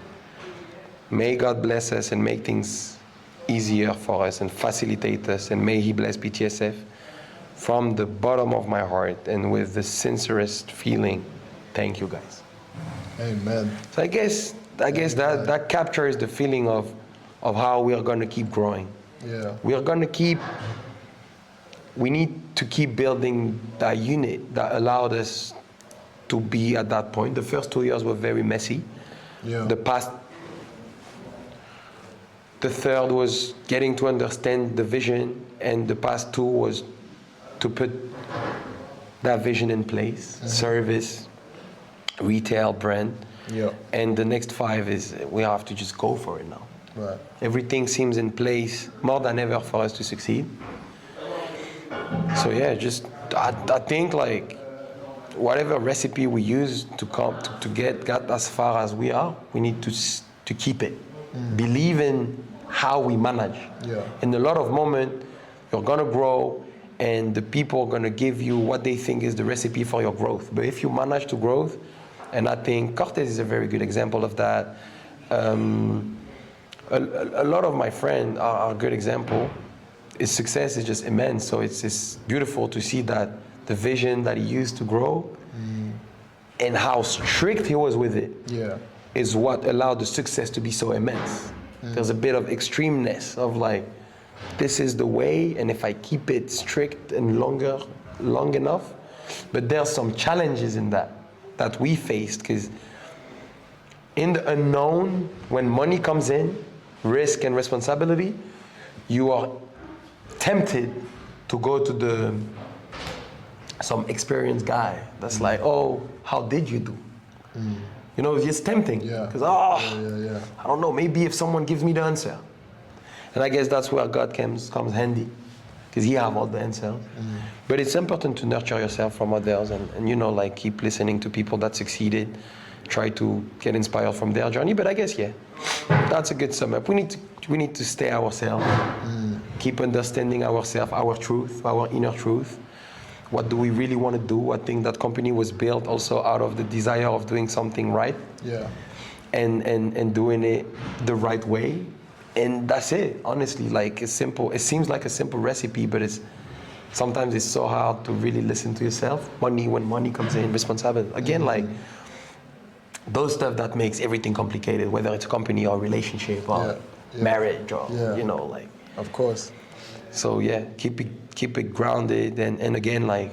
May God bless us and make things easier for us and facilitate us, and may He bless PTSF from the bottom of my heart and with the sincerest feeling. Thank you, guys.
Amen.
So I guess that captures the feeling of how we are going to keep growing.
Yeah.
We need to keep building that unit that allowed us to be at that point. The first 2 years were very messy.
Yeah.
The third was getting to understand the vision, and the past 2 was to put that vision in place, service, retail, brand.
Yeah.
And the next 5 is we have to just go for it now.
Right.
Everything seems in place more than ever for us to succeed. So yeah, I think like whatever recipe we use to get as far as we are, we need to keep it. Believe in how we manage.
Yeah.
In a lot of moments, you're gonna grow, and the people are gonna give you what they think is the recipe for your growth. But if you manage to grow, and I think Cortez is a very good example of that. A lot of my friends are a good example. His success is just immense, so it's beautiful to see that the vision that he used to grow and how strict he was with it is what allowed the success to be so immense. There's a bit of extremeness of like, this is the way, and if I keep it strict and long enough, but there's some challenges in that we faced, because in the unknown, when money comes in, risk and responsibility, you are tempted to go to some experienced guy that's like, oh, how did you do? You know, it's tempting. Because, I don't know, maybe if someone gives me the answer. And I guess that's where God comes handy, because He have all the answers. But it's important to nurture yourself from others and you know, like keep listening to people that succeeded, try to get inspired from their journey. But I guess, that's a good sum up. We need to stay ourselves, keep understanding ourselves, our truth, our inner truth. What do we really want to do? I think that company was built also out of the desire of doing something right. And doing it the right way. And that's it, honestly. Like, it's simple. It seems like a simple recipe, but sometimes it's so hard to really listen to yourself. When money comes in, responsibility. Again, like, those stuff that makes everything complicated, whether it's a company or a relationship or marriage or, you know, like.
Of course.
So keep it grounded, and again, like,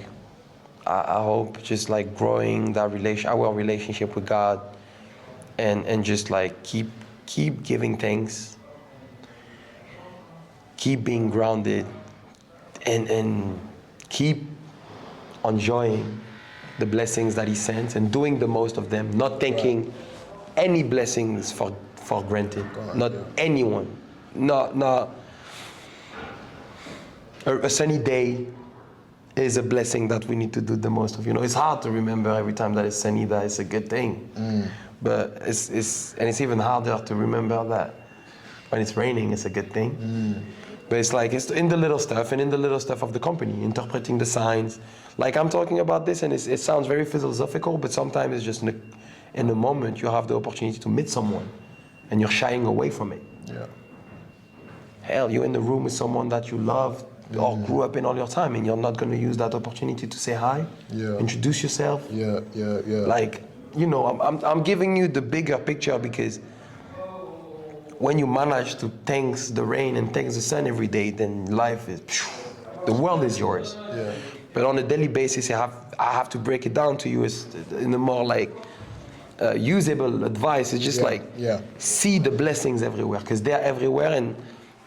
I hope just like growing our relationship with God, and just like keep giving thanks, keep being grounded, and keep enjoying the blessings that He sends and doing the most of them, not taking any blessings for granted. Not anyone. Not a sunny day is a blessing that we need to do the most of. You know, it's hard to remember every time that it's sunny that it's a good thing. But it's even harder to remember that when it's raining it's a good thing. But it's like, it's in the little stuff, and in the little stuff of the company, interpreting the signs. Like, I'm talking about this, and it sounds very philosophical, but sometimes it's just in a moment you have the opportunity to meet someone, and you're shying away from it. hell, you're in the room with someone that you love or grew up in all your time, and you're not going to use that opportunity to say hi, introduce yourself. Like, you know, I'm giving you the bigger picture, because when you manage to thank the rain and thank the sun every day, then life is, the world is yours. But on a daily basis, I have to break it down to you as in a more like usable advice. It's just like see the blessings everywhere, because they're everywhere,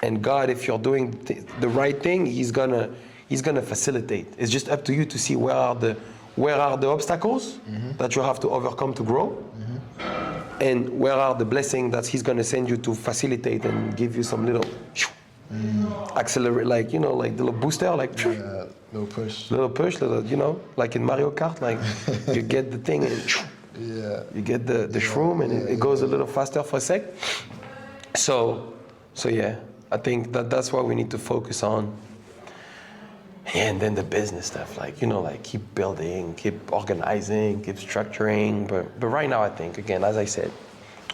and God, if you're doing the right thing, He's gonna facilitate. It's just up to you to see where are the obstacles that you have to overcome to grow, and where are the blessings that He's gonna send you to facilitate and give you some little accelerate, like, you know, like the little booster, like
little push,
little, you know, like in Mario Kart, like you get the thing and you get the shroom, and it goes a little faster for a sec. So yeah, I think that's what we need to focus on. Yeah, and then the business stuff, like, you know, like keep building, keep organizing, keep structuring. But right now, I think, again, as I said,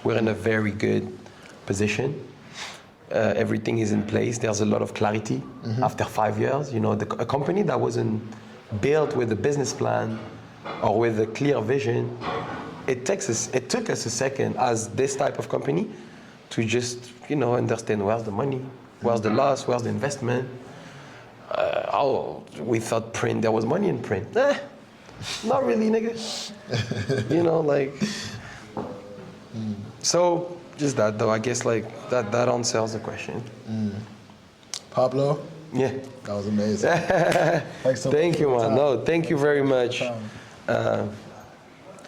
we're in a very good position. Everything is in place. There's a lot of clarity after 5 years. You know, a company that wasn't built with a business plan or with a clear vision, it took us a second as this type of company to just, you know, understand where's the money, where's the loss, where's the investment. We thought print, there was money in print. Not really, nigga. You know, like, so just that though, I guess, like that answers the question.
Pablo?
Yeah.
That was amazing. Thanks so
Thank
much
you, man. No, thank you very much.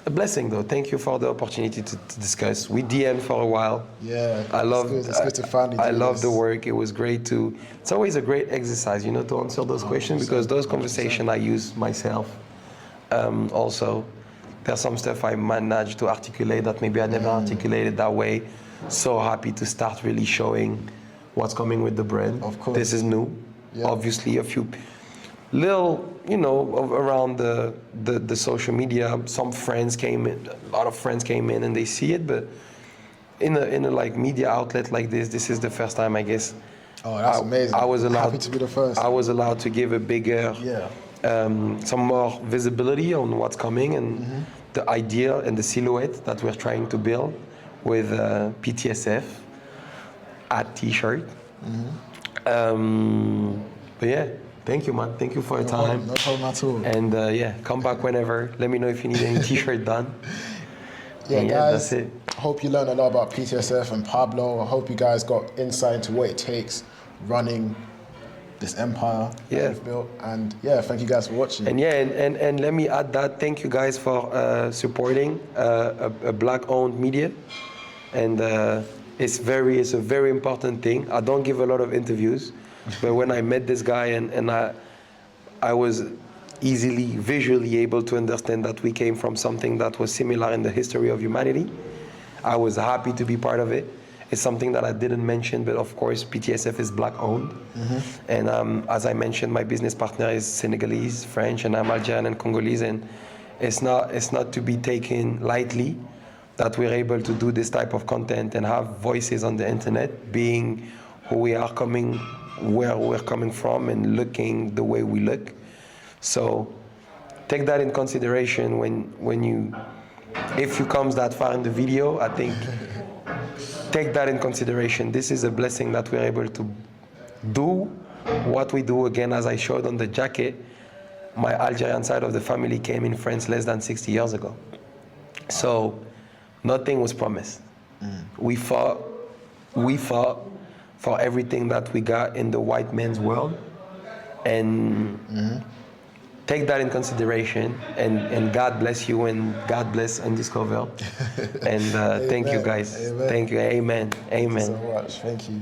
A blessing though. Thank you for the opportunity to discuss. We DM'd for a while.
Yeah,
it's
good to finally do
I love
this.
the work. It was great to, it's always a great exercise, you know, to answer those questions, because those conversations I use myself. Also, there's some stuff I managed to articulate that maybe I never articulated that way. So happy to start really showing what's coming with the brand.
Of course.
This is new.
Yeah.
Obviously, a few little, you know, around the social media, some friends came in, a lot of friends came in and they see it, but in a like media outlet like this is the first time, I guess.
Oh, that's amazing.
I was allowed,
happy to be the first.
I was allowed to give a bigger, some more visibility on what's coming, and the idea and the silhouette that we're trying to build with PTSF at T-shirt. But yeah, thank you, man. Thank you for your time.
No problem at all.
And yeah, come back whenever. Let me know if you need any T-shirt done.
Yeah, guys,
that's it.
Hope you learned a lot about PTSF and Pablo. I hope you guys got insight into what it takes running this empire that we've built. And yeah, thank you guys for watching.
And yeah, and let me add that. Thank you guys for supporting a black-owned media. And it's a very important thing. I don't give a lot of interviews, but when I met this guy and I was easily, visually able to understand that we came from something that was similar in the history of humanity, I was happy to be part of it. It's something that I didn't mention, but of course PTSF is black-owned. And as I mentioned, my business partner is Senegalese, French, and I'm Algerian and Congolese, and it's not to be taken lightly that we're able to do this type of content and have voices on the internet, being who we are, coming where we're coming from, and looking the way we look. So take that in consideration if you come that far in the video. I think take that in consideration. This is a blessing that we're able to do what we do. Again, as I showed on the jacket, my Algerian side of the family came in France less than 60 years ago. So nothing was promised. We fought for everything that we got in the white man's world, and take that in consideration, and God bless you, and God bless Undiscovered. And thank you guys.
Amen.
Thank you. Amen. Amen.
Thank you so much. Thank you.